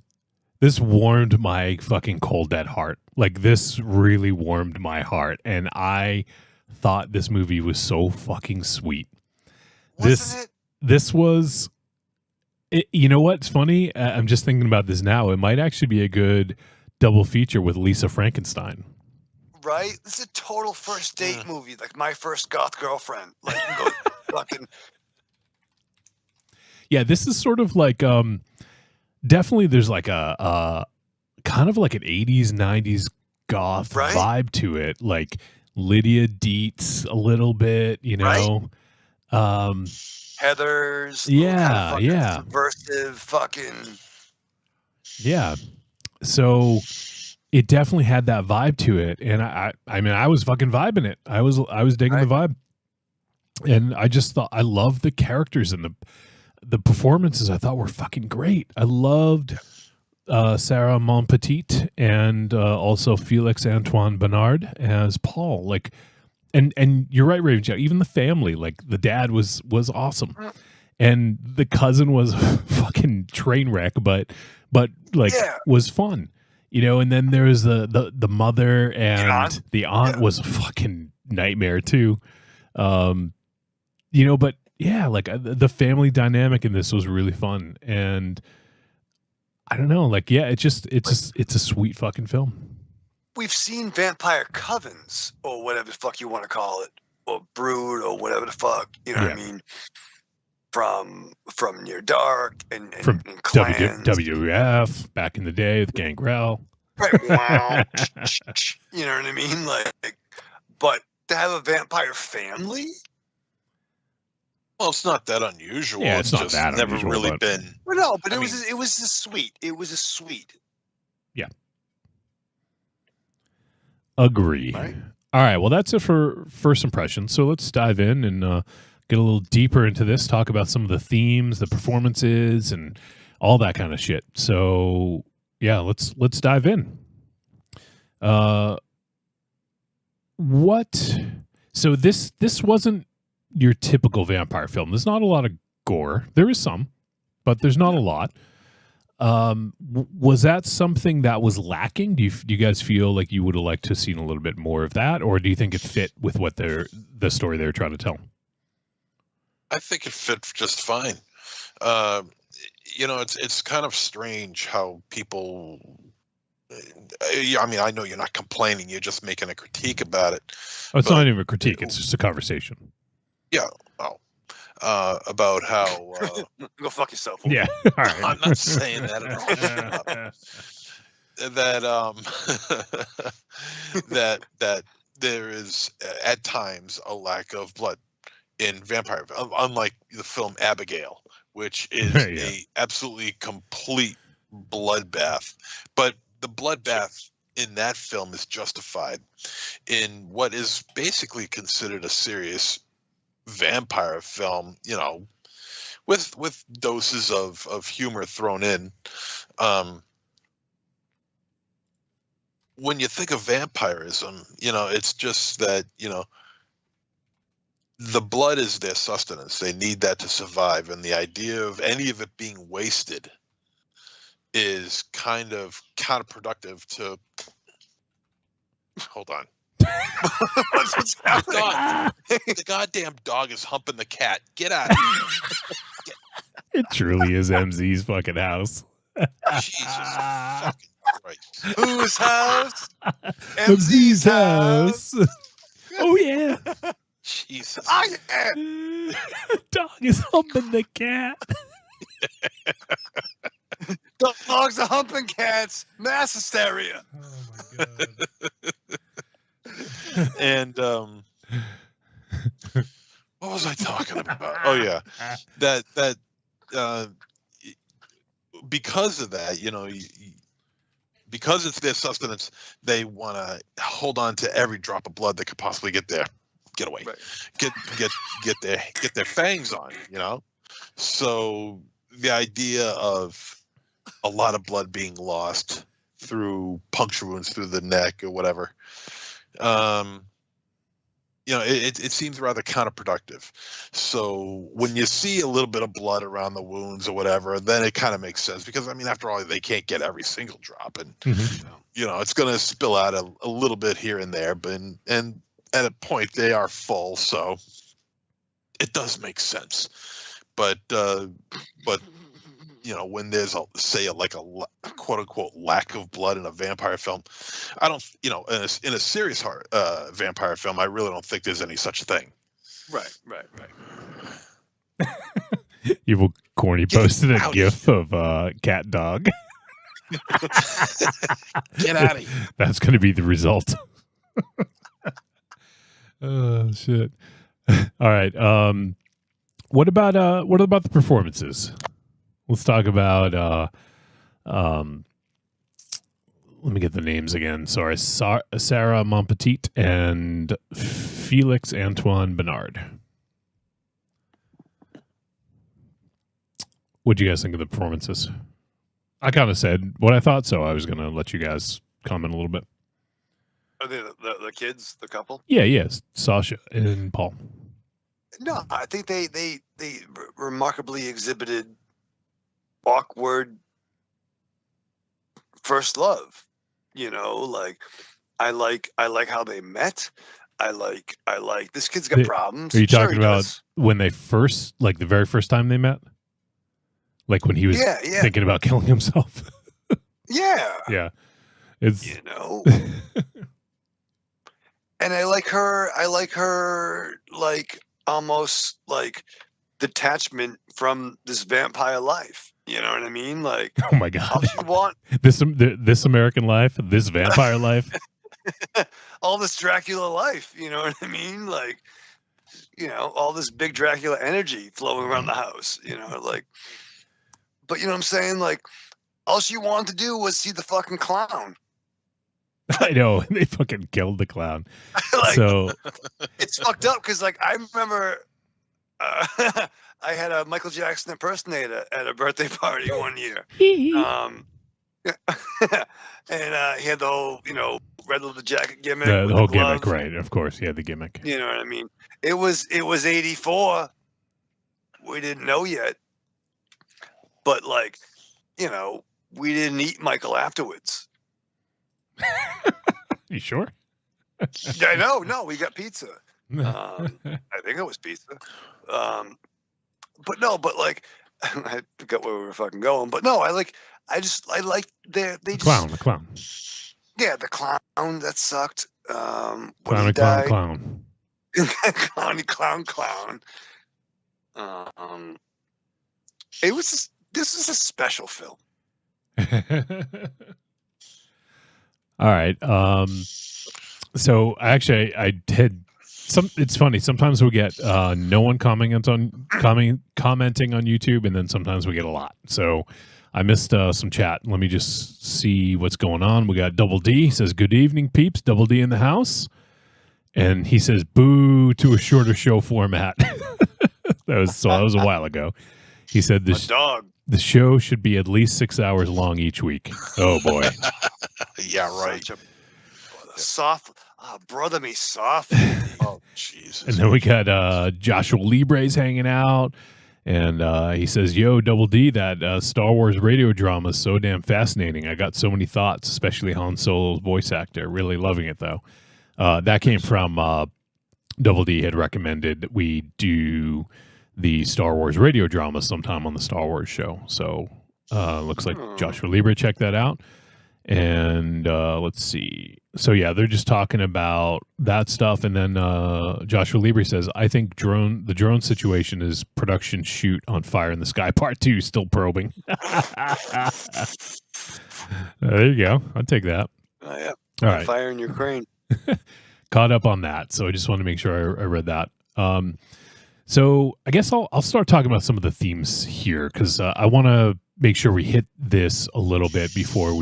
warmed my fucking cold dead heart. Like this really warmed my heart, and I thought this movie was so fucking sweet. This was you know what's funny? I'm just thinking about this now. It might actually be a good double feature with Lisa Frankenstein. Right? This is a total first date movie, like My First Goth Girlfriend. Like you go fucking. Yeah, this is sort of like definitely there's like a kind of like an 80s 90s goth vibe to it, like Lydia Dietz a little bit, you know. Heathers. Yeah, kind of yeah. Subversive fucking. Yeah. So it definitely had that vibe to it, and I mean I was fucking vibing it. I was digging the vibe. And I just thought I loved the characters and the performances. I thought were fucking great. I loved Sarah Monpetit and also Felix Antoine Bernard as Paul. Like, and you're right, Raven Jack. Even the family, like the dad was awesome, and the cousin was a fucking train wreck, but like was fun, you know. And then there was the mother, and the aunt was a fucking nightmare too, you know. But yeah, like the family dynamic in this was really fun, and I don't know, like it's a sweet fucking film. We've seen vampire covens, or whatever the fuck you want to call it, or brood, or whatever the fuck, you know what I mean? From Near Dark and clans. WWF back in the day with Gangrel. Right, wow. You know what I mean? Like, but to have a vampire family? Well, it's not that unusual. Yeah, it's not just that never unusual, really but- been. Well, no, but it was a sweet. It was a sweet. Yeah. Agree. Right. All right. Well, that's it for first impressions. So let's dive in and get a little deeper into this. Talk about some of the themes, the performances, and all that kind of shit. So yeah, let's dive in. So this wasn't your typical vampire film. There's not a lot of gore. There is some, but there's not a lot. Was that something that was lacking? Do you guys feel like you would have liked to have seen a little bit more of that, or do you think it fit with what the story they're trying to tell? I think it fit just fine. You know, it's kind of strange how people. I mean, I know you're not complaining; you're just making a critique about it. Oh, it's not even a critique; it's just a conversation. Yeah. Oh. About how go fuck yourself. Yeah, all right. I'm not saying that at all. that there is at times a lack of blood in vampire, unlike the film Abigail, which is a absolutely complete bloodbath. But the bloodbath in that film is justified in what is basically considered a serious vampire film, you know, with doses of humor thrown in. When you think of vampirism, you know, it's just that, you know, the blood is their sustenance. They need that to survive, and the idea of any of it being wasted is kind of counterproductive to. Hold on. What's happening? The goddamn dog is humping the cat. Get out of here. It truly is MZ's fucking house. Jesus fucking Christ. Whose house? MZ's house. Oh yeah. Jesus. Oh, yeah. Dog is humping the cat. Dogs are humping cats. Mass hysteria. Oh my god. And what was I talking about? Oh yeah, that because of that, because it's their sustenance, they want to hold on to every drop of blood that could possibly get away, Right. get their fangs on, So the idea of a lot of blood being lost through puncture wounds through the neck or whatever, it seems rather counterproductive. So when you see a little bit of blood around the wounds or whatever, then it kind of makes sense because, after all, they can't get every single drop, and it's going to spill out a little bit here and there, and at a point they are full, so it does make sense. But when there's a quote unquote lack of blood in a vampire film, I don't, in a serious vampire film, I really don't think there's any such thing. Right. Evil Corny posted a GIF of cat dog. Get out of here. That's going to be the result. Oh shit! All right. What about the performances? Let's talk about. Let me get the names again. Sorry, Sarah Monpetit and Felix Antoine Bernard. What do you guys think of the performances? I kind of said what I thought, so I was going to let you guys comment a little bit. Are they the kids, the couple? Yeah, yes, Sasha and Paul. No, I think they remarkably exhibited awkward first love. I like how they met. I like this kid's got problems. Are you Sure talking he about does. when they first, like the very first time they met? Like when he was thinking about killing himself? Yeah. Yeah. It's And I like her almost like detachment from this vampire life. You know what I mean? Like, oh my god, all she want this American life, this vampire life, all this Dracula life. You know what I mean? Like, all this big Dracula energy flowing around the house. But you know what I'm saying? Like, all she wanted to do was see the fucking clown. I know, they fucking killed the clown. So it's fucked up because, like, I remember I had a Michael Jackson impersonator at a birthday party one year. And he had the whole, red leather jacket gimmick. the with whole the glove. gimmick, right? Of course, he had the gimmick. You know what I mean? It was 84. We didn't know yet. But, like, we didn't eat Michael afterwards. You sure? I know. No, we got pizza. I think it was pizza. But like, I forgot where we were fucking going. But no, I like the clown. Yeah, the clown that sucked. Clown. Clown. It was. This is a special film. All right. So actually, I did some. It's funny. Sometimes we get no one commenting on YouTube, and then sometimes we get a lot. So I missed some chat. Let me just see what's going on. We got Double D. He says, "Good evening, peeps. Double D in the house," and he says, "Boo to a shorter show format." that was a while ago. He said, The show should be at least 6 hours long each week." Oh boy. Yeah, right. Soft, brother me soft. Oh, Jesus. And then we got Joshua Libre's hanging out. And he says, "Yo, Double D, that Star Wars radio drama is so damn fascinating. I got so many thoughts, especially Han Solo's voice actor. Really loving it, though." That came from Double D had recommended that we do the Star Wars radio drama sometime on the Star Wars show. So looks like Joshua Libre checked that out. And let's see. So yeah, they're just talking about that stuff. And then Joshua Libre says, I think the drone situation is production shoot on Fire in the Sky Part 2, still probing. There you go. I'll take that. Oh, yeah. All right. Fire in Ukraine. Caught up on that. So I just want to make sure I read that. So I guess I'll start talking about some of the themes here, because I want to make sure we hit this a little bit before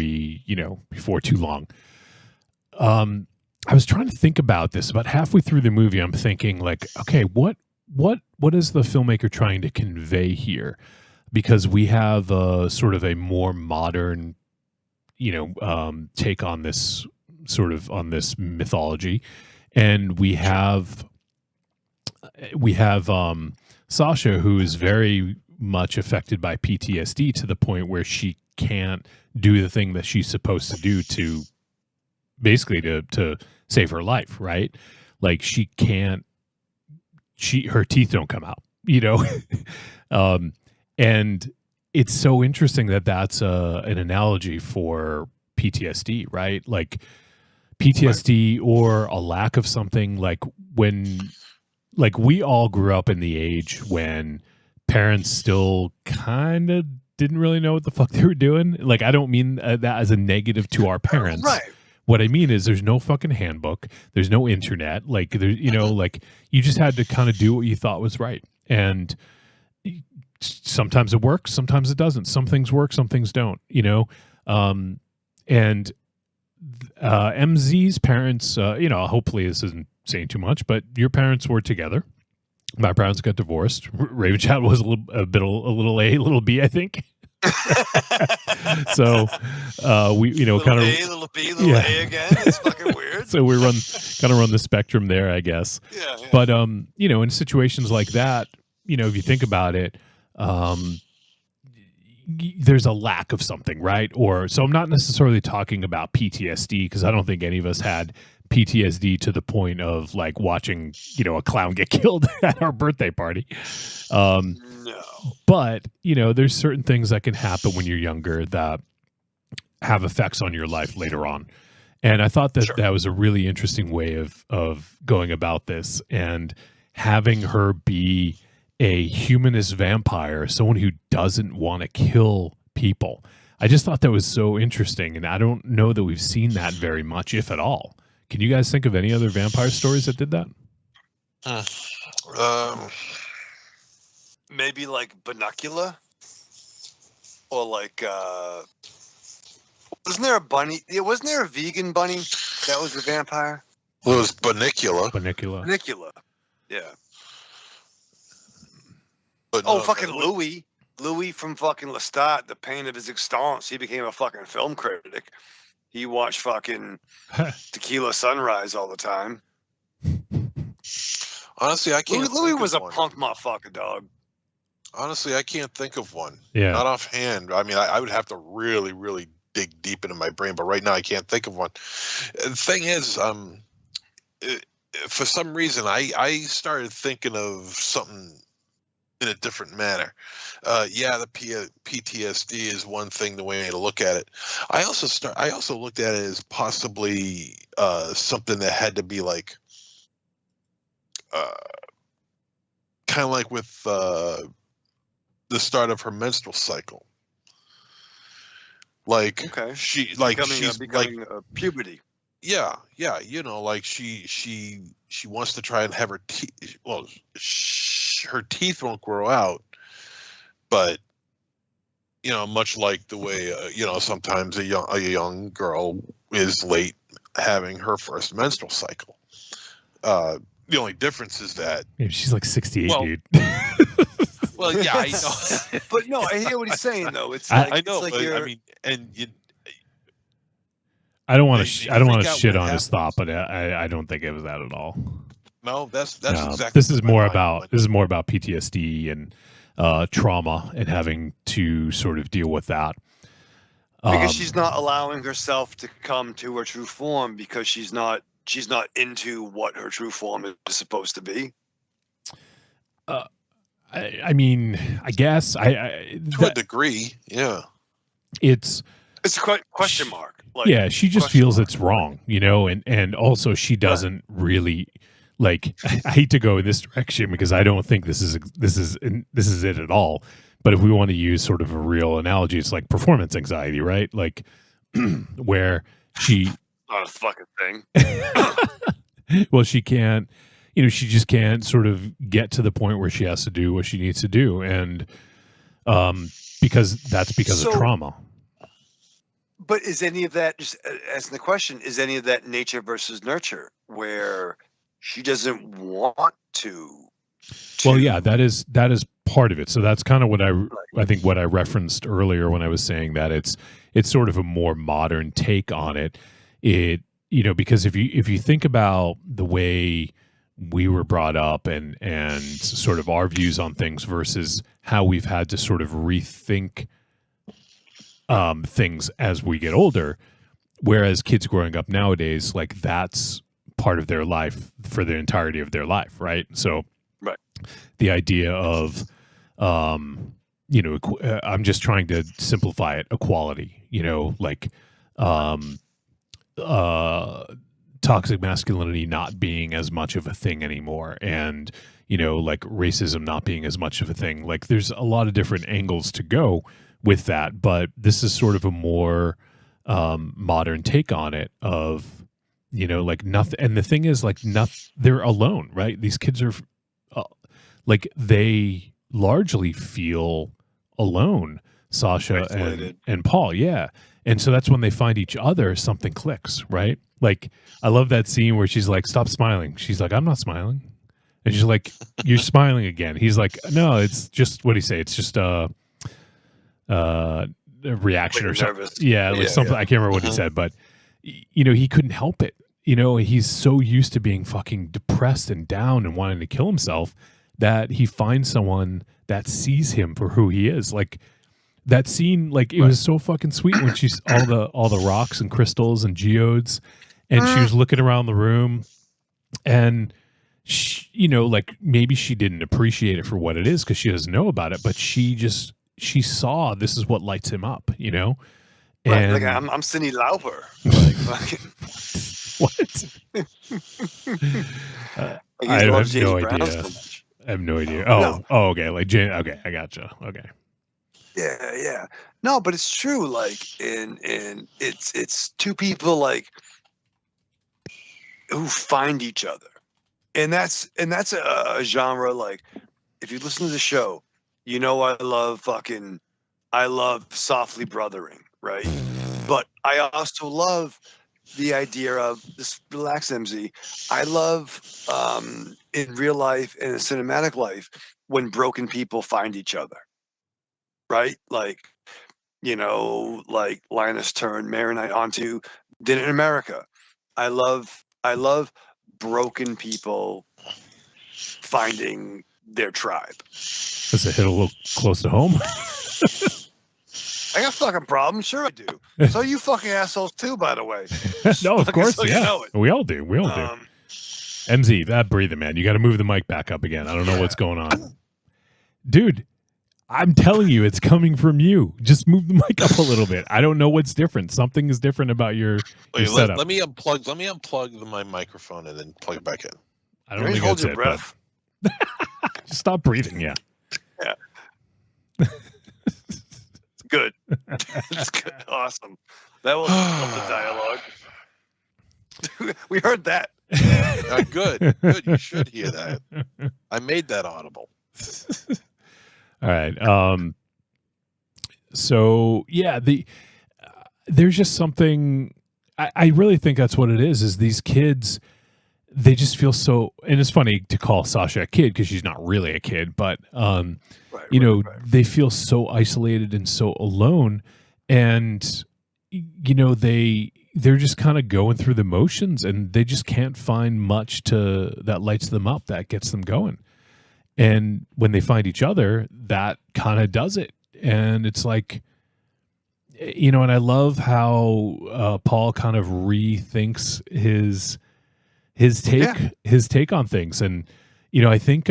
too long. I was trying to think about this about halfway through the movie. I'm thinking like, okay, what is the filmmaker trying to convey here? Because we have sort of a more modern, take on this mythology, and we have Sasha, who is very much affected by PTSD to the point where she can't do the thing that she's supposed to do to basically to save her life, right? Like her teeth don't come out, and it's so interesting that that's an analogy for PTSD, right? Like PTSD or a lack of something, like we all grew up in the age when parents still kind of didn't really know what the fuck they were doing. Like, I don't mean that as a negative to our parents. Right. What I mean is there's no fucking handbook. There's no internet. Like, like you just had to kind of do what you thought was right. And sometimes it works, sometimes it doesn't. Some things work, some things don't, and MZ's parents, hopefully this isn't saying too much, but your parents were together. My parents got divorced. Raven Chat was a little B, I think. So we kind of little B, little A again. It's fucking weird. So we kind of run the spectrum there, I guess. Yeah. But in situations like that, if you think about it, there's a lack of something, right? So I'm not necessarily talking about PTSD, because I don't think any of us had PTSD to the point of like watching, a clown get killed at our birthday party. No. But, there's certain things that can happen when you're younger that have effects on your life later on. And I thought that that was a really interesting way of going about this, and having her be a humanist vampire, someone who doesn't want to kill people. I just thought that was so interesting, and I don't know that we've seen that very much, if at all. Can you guys think of any other vampire stories that did that? Maybe like Bunnicula, or like wasn't there a bunny? Wasn't there a vegan bunny that was a vampire? Well, it was Bunnicula. Bunnicula, yeah. But fucking Louis from fucking Lestat, the pain of his existence. He became a fucking film critic. He watched fucking Tequila Sunrise all the time. Honestly, I can't. Louis was a punk motherfucker, dog. Honestly, I can't think of one. Yeah. Not offhand. I mean, I would have to really, really dig deep into my brain, but right now I can't think of one. The thing is, for some reason, I started thinking of something in a different manner. The PTSD is one thing, the way to look at it. I also looked at it as possibly something that had to be like, kind of like with the start of her menstrual cycle. Like she like becoming puberty. Yeah, like she wants to try and have her teeth. Well, her teeth won't grow out, but much like the way sometimes a young girl is late having her first menstrual cycle. The only difference is that maybe she's like 68, dude. Well, yeah, I know. But no, I hear what he's saying though. It's like, I know, it's like but you're... I mean, and you. I don't want to shit on his thought, but I don't think it was that at all. No, that's exactly. This is more about PTSD and trauma and having to sort of deal with that. Because she's not allowing herself to come to her true form, because she's not into what her true form is supposed to be. I mean, I guess to a degree, yeah. It's a question mark. Like, yeah, she just feels it's wrong, and also she doesn't really like. I hate to go in this direction because I don't think this is it at all. But if we want to use sort of a real analogy, it's like performance anxiety, right? Like where she not a fucking thing. well, she can't, she just can't sort of get to the point where she has to do what she needs to do, and because of trauma. But is any of that, just asking the question, is any of that nature versus nurture, where she doesn't want to? Well, yeah, that is part of it. So that's kind of what I think what I referenced earlier when I was saying that it's sort of a more modern take on it. Because if you think about the way we were brought up and sort of our views on things versus how we've had to sort of rethink things as we get older, whereas kids growing up nowadays, like that's part of their life for the entirety of their life, right? So the idea of I'm just trying to simplify it, equality, toxic masculinity not being as much of a thing anymore, and like racism not being as much of a thing. Like there's a lot of different angles to go with that, but this is sort of a more modern take on it of like nothing. And the thing is, like, they're alone, right? These kids are like, they largely feel alone, Sasha and Paul. Yeah. And so that's when they find each other, something clicks, right? Like, I love that scene where she's like, stop smiling. She's like, I'm not smiling. And she's like, you're smiling again. He's like, no, it's just, what'd he say? It's just a reaction or something. Yeah, like something. I can't remember what he said, but he couldn't help it. He's so used to being fucking depressed and down and wanting to kill himself that he finds someone that sees him for who he is. Like that scene, like it was so fucking sweet when she's all the rocks and crystals and geodes, and she was looking around the room, and she, like maybe she didn't appreciate it for what it is because she doesn't know about it, but she saw this is what lights him up, And right, like I'm Cindy Lauper. Like what? I have no idea. I have no idea. Oh, okay. Like Jane. Okay, I gotcha. Okay. Yeah. No, but it's true. Like, and it's two people like who find each other, and that's a genre. Like, if you listen to the show, I love softly brothering, right? But I also love the idea of this. Relax, MZ. I love in real life and in cinematic life when broken people find each other, right? Like, like Linus turned Maronite onto Dinner in America. I love broken people finding their tribe. Does it hit a little close to home? I got fucking problems. Sure I do. So you fucking assholes too, by the way. No, of course, so yeah. You know we all do. MZ, that breathing, man. You got to move the mic back up again. I don't know what's going on. Dude, I'm telling you, it's coming from you. Just move the mic up a little bit. I don't know what's different. Something is different about your setup. Let me unplug my microphone and then plug it back in. I don't think that's it. Breath. Just stop breathing, yeah. Yeah. Good. That's good. Awesome. That was the dialogue. We heard that. Good. You should hear that. I made that audible. All right. So yeah, there's just something. I really think that's what it is these kids, they just feel so, and it's funny to call Sasha a kid because she's not really a kid, but they feel so isolated and so alone, and they're just kind of going through the motions, and they just can't find much that lights them up, that gets them going. And when they find each other, that kind of does it. And it's like, and I love how Paul kind of rethinks his take on things. And, I think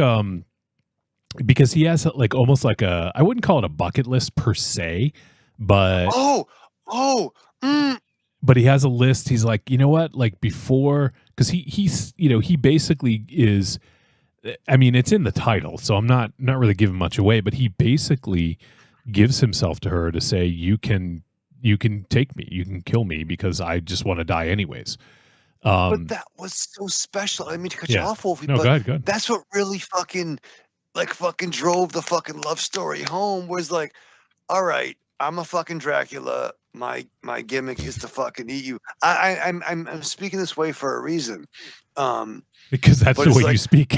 because he has like almost like I wouldn't call it a bucket list per se, but but he has a list. He's like, you know what? Like before, because he's he basically is. I mean, it's in the title, so I'm not really giving much away. But he basically gives himself to her to say, you can take me, you can kill me because I just want to die anyways. But that was so special. I mean, to cut you off, Wolfie, no, but go ahead. That's what really fucking drove the fucking love story home. Was like, all right, I'm a fucking Dracula. My gimmick is to fucking eat you. I'm speaking this way for a reason. Because that's the way you speak.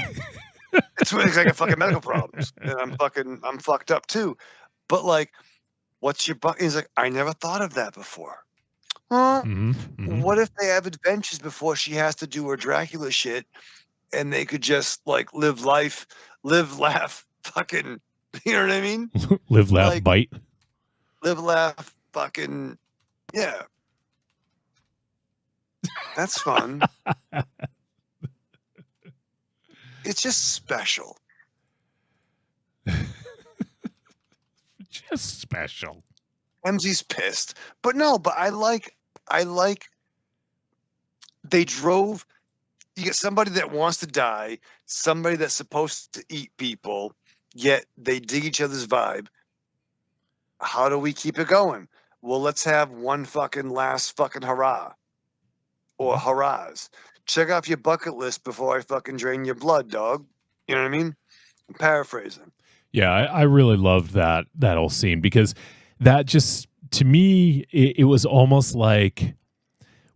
It's like I got fucking medical problems, and I'm fucked up too. But like, what's your buck? He's like, I never thought of that before. Huh? What if they have adventures before she has to do her Dracula shit, and they could just like live life, live, laugh, fucking. You know what I mean? Live, laugh, bite. Live, laugh, fucking. Yeah. That's fun. It's just special. Just special. MZ's pissed. But I like they drove. You get somebody that wants to die, somebody that's supposed to eat people, yet they dig each other's vibe. How do we keep it going? Well, let's have one fucking last fucking hurrah. Or hurrahs. Check off your bucket list before I fucking drain your blood, dog. You know what I mean? I'm paraphrasing. Yeah, I really loved that whole scene because that just, to me, it was almost like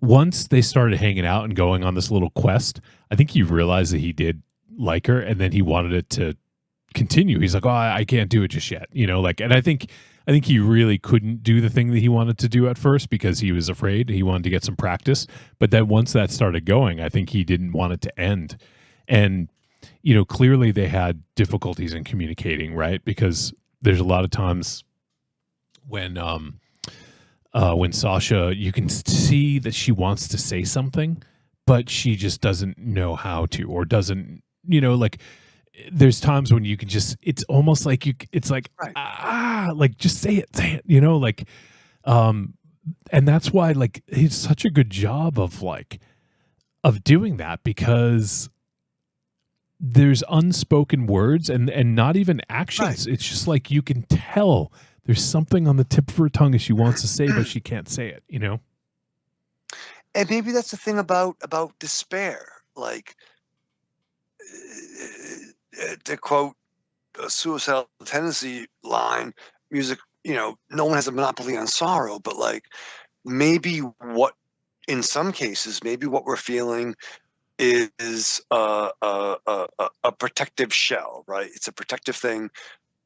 once they started hanging out and going on this little quest, I think he realized that he did like her, and then he wanted it to continue. He's like, oh, I can't do it just yet. And I think he really couldn't do the thing that he wanted to do at first because he was afraid. He wanted to get some practice. But then once that started going, I think he didn't want it to end. And, clearly they had difficulties in communicating, right? Because there's a lot of times when Sasha, you can see that she wants to say something, but she just doesn't know how to, or doesn't, there's times when you can just, it's almost like it's like, like just say it, and that's why he's such a good job of doing that, because there's unspoken words and not even actions. Right. It's just like, you can tell there's something on the tip of her tongue as she wants to say, but she can't say it, And maybe that's the thing about despair. Like, to quote a Suicidal Tendency line, music, no one has a monopoly on sorrow, but maybe in some cases, maybe what we're feeling is a protective shell, right? It's a protective thing.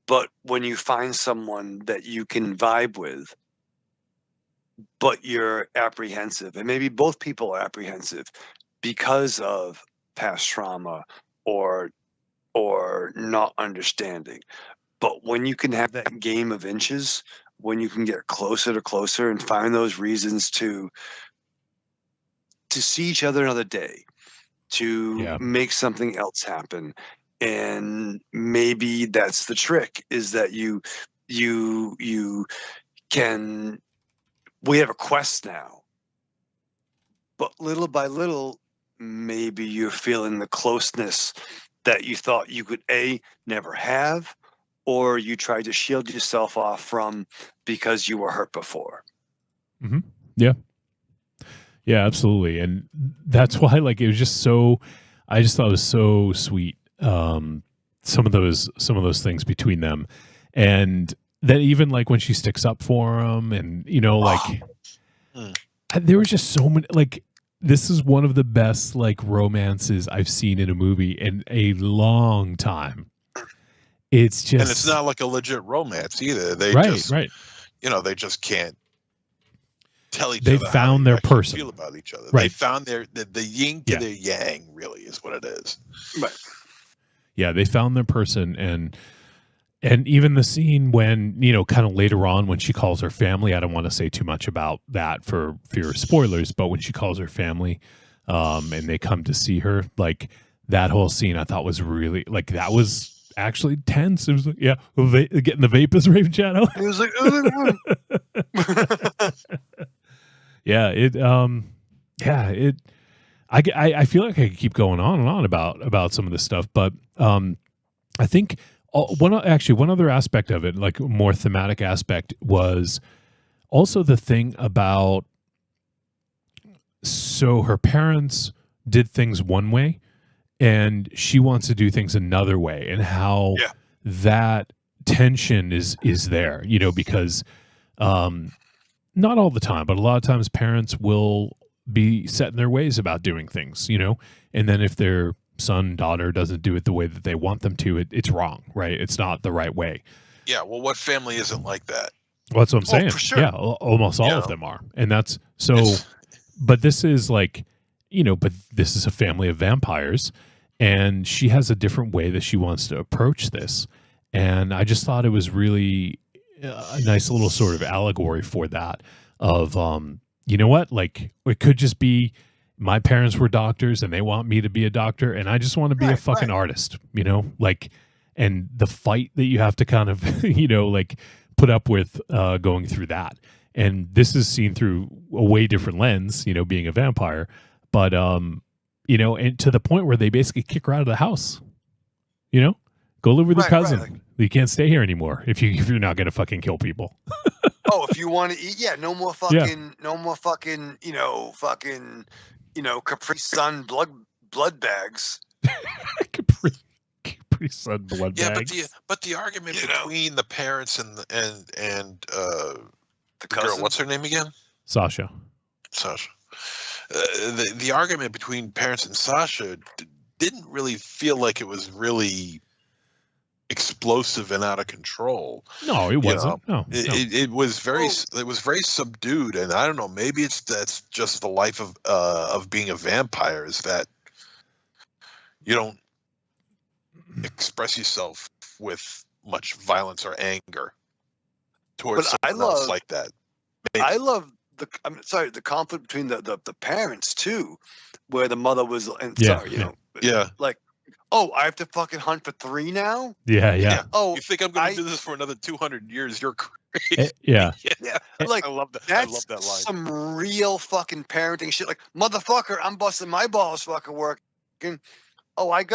But when you find someone that you can vibe with, but you're apprehensive, and maybe both people are apprehensive because of past trauma or not understanding. But when you can have that game of inches, when you can get closer to closer and find those reasons to see each other another day, to make something else happen. And maybe that's the trick, is that you can, we have a quest now, but little by little, maybe you're feeling the closeness that you thought you could never have, or you tried to shield yourself off from because you were hurt before. Mm-hmm. Yeah, absolutely. And that's why, it was just so, I just thought it was so sweet. Some of those things between them, and that even when she sticks up for him, and there was just so many, this is one of the best romances I've seen in a movie in a long time. It's just, and it's not like a legit romance either. They right. They just can't tell each other. They found their person. Feel about each other. Right. They found the yin to their yang. Really, is what it is. Right. Yeah, they found their person, and even the scene when kind of later on when she calls her family. I don't want to say too much about that for fear of spoilers, but when she calls her family, and they come to see her, that whole scene, I thought was really that was actually tense. It was getting the vape as Raven Shadow. It was Yeah, I feel like I could keep going on and on about some of this stuff, but I think one other aspect of it, like a more thematic aspect, was also the thing about, so her parents did things one way and she wants to do things another way, and how that tension is there, because not all the time, but a lot of times parents will be set in their ways about doing things, and then if their son, daughter doesn't do it the way that they want them to, it's wrong, right? It's not the right way. Yeah, well, what family isn't like that? Well, that's what I'm saying. For sure. Yeah, almost all of them are. And that's so, but this is like, but this is a family of vampires, and she has a different way that she wants to approach this. And I just thought it was really a nice little sort of allegory for that of, you know what? Like, it could just be my parents were doctors and they want me to be a doctor, and I just want to be a fucking artist, like, and the fight that you have to kind of, like put up with going through that. And this is seen through a way different lens, being a vampire, but, and to the point where they basically kick her out of the house, go live with your cousin. Like, you can't stay here anymore if you're not going to fucking kill people. If you want to eat, no more fucking, Capri Sun blood bags. Capri Sun blood bags. Yeah, but the argument between the parents and the girl, what's her name again? Sasha. The argument between parents and Sasha didn't really feel like it was really explosive and out of control. No, it wasn't. No, it was very subdued, and I don't know, maybe that's just the life of being a vampire, is that you don't express yourself with much violence or anger towards someone else like that. Maybe. I love the conflict between the parents too, where the mother was like, oh, I have to fucking hunt for 3 now? Yeah. Oh, you think I'm going to do this for another 200 years? You're crazy. Yeah. Like, I love that. That's I love that line. Some real fucking parenting shit. Like, motherfucker, I'm busting my balls fucking working. Oh, I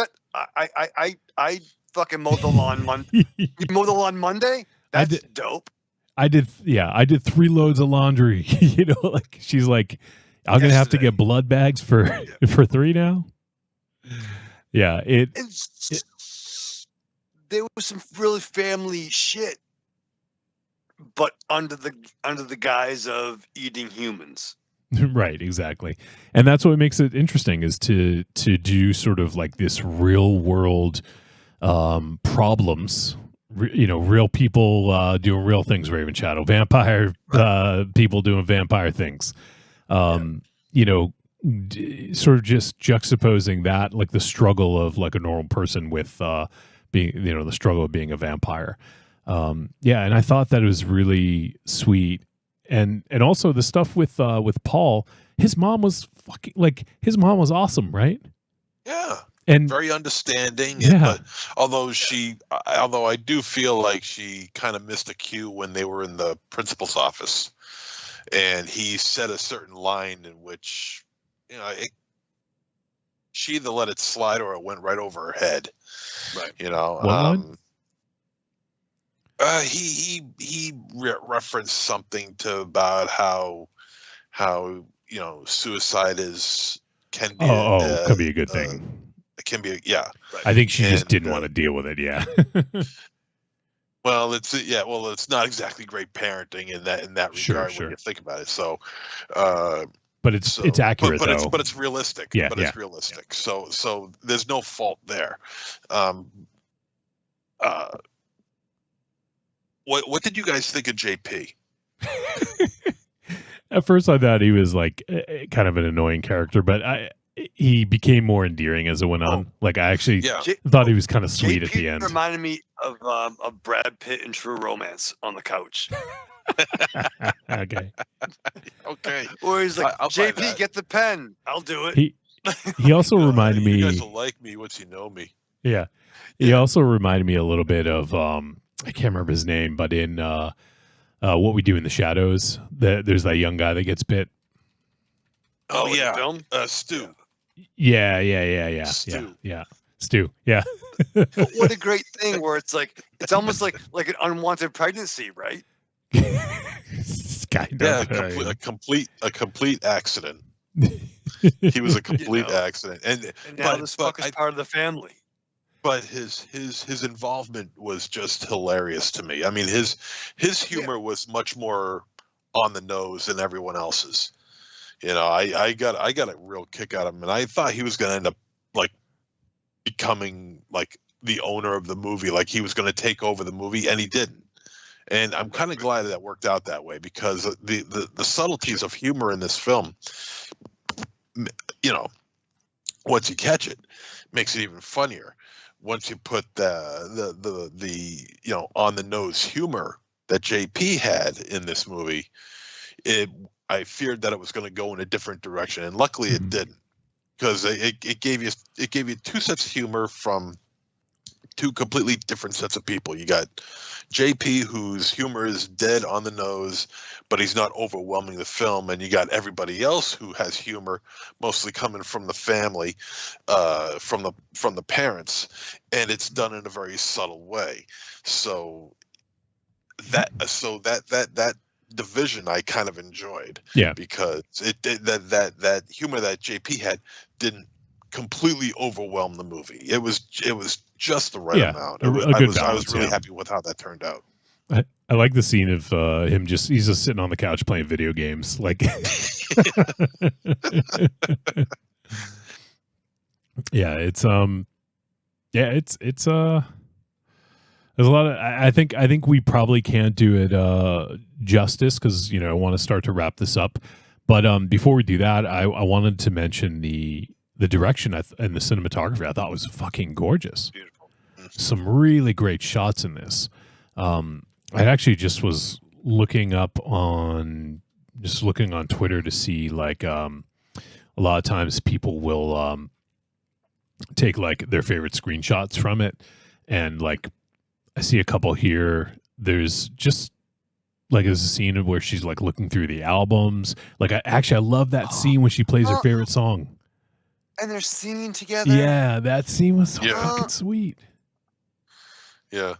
fucking mowed the lawn Monday. You mowed the lawn Monday? That's dope. I did 3 loads of laundry. Like, she's like, I'm going to have to get blood bags for 3 now. Yeah, there was some really family shit, but under the guise of eating humans. Right, exactly. And that's what makes it interesting, is to do sort of like this real world problems, real people doing real things, Raven Shadow, vampire people doing vampire things. Sort of just juxtaposing that, like the struggle of like a normal person with being, the struggle of being a vampire. And I thought that it was really sweet. And also the stuff with Paul, his mom was awesome, right? Yeah. And very understanding. Yeah. But although I do feel like she kind of missed a cue when they were in the principal's office, and he said a certain line in which, she either let it slide or it went right over her head. Right. He referenced something about how suicide can be could be a good thing. It can be Right. I think she just didn't want to deal with it. Yeah. Well, it's not exactly great parenting in that regard when you think about it. So, but it's accurate, though. But it's realistic. Yeah, it's realistic. So there's no fault there. What did you guys think of JP? At first, I thought he was like kind of an annoying character, but he became more endearing as it went on. Like, I actually thought he was kind of sweet JP at the end. Reminded me of Brad Pitt in True Romance on the couch. Okay. Or he's like, JP, get the pen. I'll do it. He also reminded me. You guys will like me once you know me. Yeah. He also reminded me a little bit of I can't remember his name, but in What We Do in the Shadows, there's that young guy that gets bit. Oh, in the yeah, film? Stu. Yeah. Stu. Yeah. Stu. Yeah. But what a great thing where it's almost like an unwanted pregnancy, right? Kind Yeah, of. a complete accident. He was a complete accident, and now this fucker's part of the family. But his involvement was just hilarious to me. I mean, his humor was much more on the nose than everyone else's. You know, I got a real kick out of him, and I thought he was going to end up like becoming like the owner of the movie, like he was going to take over the movie, and he didn't. And I'm kind of glad that worked out that way, because the subtleties of humor in this film, you know, once you catch it, makes it even funnier. Once you put the you know, on the nose humor that JP had in this movie, I feared that it was going to go in a different direction, and luckily it didn't, because it gave you two sets of humor from two completely different sets of people. You got JP, whose humor is dead on the nose, but he's not overwhelming the film, and you got everybody else who has humor, mostly coming from the family, from the parents, and it's done in a very subtle way. So that division I kind of enjoyed, because that humor that JP had didn't completely overwhelm the movie. It was just the right amount. I was really happy with how that turned out. I like the scene of him he's just sitting on the couch playing video games. Like, it's there's a lot of, I think we probably can't do it justice, because, you know, I want to start to wrap this up. But before we do that, I wanted to mention the direction and the cinematography. I thought was fucking gorgeous. Beautiful. Some really great shots in this. I actually just was looking on Twitter to see, like, a lot of times people will take like their favorite screenshots from it, and like I see a couple here. There's just like there's a scene where she's like looking through the albums. Like I love that scene when she plays her favorite song. And they're singing together. Yeah, that scene was so fucking sweet. Yeah.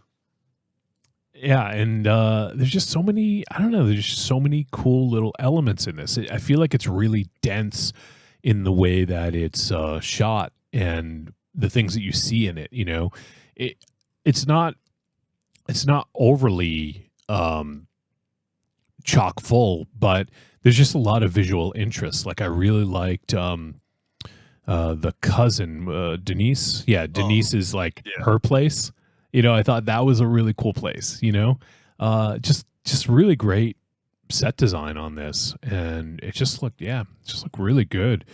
Yeah, and there's just so many, I don't know, there's just so many cool little elements in this. I feel like it's really dense in the way that it's shot and the things that you see in it, you know. It's not overly chock full, but there's just a lot of visual interest. Like I really liked the cousin, Denise. Yeah, Denise is like her place. You know, I thought that was a really cool place, you know, just really great set design on this. And it just looked really good.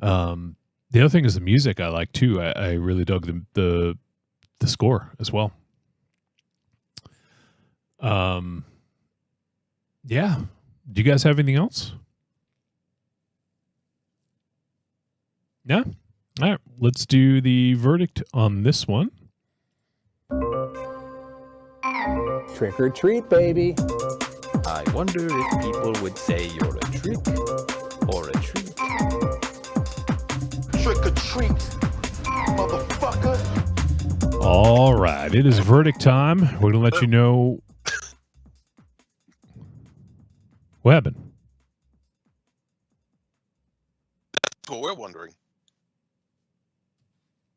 The other thing is the music I like too. I really dug the score as well. Yeah. Do you guys have anything else? No? All right. Let's do the verdict on this one. Trick or treat, baby. I wonder if people would say you're a trick or a treat. Trick or treat, motherfucker. All right. It is verdict time. We're going to let you know. What happened? That's what we're wondering.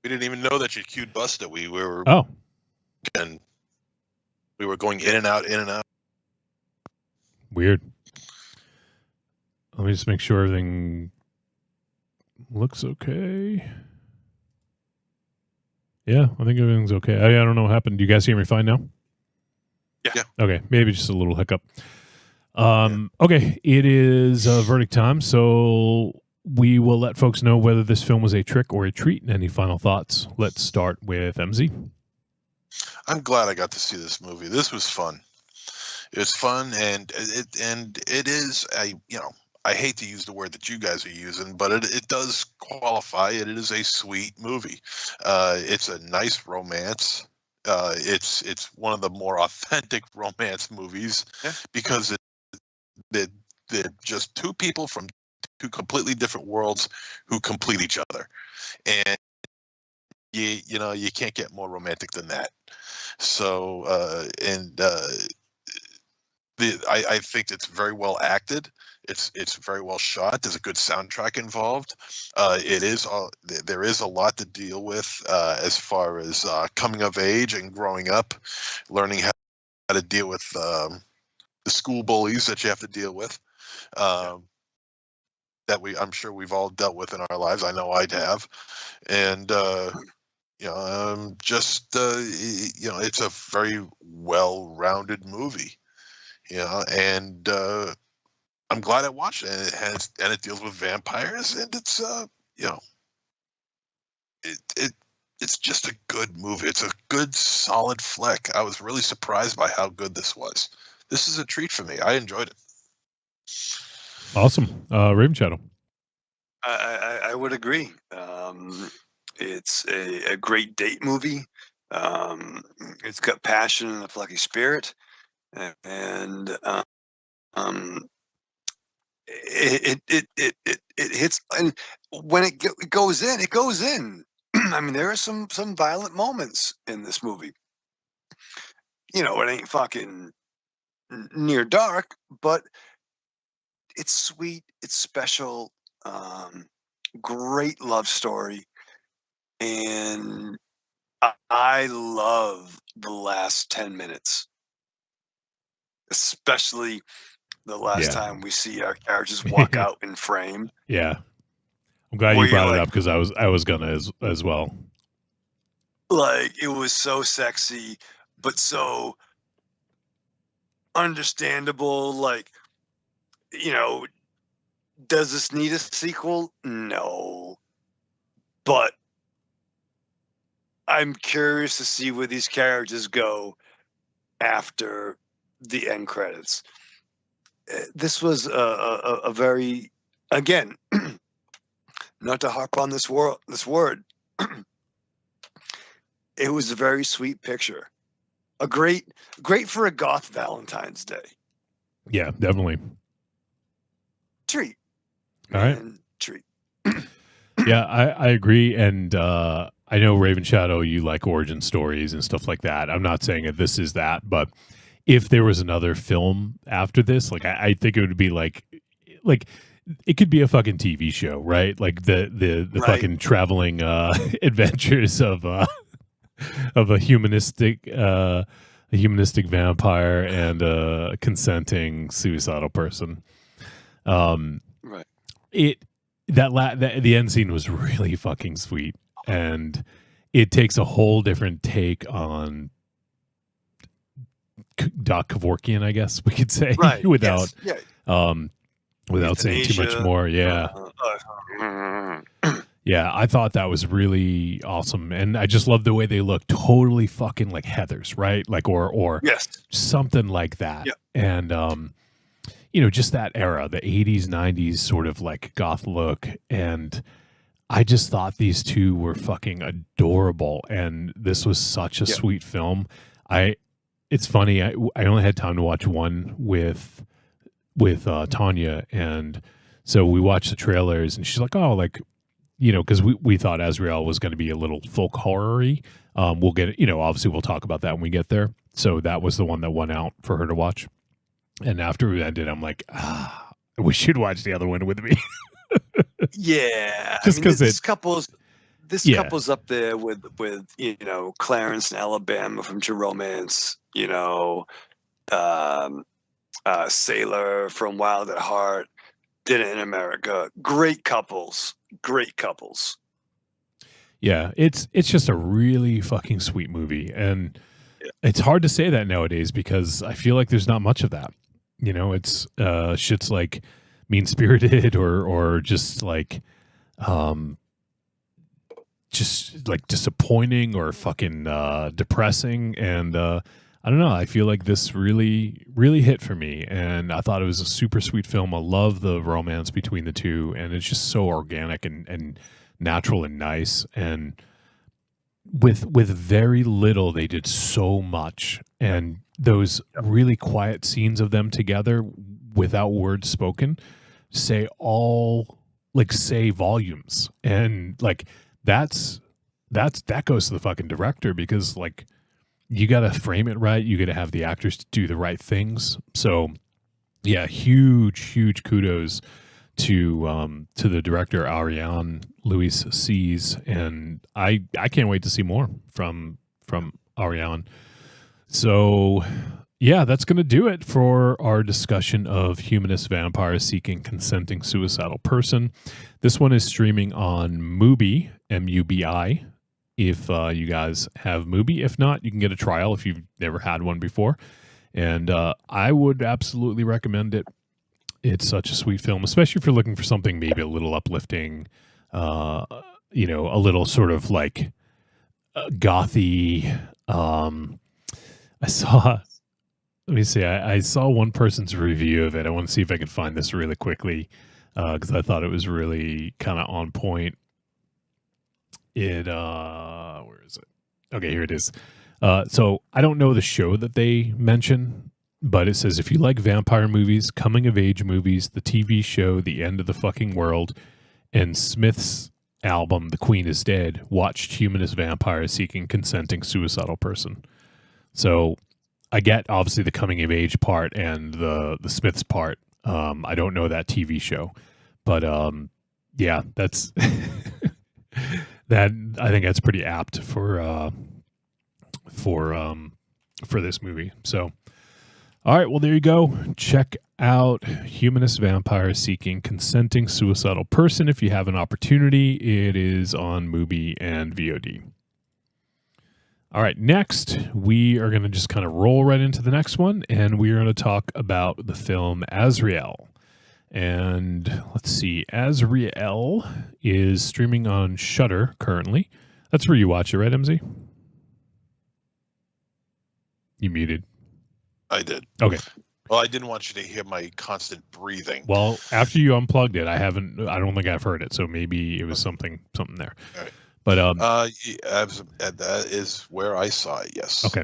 We didn't even know that you queued Busta. We were and we were going in and out. Weird. Let me just make sure everything looks okay. Yeah, I think everything's okay. I don't know what happened. Do you guys hear me fine now? Yeah. Okay, maybe just a little hiccup. Okay, it is verdict time, so we will let folks know whether this film was a trick or a treat. Any final thoughts? Let's start with MZ. I'm glad I got to see this movie. This was fun. It was fun, and it is I hate to use the word that you guys are using, but it does qualify. It is a sweet movie. It's a nice romance. It's one of the more authentic romance movies because they're just two people from two completely different worlds who complete each other, and you know you can't get more romantic than that. So I think it's very well acted. It's very well shot. There's a good soundtrack involved. There is a lot to deal with as far as coming of age and growing up, learning how to deal with the school bullies that you have to deal with. That I'm sure we've all dealt with in our lives. I know I have, and it's a very well-rounded movie. And I'm glad I watched it. And it deals with vampires, and it's it's just a good movie. It's a good, solid flick. I was really surprised by how good this was. This is a treat for me. I enjoyed it. Awesome. Raven Shadow. I would agree. It's a great date movie. It's got passion and a plucky spirit, and it hits. And when it goes in, it goes in. I mean, there are some violent moments in this movie. It ain't fucking near dark, but it's sweet. It's special. Great love story. And I love the last 10 minutes, especially the last time we see our characters walk out in frame. Yeah. I'm glad you brought it up because I was gonna as well. Like, it was so sexy, but so understandable. Like, does this need a sequel? No. But I'm curious to see where these characters go after the end credits. This was a very, again, not to harp on this word, it was a very sweet picture. A great for a goth Valentine's Day. Yeah, definitely. Treat. All right. Treat. Yeah, I agree. And I know Raven Shadow, you like origin stories and stuff like that. I'm not saying that this is that, but if there was another film after this, like I think it would be like it could be a fucking TV show, right? Like the right. Fucking traveling adventures of a humanistic vampire and a consenting suicidal person. Right. The end scene was really fucking sweet, and it takes a whole different take on Doc Kevorkian, I guess we could say, right. without yes. without saying too much more. Yeah. Yeah, I thought that was really awesome, and I just love the way they look. Totally fucking like Heathers, right? Like or yes, something like that. Yep. And just that era, the 80s, 90s sort of like goth look, and I just thought these two were fucking adorable, and this was such a sweet film. It's funny, I only had time to watch one with Tanya, and so we watched the trailers, and she's like, oh, like, because we thought Azrael was going to be a little folk horror-y. We'll get it, obviously we'll talk about that when we get there. So that was the one that went out for her to watch. And after it ended, I'm like, I wish you'd watch the other one with me. Yeah. Just because this couple's up there with Clarence and Alabama from True Romance, Sailor from Wild at Heart, Dinner in America. Great couples. Yeah, it's just a really fucking sweet movie, and it's hard to say that nowadays because I feel like there's not much of that. It's shit's like mean-spirited or just like disappointing or fucking depressing, and I don't know. I feel like this really, really hit for me, and I thought it was a super sweet film. I love the romance between the two, and it's just so organic and natural and nice. And with very little, they did so much. And those really quiet scenes of them together, without words spoken, say volumes. And like that goes to the fucking director, because like you got to frame it right. You got to have the actors do the right things. So yeah, huge kudos to the director Ariane Luis Sees, and I can't wait to see more from Ariane. So yeah, that's going to do it for our discussion of Humanist Vampire Seeking Consenting Suicidal Person. This one is streaming on Mubi, M-U-B-I, if you guys have Mubi. If not, you can get a trial if you've never had one before. And I would absolutely recommend it. It's such a sweet film, especially if you're looking for something maybe a little uplifting, a little sort of like gothy. I saw one person's review of it. I want to see if I can find this really quickly, because I thought it was really kind of on point. Where is it? Okay, here it is. So I don't know the show that they mention, but it says, if you like vampire movies, coming of age movies, the TV show The End of the Fucking World, and Smith's album The Queen is Dead, watch Humanist Vampire Seeking Consenting Suicidal Person. So I get obviously the coming of age part and the Smiths part. I don't know that TV show, but yeah, that's that. I think that's pretty apt for this movie. So, all right, well, there you go. Check out Humanist Vampire Seeking Consenting Suicidal Person if you have an opportunity. It is on Mubi and VOD. All right, next, we are going to just kind of roll right into the next one, and we are going to talk about the film Azrael. And let's see, Azrael is streaming on Shudder currently. That's where you watch it, right, MZ? You muted. I did. Okay. Well, I didn't want you to hear my constant breathing. Well, after you unplugged it, I don't think I've heard it, so maybe it was something there. All right. But that is where I saw it. Yes. Okay.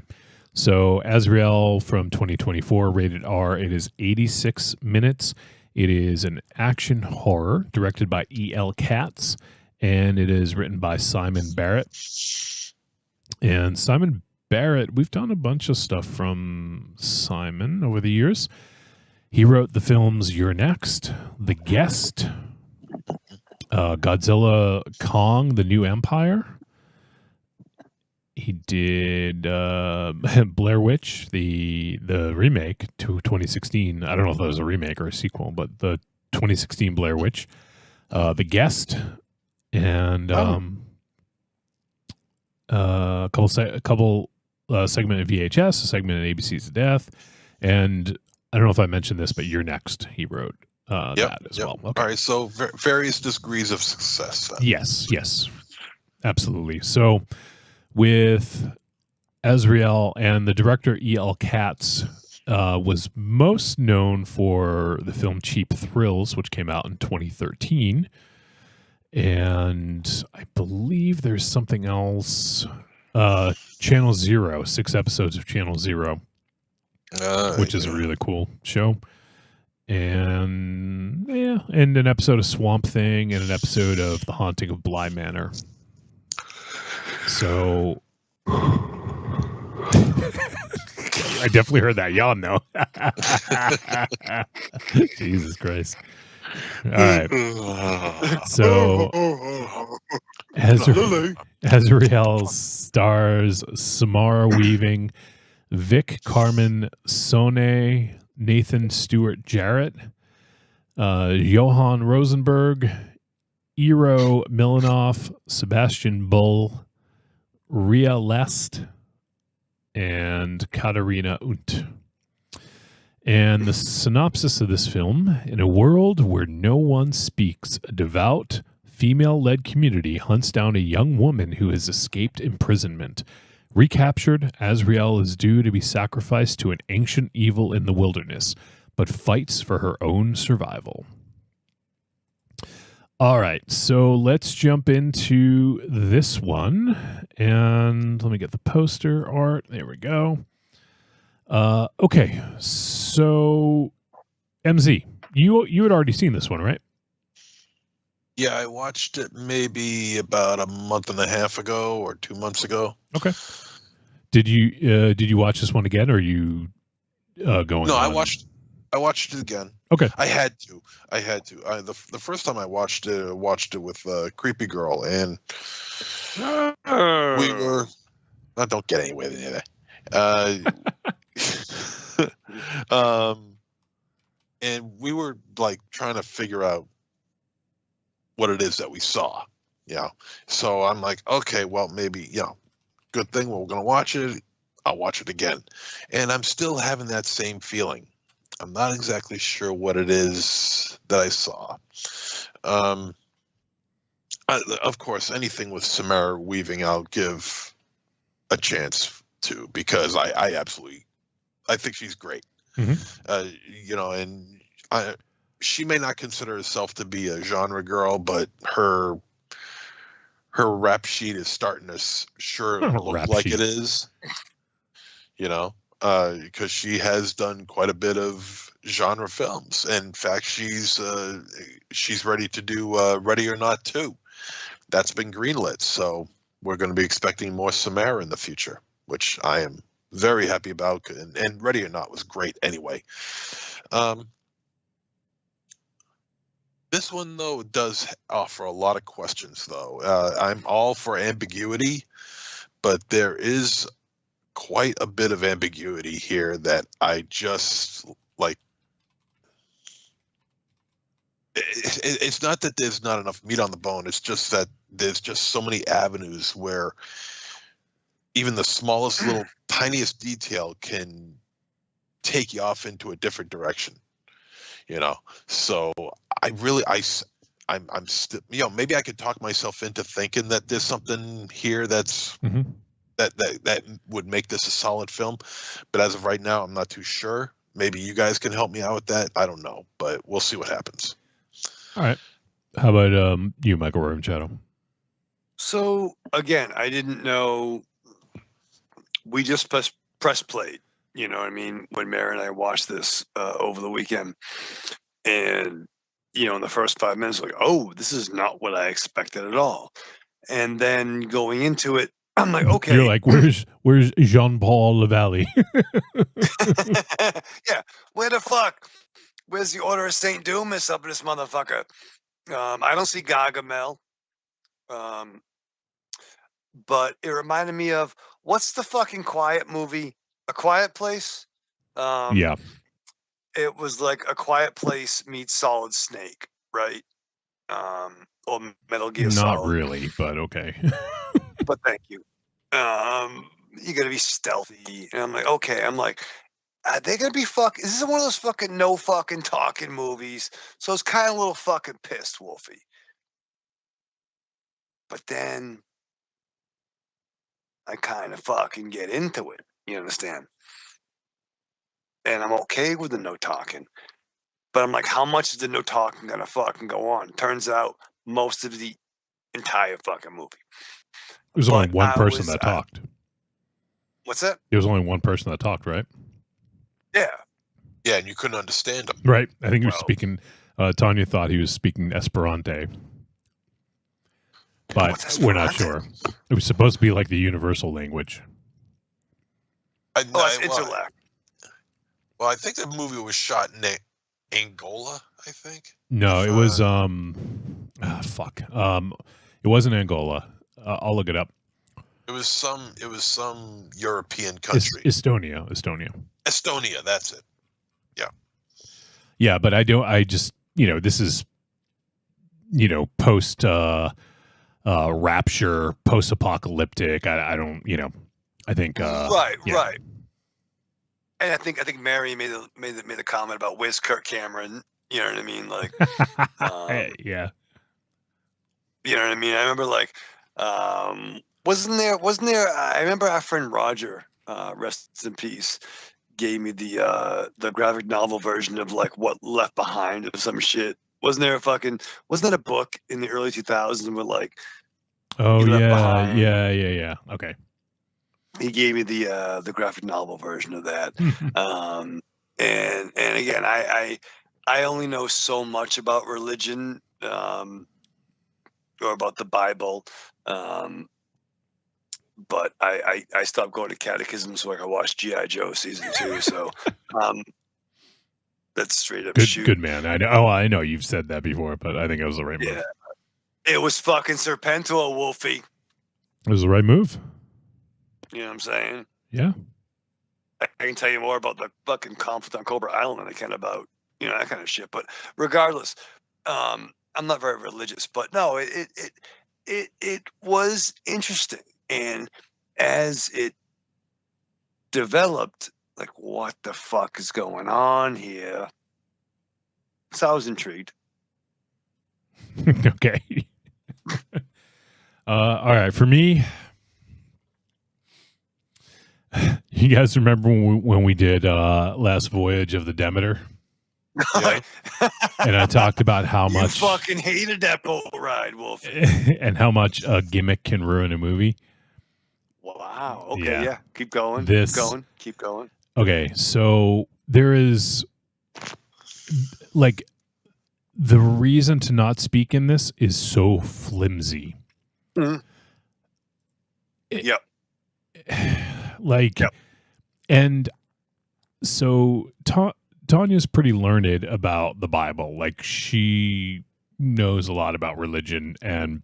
So Azrael from 2024, rated R. It is 86 minutes. It is an action horror directed by E.L. Katz, and it is written by Simon Barrett. And Simon Barrett, we've done a bunch of stuff from Simon over the years. He wrote the films You're Next, The Guest, Godzilla Kong, The New Empire. He did Blair Witch, the remake to 2016. I don't know if that was a remake or a sequel, but the 2016 Blair Witch, The Guest, and a couple segment of VHS, a segment in ABC's of Death, and I don't know if I mentioned this, but You're Next, he wrote that as well. Okay. All right, so various degrees of success. Then. Yes, absolutely. So with Azrael, and the director E.L. Katz was most known for the film Cheap Thrills, which came out in 2013. And I believe there's something else, Channel Zero, 6 episodes of Channel Zero, which is a really cool show. And yeah, and an episode of Swamp Thing and an episode of The Haunting of Bly Manor. So I definitely heard that yawn though. Jesus Christ. All right. So Azrael stars Samara Weaving, Vic Carmen Sone, Nathan Stewart Jarrett, Johan Rosenberg, Eero Milanoff, Sebastian Bull, Ria Lest, and Katarina Unt. And the synopsis of this film: in a world where no one speaks, a devout, female-led community hunts down a young woman who has escaped imprisonment. Recaptured, Azrael is due to be sacrificed to an ancient evil in the wilderness, but fights for her own survival. All right, so let's jump into this one. And let me get the poster art. There we go. Okay, so MZ, You had already seen this one, right? Yeah, I watched it maybe about a month and a half ago or 2 months ago. Okay. Did you watch this one again, or are you going? No, on? I watched it again. Okay. I had to. The first time I watched it with Creepy Girl, and we were. Don't get anywhere near that. And we were like trying to figure out what it is that we saw. So I'm like, okay, well, maybe, good thing we're going to watch it. I'll watch it again. And I'm still having that same feeling. I'm not exactly sure what it is that I saw. Of course, anything with Samara Weaving, I'll give a chance to, because I think she's great. Mm-hmm. And she may not consider herself to be a genre girl, but her rap sheet is starting to look like it is. Because she has done quite a bit of genre films. And in fact, she's ready to do Ready or Not 2. That's been greenlit, so we're going to be expecting more Samara in the future, which I am very happy about. And Ready or Not was great anyway. This one, though, does offer a lot of questions, though. I'm all for ambiguity, but there is quite a bit of ambiguity here that I just like. It's not that there's not enough meat on the bone. It's just that there's just so many avenues where even the smallest little tiniest detail can take you off into a different direction. So I'm still, maybe I could talk myself into thinking that there's something here that's that would make this a solid film. But as of right now, I'm not too sure. Maybe you guys can help me out with that. I don't know, but we'll see what happens. All right. How about you, Michael Wormshadow? So again, I didn't know. We just press played. You know what I mean? When Mary and I watched this over the weekend, and in the first 5 minutes, like, oh, this is not what I expected at all. And then going into it, I'm like, okay. You're like, where's Jean-Paul Lavallee? Yeah, where the fuck? Where's the Order of St. Dumas up in this motherfucker? I don't see Gargamel. But it reminded me of, what's the fucking Quiet movie? A Quiet Place? Yeah. It was like A Quiet Place meets Solid Snake, right? Or Metal Gear Solid. Not really, but okay. But thank you. You gotta be stealthy. And I'm like, okay. I'm like, are they gonna be fucking? Is this one of those fucking no fucking talking movies? So it's kind of a little fucking pissed, Wolfie. But then I kind of fucking get into it. You understand? And I'm okay with the no talking. But I'm like, how much is the no talking gonna fucking go on? Turns out most of the entire fucking movie. There was only one person that talked. What's that? There was only one person that talked, right? Yeah. Yeah, and you couldn't understand him. Right. I think he was speaking. Tanya thought he was speaking Esperanto. But we're not sure. It was supposed to be like the universal language. It's intellect. Well, I think the movie was shot in Angola, I think. No, it was fuck. It wasn't Angola. I'll look it up. It was some European country. Estonia, that's it. Yeah. Yeah, but I just, this is, post rapture, post-apocalyptic. I don't, I think right. And I think Mary made the comment about where's Kirk Cameron. You know what I mean? Like, yeah. You know what I mean? I remember like, wasn't there? I remember our friend Roger, rest in peace, gave me the graphic novel version of like What Left Behind or some shit. Wasn't that a book in the early 2000s with like? Oh yeah. Okay. He gave me the graphic novel version of that. And again, I only know so much about religion, or about the Bible. But I stopped going to catechism so I could watch G.I. Joe season 2. So that's straight up shoot. Good man. I know. Oh, I know you've said that before, but I think it was the right move. Yeah. It was fucking Serpentor, Wolfie. It was the right move. You know what I'm saying? Yeah. I can tell you more about the fucking conflict on Cobra Island than I can about, that kind of shit. But regardless, I'm not very religious, but no, it was interesting. And as it developed, like, what the fuck is going on here? So I was intrigued. Okay. All right. For me, you guys remember when we did Last Voyage of the Demeter? Yeah. And I talked about how much you fucking hated that boat ride, Wolf. and how much a gimmick can ruin a movie. Wow. Okay. Yeah. Keep going. Keep going. Okay. So there is like the reason to not speak in this is so flimsy. Mm-hmm. Yep. And so Tanya's pretty learned about the Bible. Like, she knows a lot about religion, and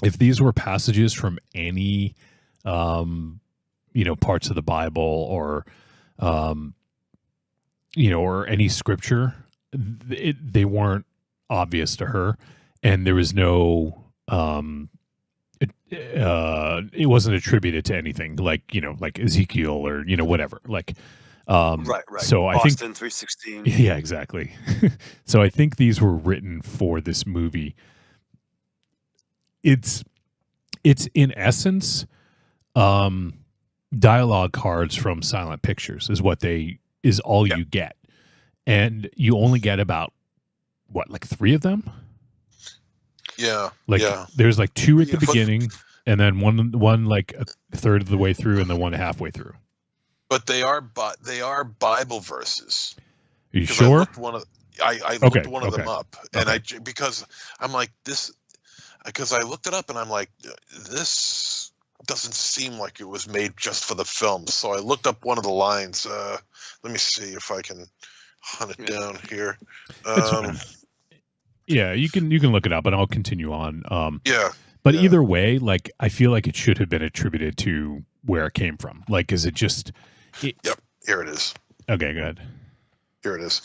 if these were passages from any parts of the Bible or or any scripture, they weren't obvious to her, and there was no it wasn't attributed to anything like Ezekiel or whatever, like right. So I Boston think 316. Yeah, exactly. So I think these were written for this movie. It's in essence dialogue cards from silent pictures is all you get, and you only get about like 3 of them. Yeah. There's like 2 at the beginning, and then one like a third of the way through, and then one halfway through. But they are Bible verses. Are you sure? I looked one of them up, and because I'm like this, because I looked it up, and I'm like, this doesn't seem like it was made just for the film. So I looked up one of the lines. Let me see if I can hunt it down here. Yeah, you can look it up, and I'll continue on. But Yeah. either way, like, I feel like it should have been attributed to where it came from. Like, is it just? Yep, here it is. Okay, good. Here it is.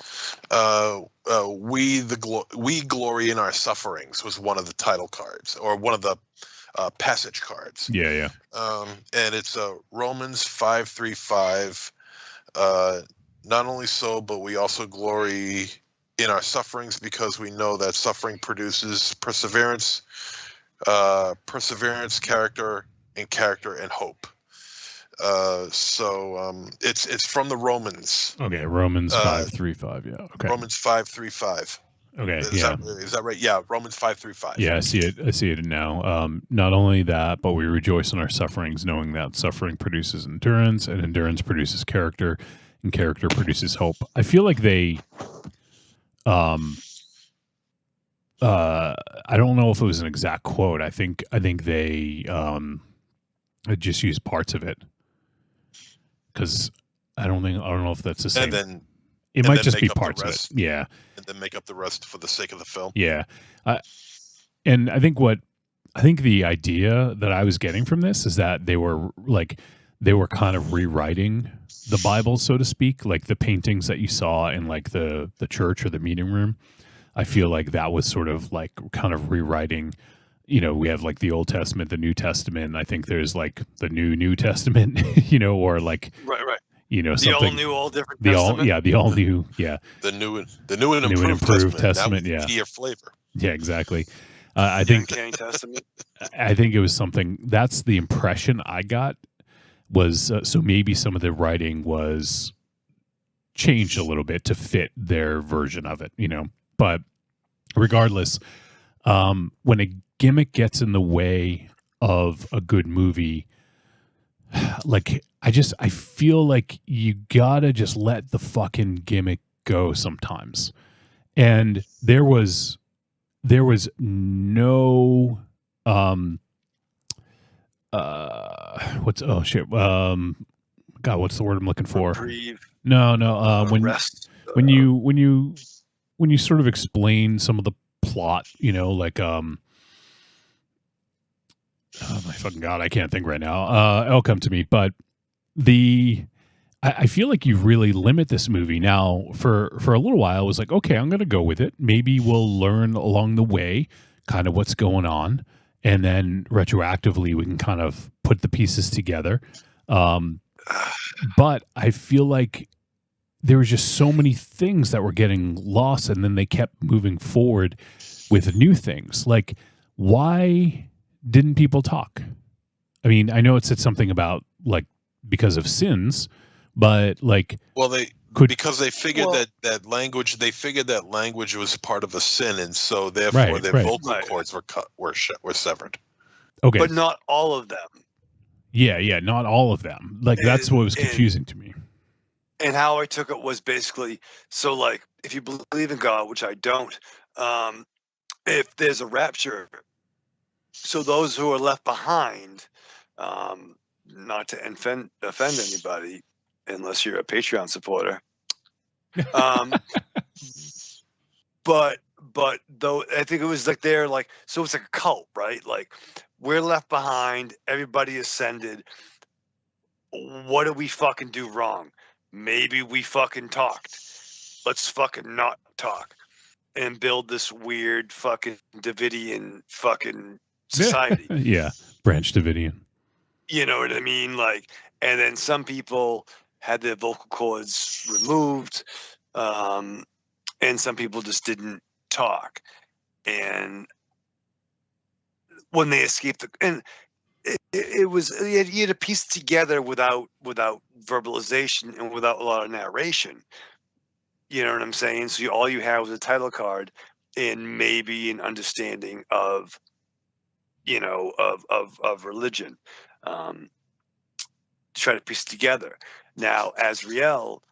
We glory in our sufferings was one of the title cards, or one of the passage cards. Yeah. And it's Romans 5:3-5. Not only so, but we also glory in our sufferings because we know that suffering produces perseverance, character, and hope. So it's from the Romans. Okay, Romans 5:3-5. Yeah. Okay. Romans 5:3-5. Okay. Is that right? Yeah, Romans 5:3-5. Yeah, I see it now. Not only that, but we rejoice in our sufferings, knowing that suffering produces endurance, and endurance produces character, and character produces hope. I feel like they, I don't know if it was an exact quote. I think they just used parts of it, because I don't know if that's the same. And then it might just be parts of it. Yeah. And then make up the rest for the sake of the film. Yeah. And I think the idea that I was getting from this is that they were kind of rewriting the Bible, so to speak, like the paintings that you saw in like the church or the meeting room. I feel like that was sort of like kind of rewriting. We have like the Old Testament, the New Testament. I think there's like the New Testament, or like right. The something, all new, all different. The all new, yeah. The new and improved Testament. Yeah. Key flavor. Yeah, exactly. I think Testament. I think it was something. That's the impression I got. Was so maybe some of the writing was changed a little bit to fit their version of it, But regardless, when a gimmick gets in the way of a good movie, like I feel like you gotta just let the fucking gimmick go sometimes. And there was no what's God, what's the word I'm looking for? Breathe. No. Rest. When you sort of explain some of the plot, like oh my fucking God, I can't think right now. It'll come to me, but I feel like you really limit this movie now. For a little while, I was like, okay, I'm going to go with it. Maybe we'll learn along the way kind of what's going on, and then retroactively we can kind of put the pieces together. But I feel like there was just so many things that were getting lost, and then they kept moving forward with new things. Like, why didn't people talk? I mean, I know it said something about like because of sins, but like, well, because they figured that language was part of a sin, and so therefore their vocal cords were severed. Okay, but not all of them. Yeah, not all of them. Like, that's what was confusing to me. And how I took it was basically, so like, if you believe in God, which I don't, if there's a rapture, so those who are left behind, not to offend anybody, unless you're a Patreon supporter, but though I think it was like they're like, so it's like a cult, right? Like, we're left behind, everybody ascended. What did we fucking do wrong? Maybe we fucking talked. Let's fucking not talk and build this weird fucking Davidian fucking society. Yeah, Branch Davidian. You know what I mean? Like, and then some people had their vocal cords removed, and some people just didn't talk. And when they escaped it was, you had to piece it together without verbalization and without a lot of narration. You know what I'm saying? So all you have was a title card and maybe an understanding of, of religion, to try to piece it together. Now, Azrael,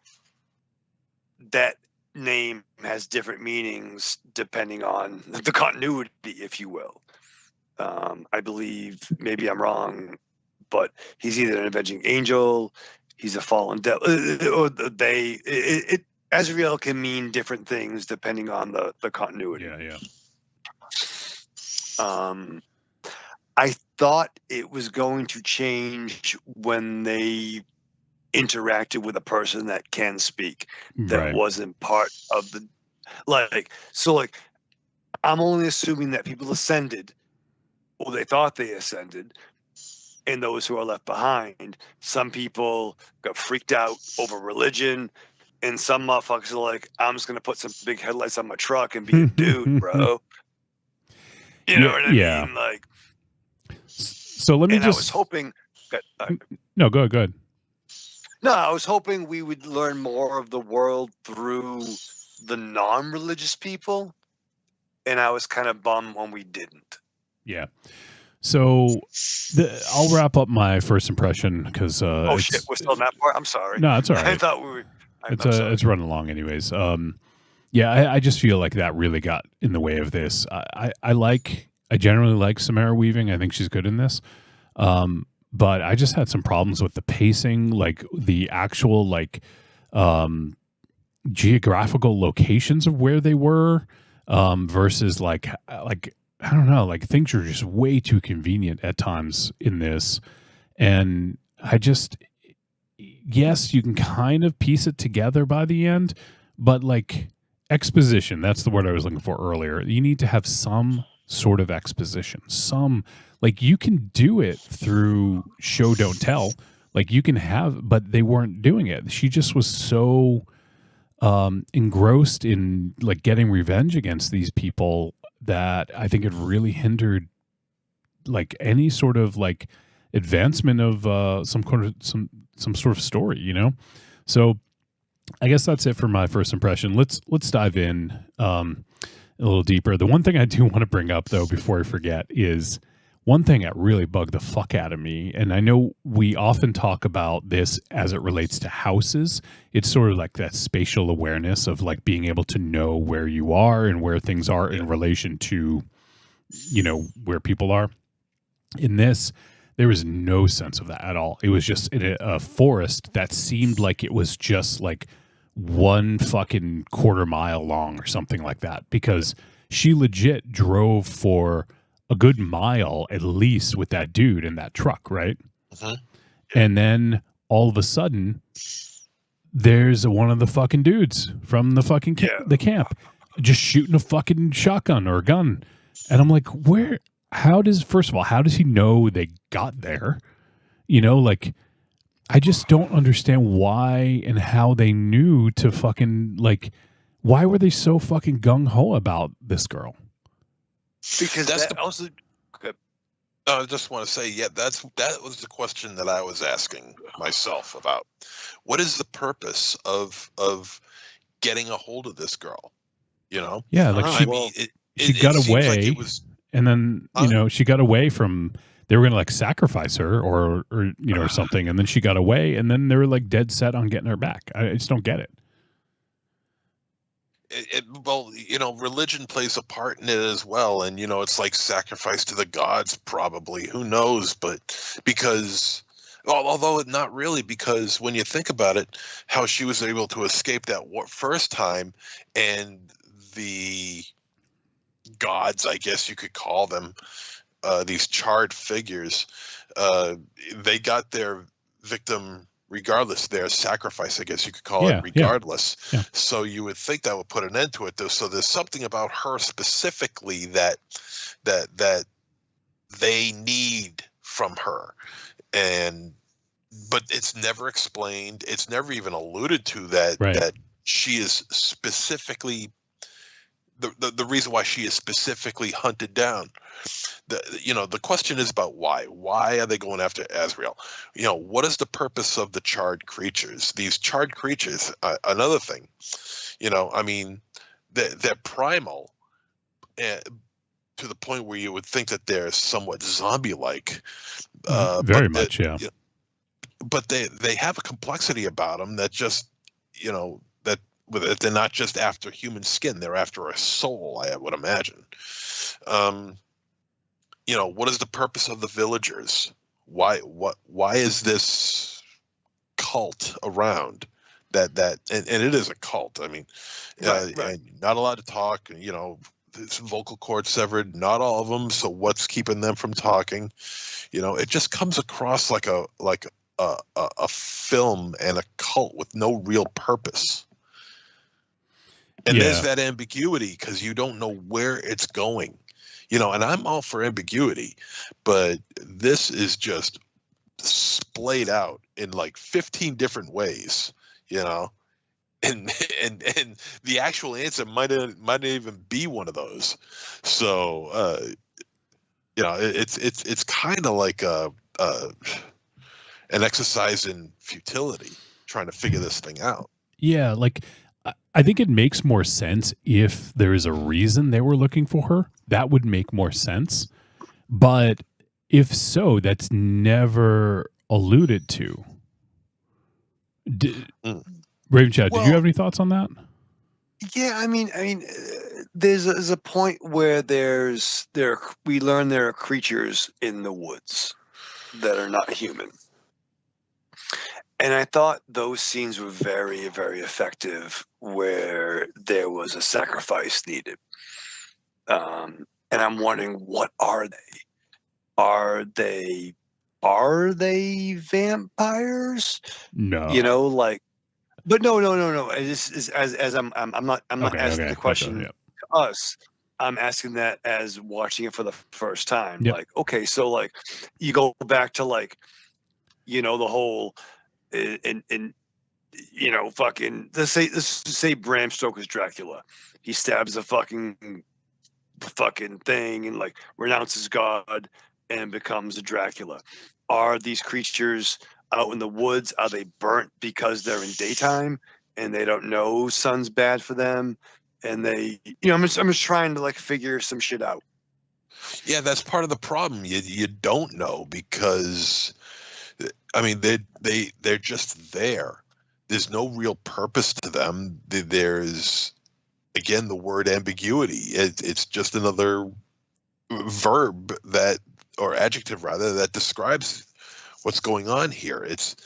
that name has different meanings depending on the continuity, if you will. I believe, maybe I'm wrong, but he's either an avenging angel, he's a fallen devil, or Azrael can mean different things depending on the continuity. Yeah. I thought it was going to change when they interacted with a person that can speak, that wasn't part of the, I'm only assuming that people ascended, or they thought they ascended, and those who are left behind. Some people got freaked out over religion, and some motherfuckers are like, I'm just gonna put some big headlights on my truck and be a dude, bro. You know what I mean? Like, so let me I was hoping that no, go ahead. No, I was hoping we would learn more of the world through the non-religious people, and I was kind of bummed when we didn't. Yeah. So I'll wrap up my first impression because shit, we're still on that part. I'm sorry. No, it's all right. I thought we were. It's running along anyways. I just feel like that really got in the way of this. I generally like Samara Weaving. I think she's good in this. But I just had some problems with the pacing, like the actual geographical locations of where they were, versus like I don't know, like things are just way too convenient at times in this. And yes, you can kind of piece it together by the end, but like exposition, that's the word I was looking for earlier. You need to have some sort of exposition, you can do it through show, don't tell. Like you can but they weren't doing it. She just was so engrossed in like getting revenge against these people that I think it really hindered like any sort of like advancement of some sort of story, So I guess that's it for my first impression. Let's dive in a little deeper. The one thing I do want to bring up though before I forget is one thing that really bugged the fuck out of me, and I know we often talk about this as it relates to houses, it's sort of like that spatial awareness of like being able to know where you are and where things are in relation to, you know, where people are. In this, there was no sense of that at all. It was just in a forest that seemed like it was just like one fucking quarter mile long or something like that, because she legit drove for a good mile at least with that dude in that truck, right? And then all of a sudden, there's one of the fucking dudes from the fucking the camp just shooting a fucking shotgun or a gun. And I'm like, first of all, how does he know they got there? You know, like, I just don't understand why and how they knew to fucking, like, why were they so fucking gung-ho about this girl? Because I just want to say, that was the question that I was asking myself about. What is the purpose of getting a hold of this girl? You know? Yeah, like she got away, like it was, and then you know, she got away from. They were gonna like sacrifice her or you know, or something, and then she got away, and then they were like dead set on getting her back. I just don't get it. Well, you know, religion plays a part in it as well, and you know, it's like sacrifice to the gods, probably. Who knows? But because, although not really, because when you think about it, how she was able to escape that first time, and the gods, I guess you could call them, these charred figures, they got their victim regardless, their sacrifice, I guess you could call it, regardless. Yeah. So you would think that would put an end to it, though. So there's something about her specifically that they need from her, but it's never explained. It's never even alluded to that she is specifically the reason why she is specifically hunted down. The question is about why. Why are they going after Azrael? You know, what is the purpose of the charred creatures? These charred creatures, another thing, you know, I mean, they're primal to the point where you would think that they're somewhat zombie-like. Very much, yeah. But they have a complexity about them that just, you know, that they're not just after human skin, they're after a soul, I would imagine. You know, what is the purpose of the villagers? Why is this cult around? And it is a cult. I mean, not allowed to talk. You know, vocal cords severed. Not all of them. So what's keeping them from talking? You know, it just comes across like a film and a cult with no real purpose. And there's that ambiguity because you don't know where it's going. You know, and I'm all for ambiguity, but this is just splayed out in like 15 different ways, you know, and the actual answer might even be one of those. So, you know, it's kind of like an exercise in futility, trying to figure this thing out. Yeah, like I think it makes more sense if there is a reason they were looking for her. That would make more sense. But if so, that's never alluded to. Raven Chat, did you have any thoughts on that? Yeah, I mean, there's a point where we learn there are creatures in the woods that are not human. And I thought those scenes were very, very effective where there was a sacrifice needed. And I'm wondering, what are they? Are they vampires? No. You know, like, but no. As I'm not asking the question to us. I'm asking that as watching it for the first time. Yep. Like, okay, so like you go back to like, you know, the whole and you know, fucking let's say Bram Stoker's Dracula. He stabs a fucking thing and like renounces God and becomes a Dracula. Are these creatures out in the woods? Are they burnt because they're in daytime and they don't know sun's bad for them? And they, you know, I'm just trying to like figure some shit out. Yeah, that's part of the problem. You don't know because, I mean, they're just there. There's no real purpose to them. There's, again, the word ambiguity. It's just another verb that, or adjective rather, that describes what's going on here. It's,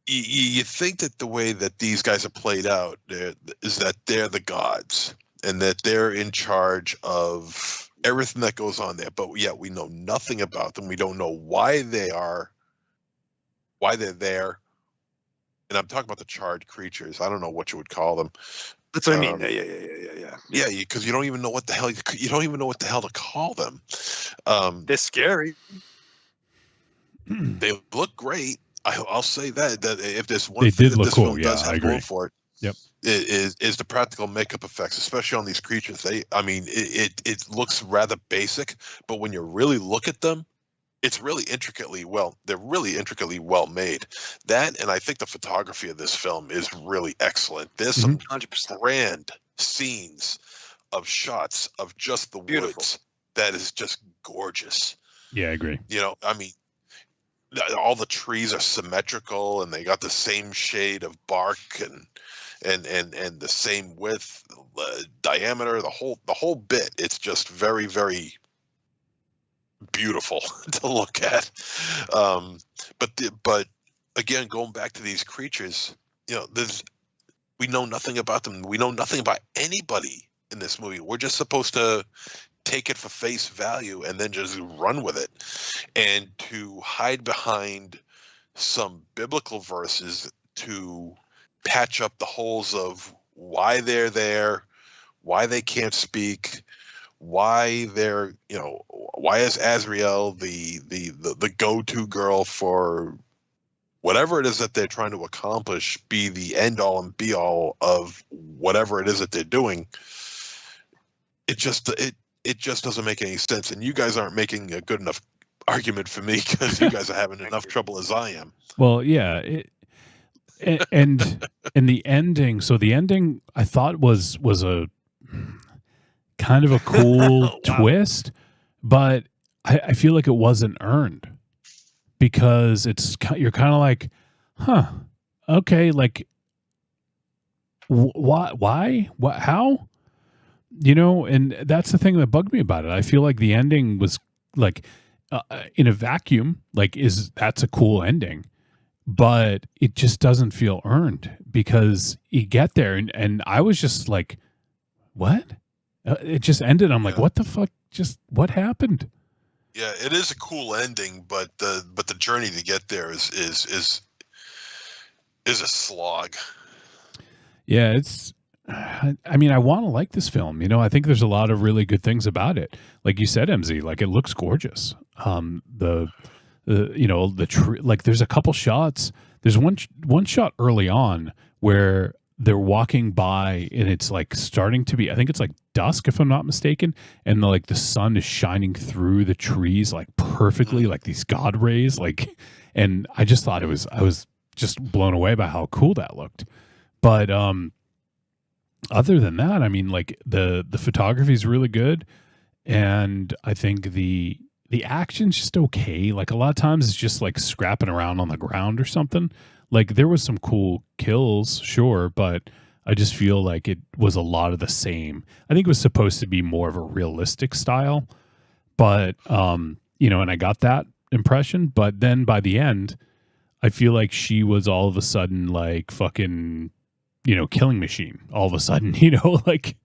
you think that the way that these guys are played out is that they're the gods and that they're in charge of everything that goes on there, but yet we know nothing about them. We don't know why they're there. And I'm talking about the charred creatures. I don't know what you would call them. That's what I mean. Yeah. Yeah, because you don't even know what the hell to call them. They're scary. They look great. I'll say that if there's one they thing did that look this cool. film does Yeah, I have agree. going for it, Yep. is the practical makeup effects, especially on these creatures. It looks rather basic, but when you really look at them, it's really they're really intricately well made. That, and I think the photography of this film is really excellent. There's some 100%. grand scenes of shots of just the woods that is just gorgeous. Yeah, I agree. You know, I mean, all the trees are symmetrical and they got the same shade of bark and the same width, diameter, the whole bit. It's just very, very beautiful to look at. But again, going back to these creatures, you know, we know nothing about them. We know nothing about anybody in this movie. We're just supposed to take it for face value and then just run with it, and to hide behind some biblical verses to patch up the holes of why they're there, why they can't speak, why they're, you know, why is Azrael the go-to girl for whatever it is that they're trying to accomplish, be the end all and be all of whatever it is that they're doing. It just doesn't make any sense, and you guys aren't making a good enough argument for me because you guys are having enough trouble as I am. Well, yeah, and the ending. So the ending, I thought was a kind of a cool twist, but I feel like it wasn't earned because you're kind of like, huh, okay, like why, what, how? You know, and that's the thing that bugged me about it. I feel like the ending was like in a vacuum, like that's a cool ending, but it just doesn't feel earned because you get there and I was just like, what? It just ended. I'm like, what the fuck? Just what happened? Yeah, it is a cool ending, but the journey to get there is a slog. Yeah, I mean, I want to like this film. You know, I think there's a lot of really good things about it. Like you said, MZ, like it looks gorgeous. The you know, the tree, like there's a couple shots. There's one shot early on where they're walking by and it's like starting to be, I think it's like dusk if I'm not mistaken, and like the sun is shining through the trees like perfectly, like these God rays, like, and I just thought I was just blown away by how cool that looked. But other than that, I mean, like the photography is really good, and I think the action's just okay. Like a lot of times it's just like scrapping around on the ground or something. Like there was some cool kills, sure, but I just feel like it was a lot of the same. I think it was supposed to be more of a realistic style, but you know, and I got that impression. But then by the end, I feel like she was all of a sudden like fucking, you know, killing machine. All of a sudden, you know, like,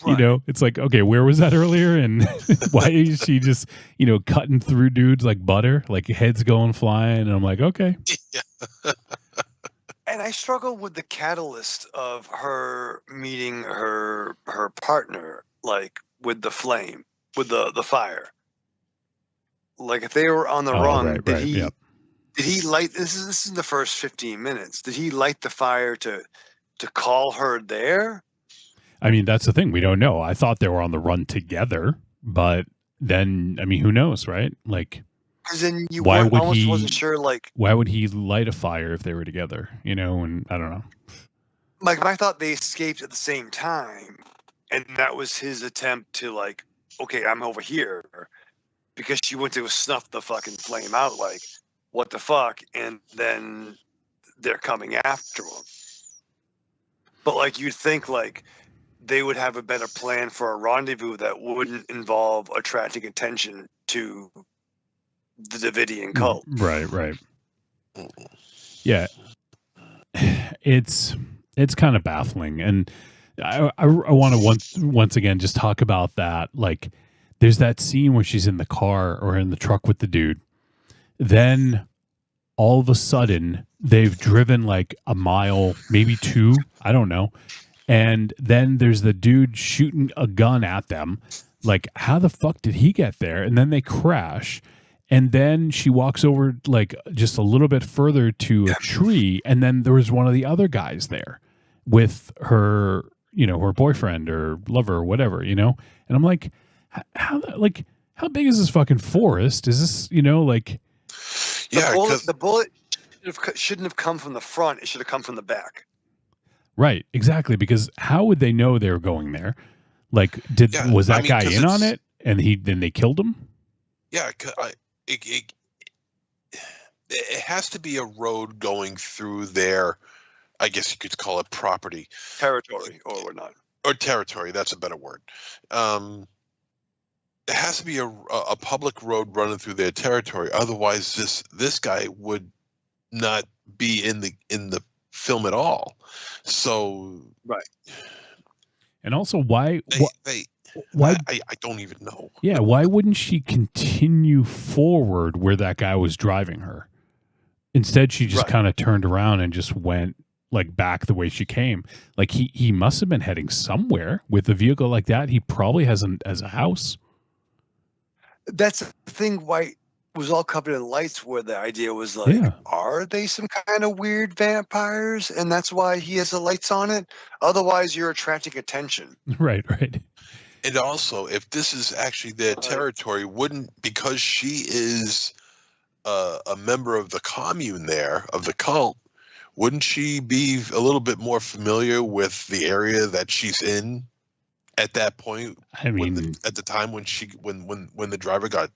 you know, it's like, okay, where was that earlier? And why is she just, you know, cutting through dudes like butter, like heads going flying? And I'm like, okay. And I struggle with the catalyst of her meeting her partner, like with the flame, with the fire. Like if they were on the run, did he light? This is the first 15 minutes. Did he light the fire to call her there? I mean, that's the thing. We don't know. I thought they were on the run together, but then, I mean, who knows, right? Like, because then you wasn't sure, like, why would he light a fire if they were together, you know? And I don't know. Like, I thought they escaped at the same time, And that was his attempt to like, okay, I'm over here, because she went to snuff the fucking flame out, like, what the fuck? And then they're coming after him. But like, you'd think like they would have a better plan for a rendezvous that wouldn't involve attracting attention to the Davidian cult. Right. Yeah. It's kind of baffling. And I want to once again just talk about that. Like, there's that scene where she's in the car or in the truck with the dude. Then all of a sudden they've driven like a mile, maybe 2, I don't know. And then there's the dude shooting a gun at them. Like, how the fuck did he get there? And then they crash. And then she walks over like just a little bit further to a tree. And then there was one of the other guys there with her, her boyfriend or lover or whatever, And I'm like, how big is this fucking forest? Is this, like... Yeah, the bullet shouldn't have come from the front. It should have come from the back. Right, exactly. Because how would they know they were going there? Like, was that guy in on it, and then they killed him? Yeah, it has to be a road going through their, I guess you could call it property, territory, or whatnot, or territory. That's a better word. It has to be a public road running through their territory. Otherwise, this guy would not be in the film at all. So right. And also, why? I don't even know. Yeah, why wouldn't she continue forward where that guy was driving her? Instead, she just kind of turned around and just went like back the way she came. Like he must have been heading somewhere with a vehicle like that. He probably has a house. That's the thing. White was all covered in lights, where the idea was like, are they some kind of weird vampires? And that's why he has the lights on it. Otherwise, you're attracting attention. Right. And also, if this is actually their territory, because she is a member of the commune there, of the cult, wouldn't she be a little bit more familiar with the area that she's in at that point? I mean, at the time when the driver got,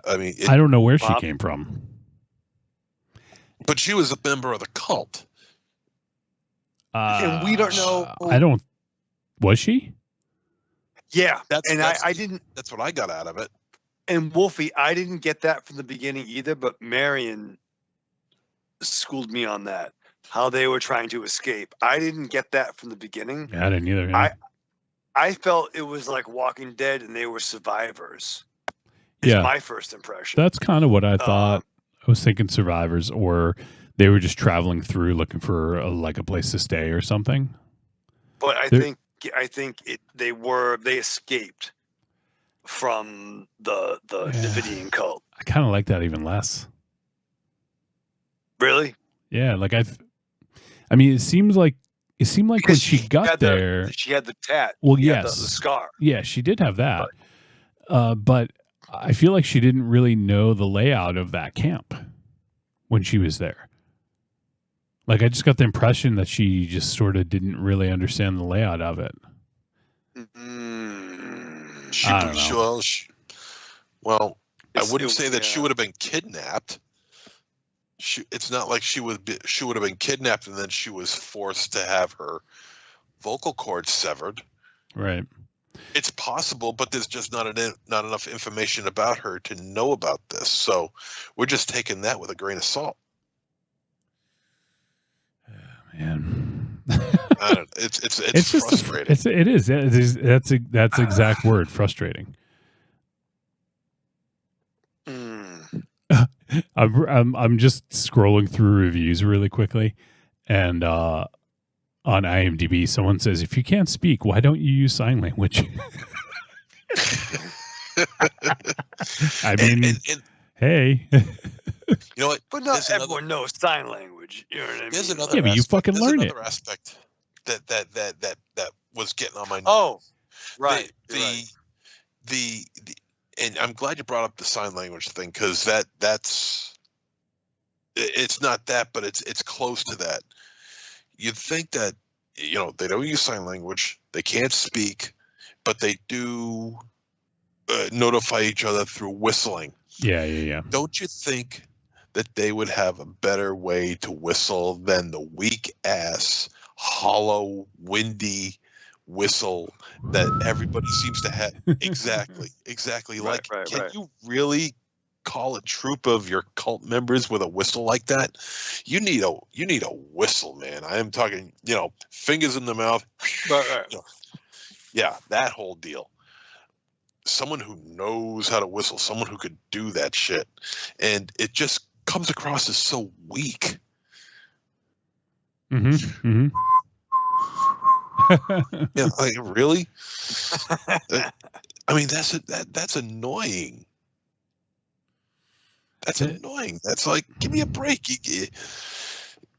I don't know where she came from. But she was a member of the cult. And we don't know. Was she? Yeah. I didn't. That's what I got out of it. And Wolfie, I didn't get that from the beginning either, but Marion schooled me on that. How they were trying to escape. I didn't get that from the beginning. Yeah, I didn't either. Yeah. I felt it was like Walking Dead and they were survivors. Yeah. My first impression. That's kind of what I thought. I was thinking survivors, or they were just traveling through looking for a place to stay or something. But I think they escaped from the Davidian cult. I kind of like that even less. Really? Yeah, like it seemed like when she got there, she had the tat. Well, yes, yes, the scar. Yeah, she did have that. But I feel like she didn't really know the layout of that camp when she was there. Like, I just got the impression that she just sort of didn't really understand the layout of it. I wouldn't say that she would have been kidnapped. It's not like she would have been kidnapped and then she was forced to have her vocal cords severed. Right. It's possible, but there's just not enough information about her to know about this. So we're just taking that with a grain of salt. Man, I don't, it's frustrating. It is. That's exact word. Frustrating. I'm just scrolling through reviews really quickly, and on IMDb, someone says, "If you can't speak, why don't you use sign language?" I mean, hey. You know what? But not everyone knows sign language. You know what I mean? Yeah, but you fucking learn it. Another aspect that was getting on my nerves. Oh, right. And I'm glad you brought up the sign language thing, because it's not that, but it's close to that. You'd think that they don't use sign language. They can't speak, but they do notify each other through whistling. Yeah. Don't you think that they would have a better way to whistle than the weak ass, hollow, windy whistle that everybody seems to have? Exactly. Can you really call a troop of your cult members with a whistle like that? You need a whistle, man. I am talking, fingers in the mouth. Yeah, that whole deal. Someone who knows how to whistle, someone who could do that shit. And it just comes across as so weak. Mm-hmm. Yeah, like, really? I mean, that's annoying. That's annoying. That's like, give me a break.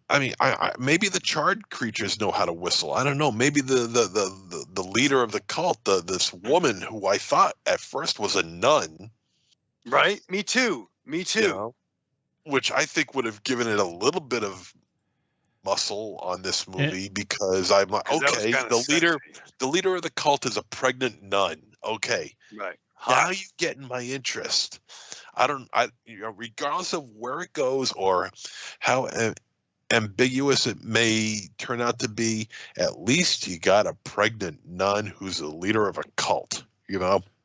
I mean, I maybe the charred creatures know how to whistle. I don't know. Maybe the leader of the cult, this woman who I thought at first was a nun. Right? Me too. Which I think would have given it a little bit of muscle on this movie, because I'm like, okay, the leader of the cult is a pregnant nun. Okay. Right. Now you're getting my interest. Regardless of where it goes or how ambiguous it may turn out to be, at least you got a pregnant nun who's the leader of a cult.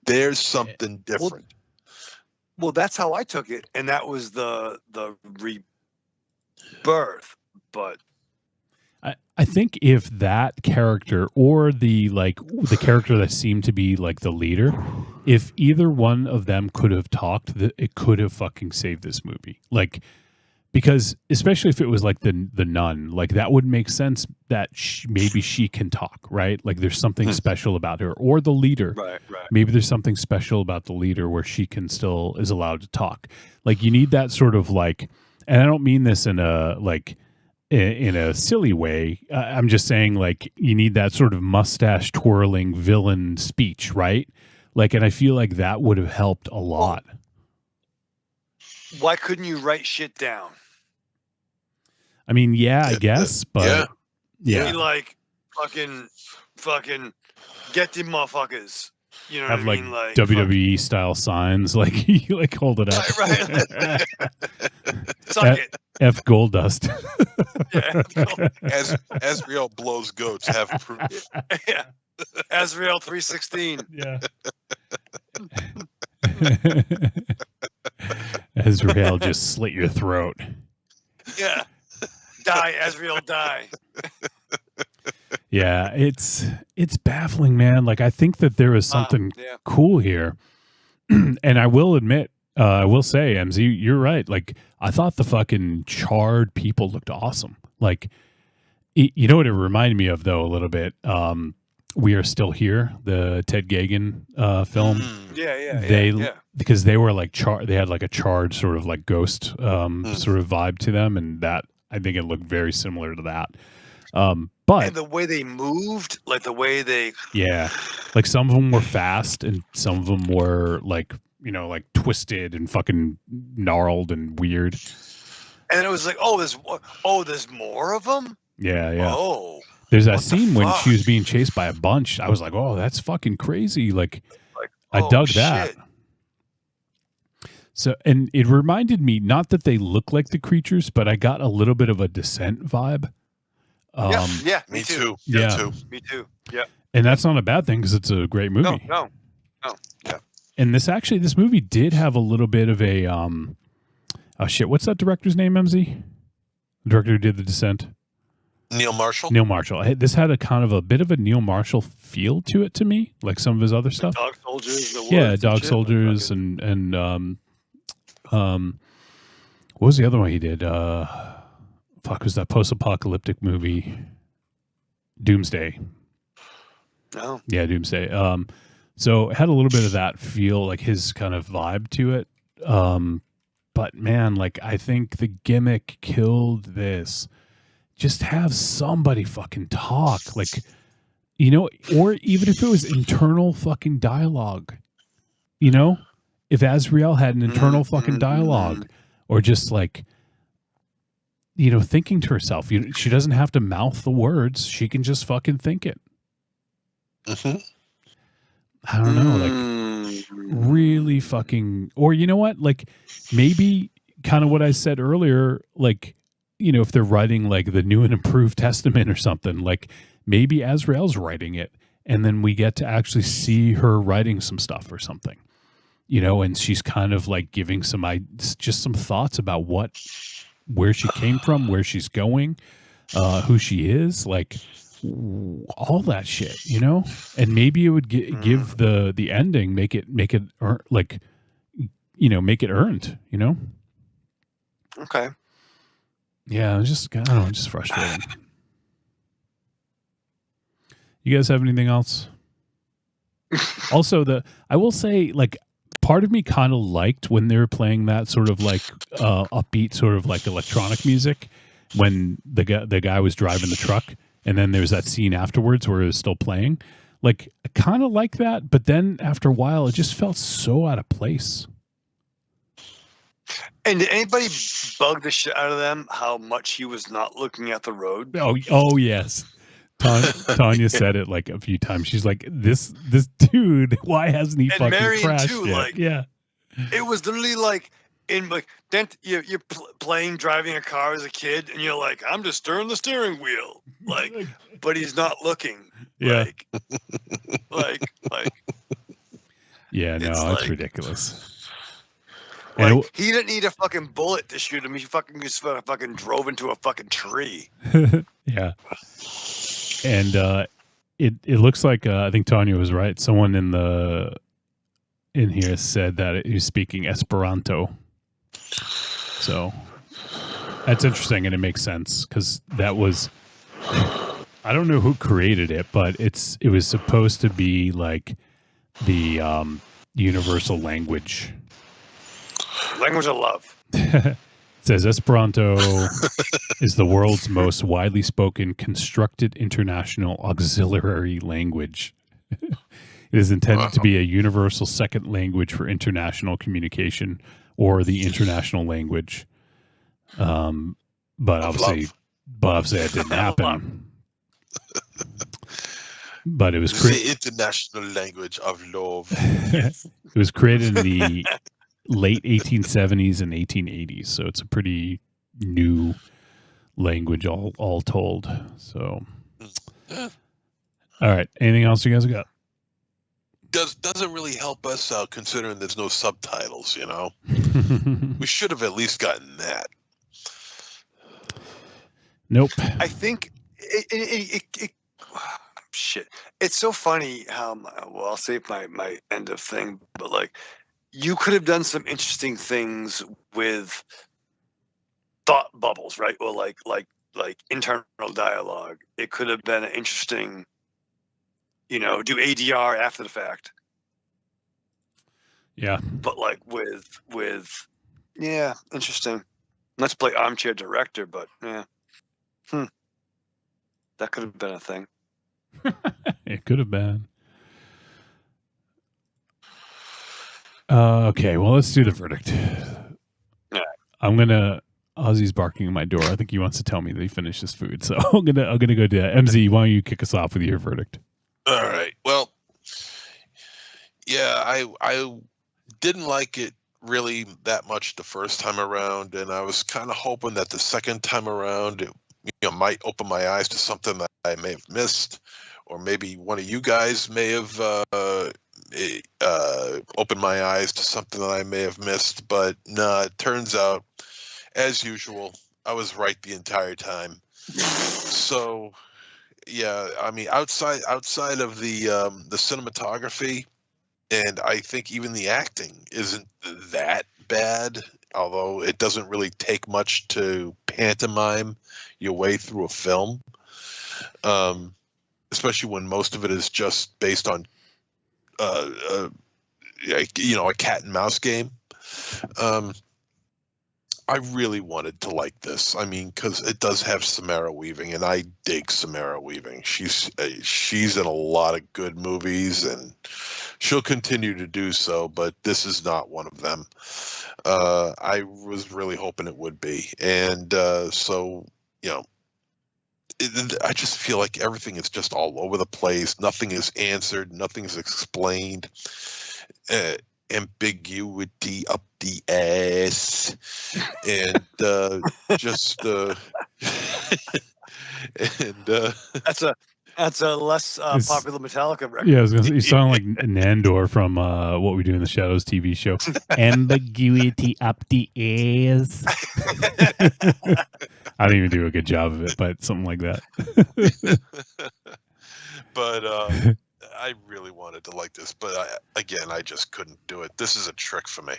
There's something different. Well, that's how I took it, and that was the rebirth. But I think if that character or the character that seemed to be like the leader, if either one of them could have talked, it could have fucking saved this movie. Like, because especially if it was like the nun, like that would make sense that maybe she can talk, right? Like there's something special about her, or the leader. Right. Maybe there's something special about the leader where she still is allowed to talk. Like you need that sort of like, and I don't mean this in a silly way. I'm just saying like you need that sort of mustache twirling villain speech, right? Like, and I feel like that would have helped a lot. Why couldn't you write shit down? I mean, I guess, but yeah. Be like, fucking get the motherfuckers. You know have what I mean? Like WWE style signs, like you like hold it up. Right. Suck it. F Goldust. Azrael blows goats. Have proof. Yeah. Azrael 316. Yeah. Azrael just slit your throat. Yeah. Die, Azrael, die. Yeah, it's baffling, man. Like I think that there is something cool here. And I will admit, I will say, MZ, you're right. Like I thought the fucking charred people looked awesome. Like you know what it reminded me of though a little bit? We Are Still Here, the Ted Gagin film. Because they were like they had like a charred sort of like ghost sort of vibe to them, and that I think it looked very similar to that. But and the way they moved, like the way they like some of them were fast and some of them were like, like twisted and fucking gnarled and weird. And it was like, there's more of them? Yeah. Oh. There's that scene when she was being chased by a bunch. I was like, oh, that's fucking crazy. Like I dug that. So, and it reminded me, not that they look like the creatures, but I got a little bit of a Descent vibe. Me too. Me too. Yeah. And that's not a bad thing because it's a great movie. No. Yeah. And this movie did have a little bit of a, what's that director's name, MZ? The director who did The Descent? Neil Marshall. This had a kind of a bit of a Neil Marshall feel to it to me, like some of his other stuff. Dog Soldiers. Dog Soldiers and what was the other one he did? Was that post-apocalyptic movie? Doomsday. No. Yeah, Doomsday. So it had a little bit of that feel, like his kind of vibe to it. But man, like I think the gimmick killed this. Just have somebody fucking talk, like, or even if it was internal fucking dialogue, if Azrael had an internal fucking dialogue, or just like, thinking to herself. She doesn't have to mouth the words. She can just fucking think it. Mm-hmm. I don't know, like really fucking, or you know what? Like maybe kind of what I said earlier, like, if they're writing like the New and Improved Testament or something, like maybe Azrael's writing it and then we get to actually see her writing some stuff or something, and she's kind of like giving just some thoughts about where she came from, where she's going, who she is, like all that shit, and maybe it would give the ending, make it make it earned, Okay. Yeah, I don't know, just frustrating. You guys have anything else? Also, I will say, like, part of me kind of liked when they were playing that sort of like upbeat, sort of like electronic music when the guy was driving the truck, and then there's that scene afterwards where it was still playing. Like, I kind of like that, but then after a while, it just felt so out of place. And did anybody bug the shit out of them how much he was not looking at the road? Oh yes. Tanya said it like a few times. She's like, this dude, why hasn't he fucking Marion crashed too, yet? like, yeah. It was literally like then you're playing driving a car as a kid, and you're like, I'm just stirring the steering wheel, like, but he's not looking. Yeah. Like. Yeah, no, it's like, ridiculous. Like, he didn't need a fucking bullet to shoot him. He fucking just fucking drove into a fucking tree. Yeah. And it looks like I think Tanya was right. Someone in here said that he was speaking Esperanto. So that's interesting, and it makes sense because that was, I don't know who created it, but it was supposed to be like the universal language. Language of love. It says Esperanto is the world's most widely spoken constructed international auxiliary language. It is intended to be a universal second language for international communication, or the international language. But obviously it didn't happen. But it was the international language of love. It was created in the late 1870s and 1880s, so it's a pretty new language all told. So all right, anything else you guys got? Doesn't really help us out considering there's no subtitles, We should have at least gotten that. Nope. I think it shit. It's so funny how I'll save my end of thing, but like, you could have done some interesting things with thought bubbles, right? Or like internal dialogue. It could have been an interesting, do ADR after the fact. Yeah. But like with yeah, interesting. Let's play armchair director, but yeah. That could have been a thing. It could have been. Okay, well, let's do the verdict. Yeah. Ozzy's barking at my door. I think he wants to tell me that he finished his food. So I'm gonna go do that. MZ, why don't you kick us off with your verdict? All right. Well, yeah, I didn't like it really that much the first time around, and I was kind of hoping that the second time around it might open my eyes to something that I may have missed, or maybe one of you guys may have opened my eyes to something that I may have missed. But no, it turns out, as usual, I was right the entire time. So, yeah, I mean, outside of the cinematography, and I think even the acting isn't that bad, although it doesn't really take much to pantomime your way through a film, especially when most of it is just based on a cat and mouse game. I really wanted to like this. I mean, because it does have Samara Weaving, and I dig Samara Weaving. She's in a lot of good movies, and she'll continue to do so, but this is not one of them. I was really hoping it would be. And so, you know, I just feel like everything is just all over the place. Nothing is answered. Nothing is explained. Ambiguity up the ass. And just... and That's a less popular Metallica record. Yeah, I was gonna say, you sound like Nandor from What We Do in the Shadows TV show. Ambiguity up the ass. I don't even do a good job of it, but something like that. But I really wanted to like this, but I just couldn't do it. This is a trick for me.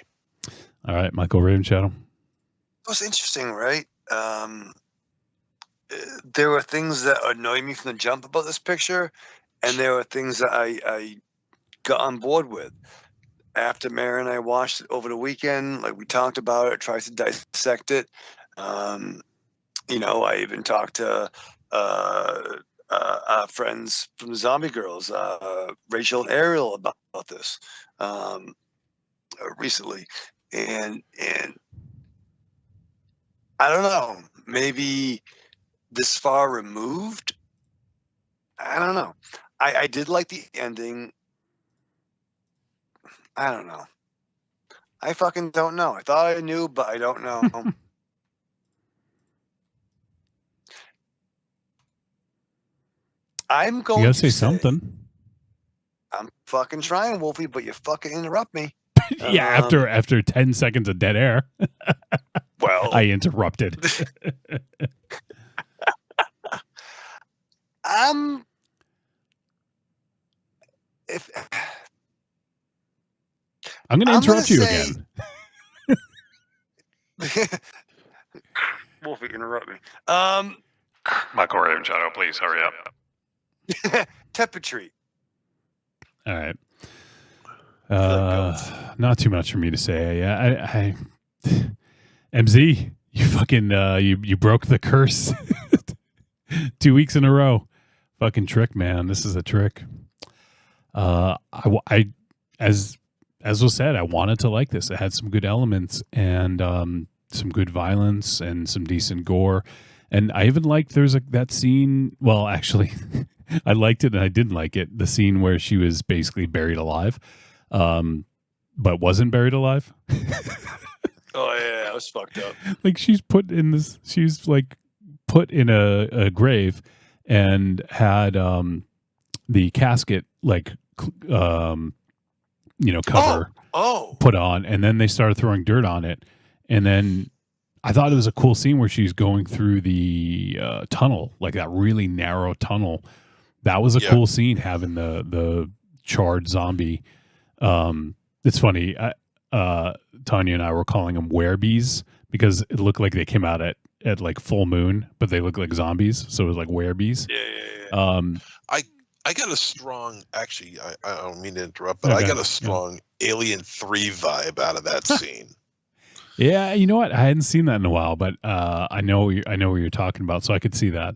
All right, Michael Ravenshadow. It was interesting, right? There were things that annoyed me from the jump about this picture, and there were things that I got on board with. After Mary and I watched it over the weekend, like we talked about it, tried to dissect it. You know, I even talked to our friends from the Zombie Girls, Rachel and Ariel, about this recently, and I don't know, maybe this far removed, I don't know. I did like the ending. I don't know. I fucking don't know. I thought I knew, but I don't know. I'm going You gotta to say something. I'm fucking trying, Wolfie, but you fucking interrupt me. Yeah, after 10 seconds of dead air. Well, I interrupted. I'm going to interrupt you again. Wolfie, interrupt me. Michael Ravenshadow, please hurry up. Tepetry. All right. Not too much for me to say. Yeah, I MZ, you fucking you broke the curse 2 weeks in a row. Fucking trick, man. This is a trick. I as was said, I wanted to like this. It had some good elements and some good violence and some decent gore. And I even liked there's that scene. Well, actually, I liked it and I didn't like it. The scene where she was basically buried alive, but wasn't buried alive. Oh yeah, that was fucked up. Like she's put in this. She's like put in a grave and had the casket like cover put on, and then they started throwing dirt on it, and then I thought it was a cool scene where she's going through the tunnel, like that really narrow tunnel. That was a cool scene, having the charred zombie. It's funny, Tanya and I were calling them werebees because it looked like they came out at like full moon, but they look like zombies, so it was like werebees. Yeah. I got a strong, actually, I don't mean to interrupt, but I got a strong Alien 3 vibe out of that scene. Yeah, you know what? I hadn't seen that in a while, but I know what you're talking about, so I could see that.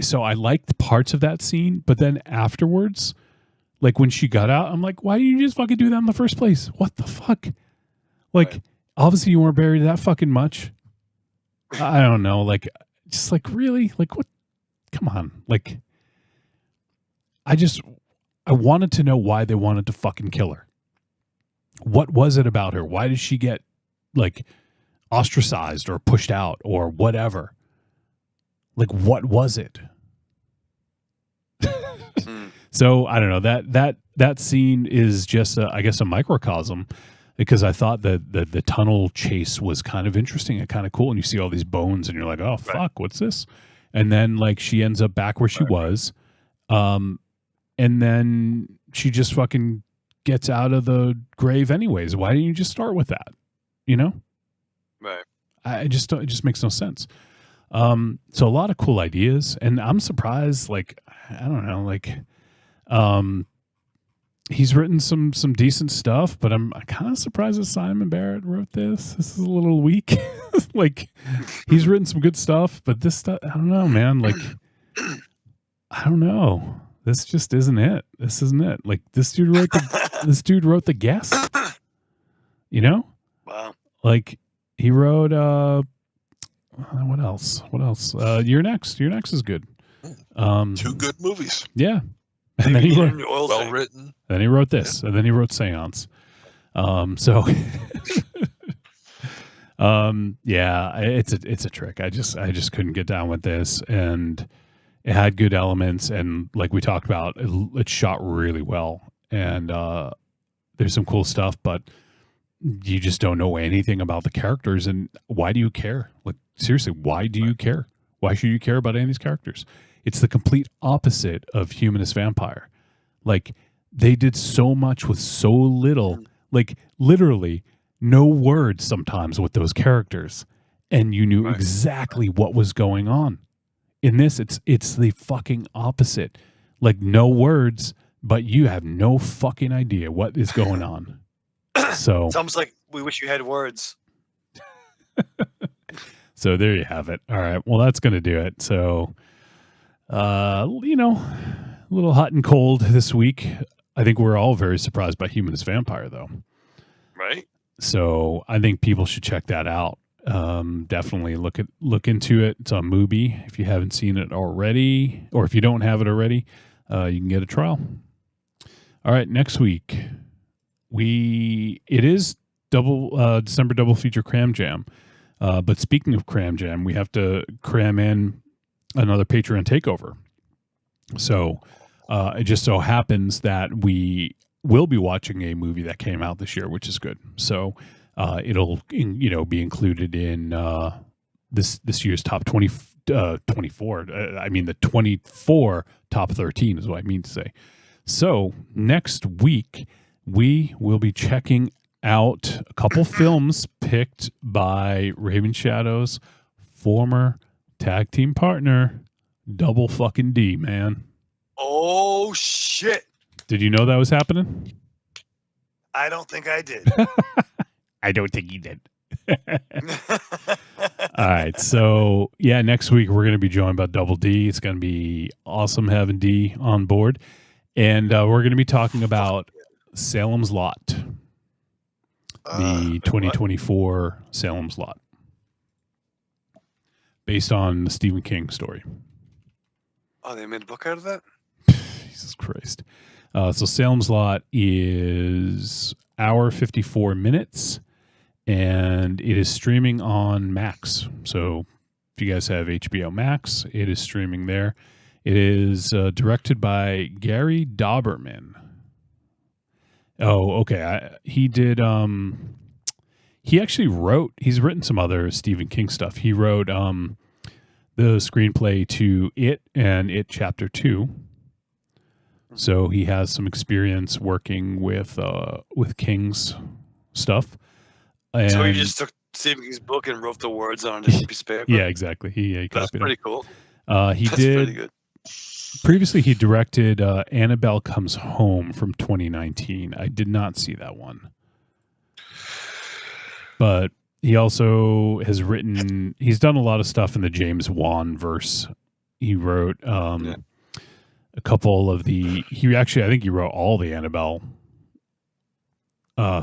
So I liked parts of that scene, but then afterwards, like when she got out, I'm like, why didn't you just fucking do that in the first place? What the fuck? Like, obviously you weren't buried that fucking much. I don't know. Like, just like, really? Like, what? Come on. Like, I wanted to know why they wanted to fucking kill her. What was it about her? Why did she get like ostracized or pushed out or whatever? Like, what was it? So I don't know, that scene is just I guess a microcosm, because I thought that the tunnel chase was kind of interesting and kind of cool. And you see all these bones and you're like, oh fuck, what's this? And then like she ends up back where she was. And then she just fucking gets out of the grave anyways. Why didn't you just start with that? You know? Right. It just makes no sense. So a lot of cool ideas, and I'm surprised, like, I don't know, like, he's written some decent stuff, but I'm kind of surprised that Simon Barrett wrote this. This is a little weak. Like, he's written some good stuff, but this stuff, I don't know, man. Like, I don't know. this just isn't it. This isn't it. Like this dude wrote the Guest. You know? Wow. Like he wrote what else? You're Next. You're Next is good. 2 good movies. Yeah. And then he wrote well written. Then he wrote this, and then he wrote Seance. So yeah, it's a trick. I just couldn't get down with this, and it had good elements, and like we talked about, it shot really well, and there's some cool stuff, but you just don't know anything about the characters, and why do you care? Like seriously, why do you care? Why should you care about any of these characters? It's the complete opposite of Humanist Vampire. Like they did so much with so little, like literally no words sometimes with those characters, and you knew exactly what was going on. In this, it's the fucking opposite. Like no words, but you have no fucking idea what is going on. So it's almost like we wish you had words. So there you have it. All right. Well, that's going to do it. So, a little hot and cold this week. I think we're all very surprised by Humanist Vampire, though. Right. So I think people should check that out. Definitely look into it. It's on Mubi. If you haven't seen it already, or if you don't have it already, you can get a trial. All right. Next week, it is December double feature Cram Jam. But speaking of Cram Jam, we have to cram in another Patreon takeover. So it just so happens that we will be watching a movie that came out this year, which is good. So it'll be included in this year's top 24. I mean the 24 top 13 is what I mean to say. So next week we will be checking out a couple films picked by Raven Shadow's former tag team partner, Double fucking D, man. Oh shit! Did you know that was happening? I don't think I did. I don't think you did. All right, so yeah, next week we're going to be joined by Double D. It's going to be awesome having D on board, and we're going to be talking about Salem's Lot. The 2024 Salem's Lot, based on the Stephen King story. Oh, they made a book out of that? Jesus Christ. So Salem's Lot is hour 54 minutes, and it is streaming on Max. So if you guys have HBO Max, it is streaming there. It is directed by Gary Dauberman. Oh, okay. He did. He actually he's written some other Stephen King stuff. He wrote the screenplay to It and It Chapter 2. So he has some experience working with King's stuff. And so he just took Stephen King's book and wrote the words on a piece of paper? Yeah, exactly. He copied That's pretty cool. He That's did. pretty good. Previously, he directed Annabelle Comes Home from 2019. I did not see that one. But he also has he's done a lot of stuff in the James Wan verse. He wrote a couple of I think he wrote all the Annabelle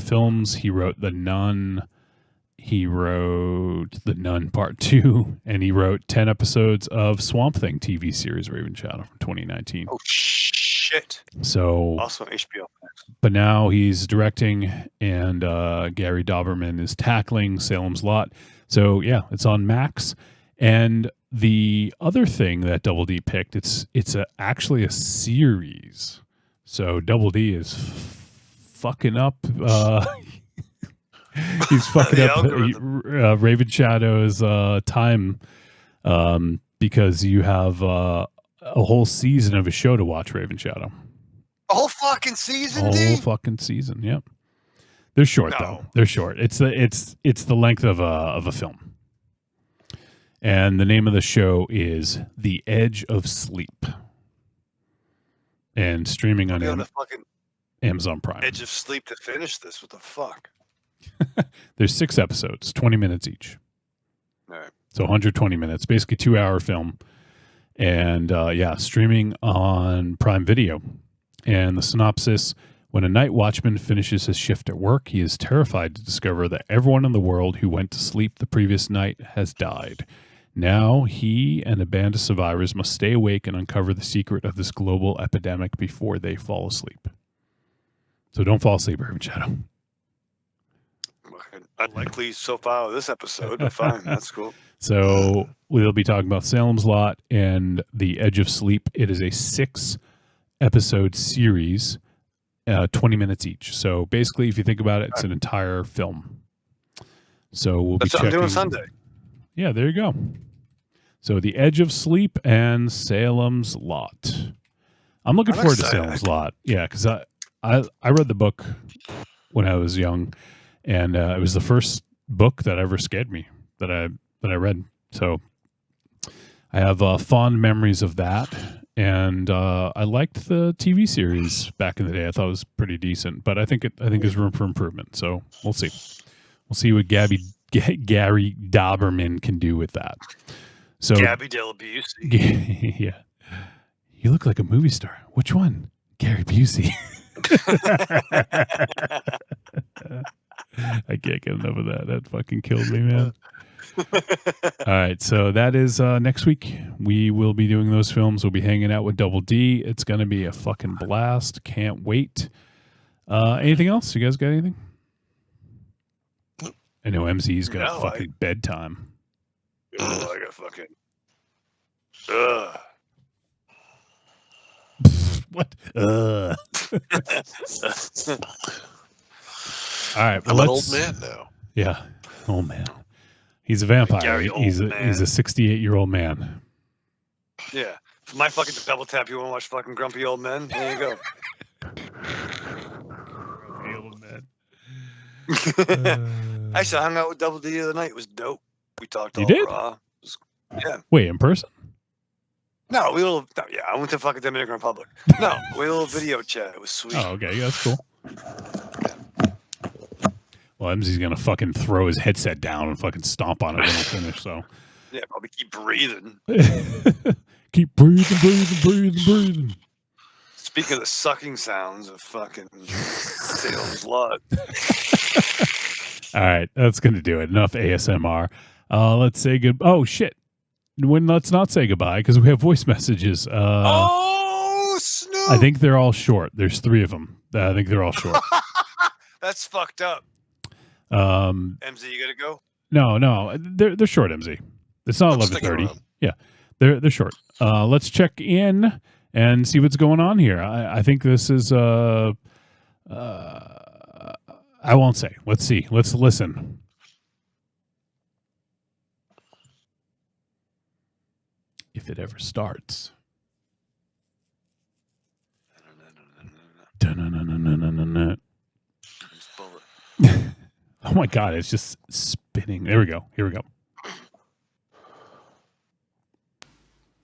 films. He wrote The Nun. He wrote The Nun Part 2, and he wrote 10 episodes of Swamp Thing TV series Raven Shadow from 2019. Oh, shit. So, also HBO. But now he's directing, and Gary Dauberman is tackling Salem's Lot. So, yeah, it's on Max. And the other thing that Double D picked, it's actually a series. So Double D is fucking up... he's fucking up Raven Shadow's time because you have a whole season of a show to watch, Raven Shadow. A whole fucking season, A whole fucking season, yep. They're short though. They're short. It's the length of a film. And the name of the show is The Edge of Sleep. And streaming on Amazon Prime. Edge of Sleep to finish this. What the fuck? There's 6 episodes, 20 minutes each. All right. So 120 minutes, basically 2-hour film. And streaming on Prime Video. And the synopsis: when a night watchman finishes his shift at work, he is terrified to discover that everyone in the world who went to sleep the previous night has died. Now he and a band of survivors must stay awake and uncover the secret of this global epidemic before they fall asleep. So don't fall asleep, Urban Shadow. Unlikely so far with this episode, but fine, that's cool. So we'll be talking about Salem's Lot and The Edge of Sleep. It is a 6-episode series, 20 minutes each. So basically, if you think about it, it's an entire film. So we'll be checking. I'm doing Sunday. Yeah, there you go. So The Edge of Sleep and Salem's Lot. I'm looking forward to Salem's Lot. Yeah, because I read the book when I was young, and it was the first book that ever scared me that I read. So I have fond memories of that, and I liked the TV series back in the day. I thought it was pretty decent, but I think there's room for improvement. So we'll see. We'll see what Gary Doberman can do with that. So Gabby Delabuse. Yeah, you look like a movie star. Which one? Gary Busey. I can't get enough of that. That fucking killed me, man. All right, so that is next week. We will be doing those films. We'll be hanging out with Double D. It's going to be a fucking blast. Can't wait. Anything else? You guys got anything? I know MZ's got fucking bedtime. Oh, I got fucking. What? All right, I'm an old man now. Yeah, old man. He's a vampire. He's a 68-year-old man. Yeah. For my fucking double tap, you want to watch fucking Grumpy Old Men? There you go. Grumpy Old Men. Actually, I hung out with Double D the other night. It was dope. We talked all did? raw. Yeah. Wait, in person? No, I went to fucking Dominican Republic. No, we had a little video chat. It was sweet. Oh, okay. Yeah, that's cool. Well, MZ's going to fucking throw his headset down and fucking stomp on it when we finish, so. Yeah, probably keep breathing. Keep breathing. Speaking of the sucking sounds of fucking Salem's Lot. All right, that's going to do it. Enough ASMR. Let's say good. Oh, shit. Let's not say goodbye because we have voice messages. Oh, Snoop! I think they're all short. There's 3 of them. I think they're all short. That's fucked up. MZ, you gotta go? No, they're short, MZ. It's not 11:30. Yeah, they're short. Let's check in and see what's going on here. I think this is I won't say. Let's see. Let's listen. If it ever starts. Oh my God, it's just spinning. There we go. Here we go.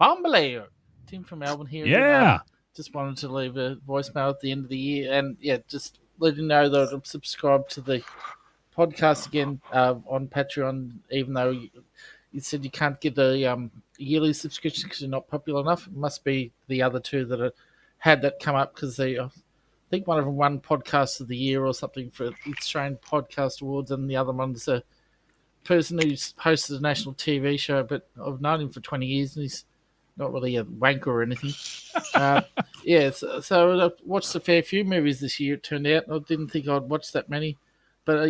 Bombalayer. Tim from Melbourne here. Yeah. Just wanted to leave a voicemail at the end of the year. And yeah, just let you know that I'm subscribed to the podcast again on Patreon, even though you said you can't get a yearly subscription because you're not popular enough. It must be the other 2 that had that come up because they... I think one of them won Podcast of the Year or something for the Australian Podcast Awards, and the other one's a person who's hosted a national TV show, but I've known him for 20 years, and he's not really a wanker or anything. So I watched a fair few movies this year, it turned out. I didn't think I'd watch that many. But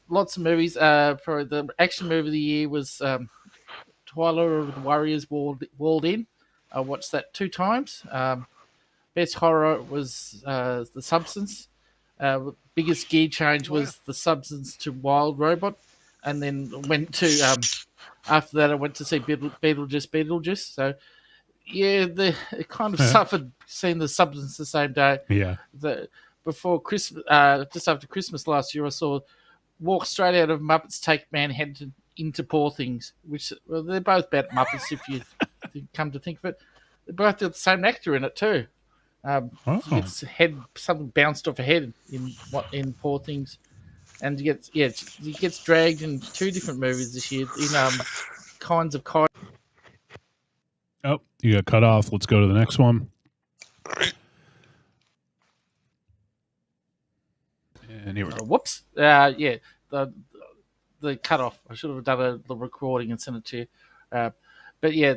lots of movies. Probably the action movie of the year was Twilight of the Warriors Walled In. I watched that 2 times. Best horror was The Substance. Biggest gear change was The Substance to Wild Robot. And then went to, after that, I went to see Beetlejuice. So, yeah, it kind of suffered seeing The Substance the same day. Yeah. Before Christmas, just after Christmas last year, I saw Walk Straight Out of Muppets Take Manhattan into Poor Things, which, well, they're both about Muppets if you come to think of it. They both got the same actor in it, too. Gets something bounced off a head in Poor Things, and he gets dragged in 2 different movies this year in Kinds of Kind. Oh, you got cut off. Let's go to the next one. All right. And here we go. Whoops. Yeah. The cutoff. I should have done the recording and sent it to you. But yeah,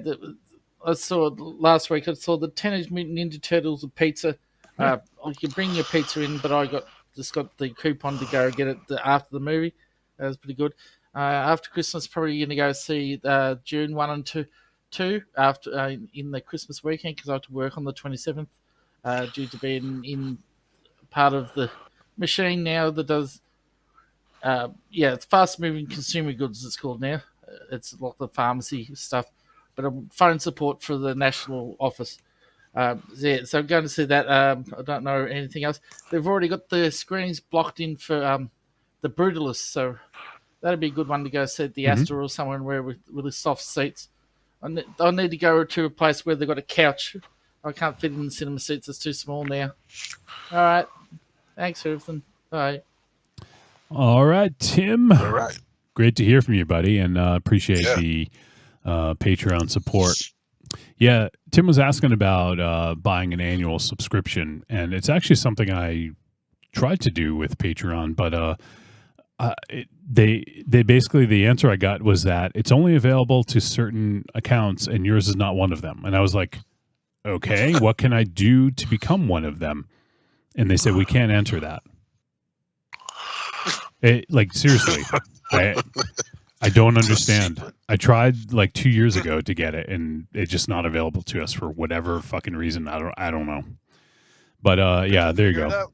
I saw last week. I saw the Teenage Mutant Ninja Turtles of pizza. You can bring your pizza in, but I got the coupon to go get it after the movie. That was pretty good. After Christmas, probably going to go see June 1 and 2 after in the Christmas weekend because I have to work on the 27th due to being in part of the machine now that does. It's fast moving consumer goods. It's called now. It's like the pharmacy stuff, but phone support for the national office. So I'm going to see that. I don't know anything else. They've already got the screens blocked in for the Brutalist, so that'd be a good one to go see at the Astor or somewhere where with really soft seats. I need to go to a place where they've got a couch. I can't fit in the cinema seats. It's too small now. All right. Thanks for everything. Bye. All right, Tim. All right. Great to hear from you, buddy, and appreciate the Patreon support. Yeah, Tim was asking about buying an annual subscription, and it's actually something I tried to do with Patreon, but they basically, the answer I got was that it's only available to certain accounts, and yours is not one of them. And I was like, okay, what can I do to become one of them? And they said, we can't enter that. Like, seriously, I don't understand. I tried like 2 years ago to get it, and it's just not available to us for whatever fucking reason. I don't know. But yeah, there you go.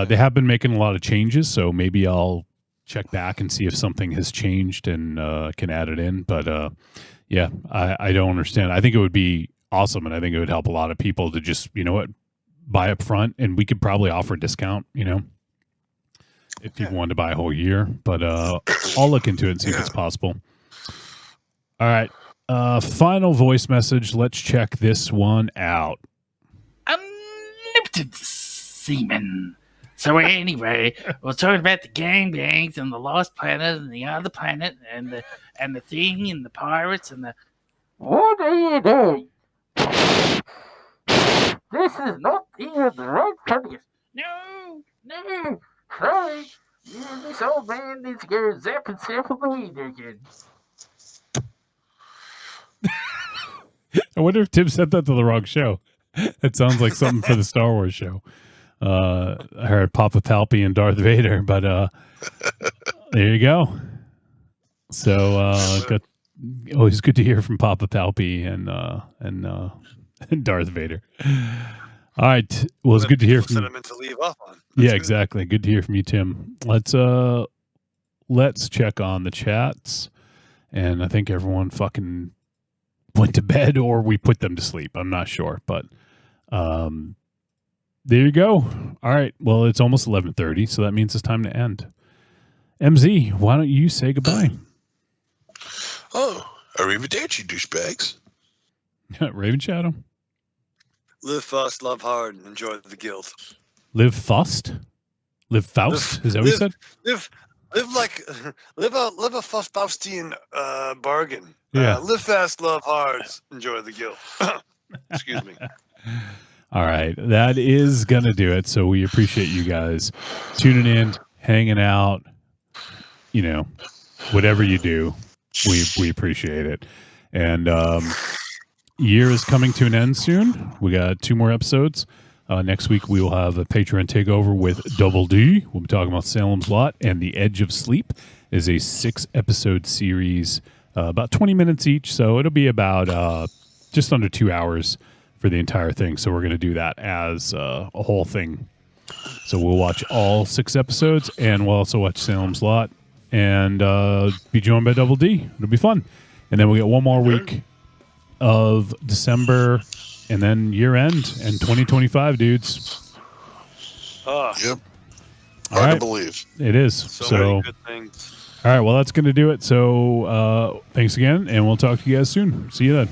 They have been making a lot of changes, so maybe I'll check back and see if something has changed and can add it in. But yeah, I don't understand. I think it would be awesome, and I think it would help a lot of people to just, you know what, buy up front, and we could probably offer a discount, you know, if people wanted to buy a whole year. But I'll look into it and see if it's possible. All right. Final voice message. Let's check this one out. Unlimited semen. So anyway, we're talking about the gangbangs and the Lost Planet and the other planet and the thing and the pirates and the. What are you doing? This is not even the right place. No. Sorry. Yeah, this old man needs to go zap himself with the weed again. I wonder if Tim sent that to the wrong show. It sounds like something for the Star Wars show. I heard Papa Palpy and Darth Vader, but there you go. So always good to hear from Papa Palpy and Darth Vader. All right. Well, it's good to hear from you. To leave off on. Yeah, exactly. Good to hear from you, Tim. Let's check on the chats. And I think everyone fucking went to bed or we put them to sleep. I'm not sure, but there you go. All right. Well, it's almost 11:30, so that means it's time to end. MZ, why don't you say goodbye? Oh, arrivederci, douchebags. Raven Shadow. Live fast, love hard, and enjoy the guilt. Live Faust? Live Faust? Is that what you said? Live a Faustian bargain. Yeah. Live fast, love hard, enjoy the guilt. Excuse me. All right. That is going to do it. So we appreciate you guys tuning in, hanging out, you know, whatever you do, we appreciate it. And year is coming to an end soon. We got 2 more episodes. Next week, we will have a Patreon takeover with Double D. We'll be talking about Salem's Lot, and The Edge of Sleep is a 6-episode series, about 20 minutes each. So it'll be about just under 2 hours for the entire thing. So we're going to do that as a whole thing. So we'll watch all 6 episodes, and we'll also watch Salem's Lot and be joined by Double D. It'll be fun. And then we get one more week of December, and then year end and 2025, dudes. Yep. All Hard right. to believe. It is. So many good things. All right. Well, that's going to do it. So thanks again, and we'll talk to you guys soon. See you then.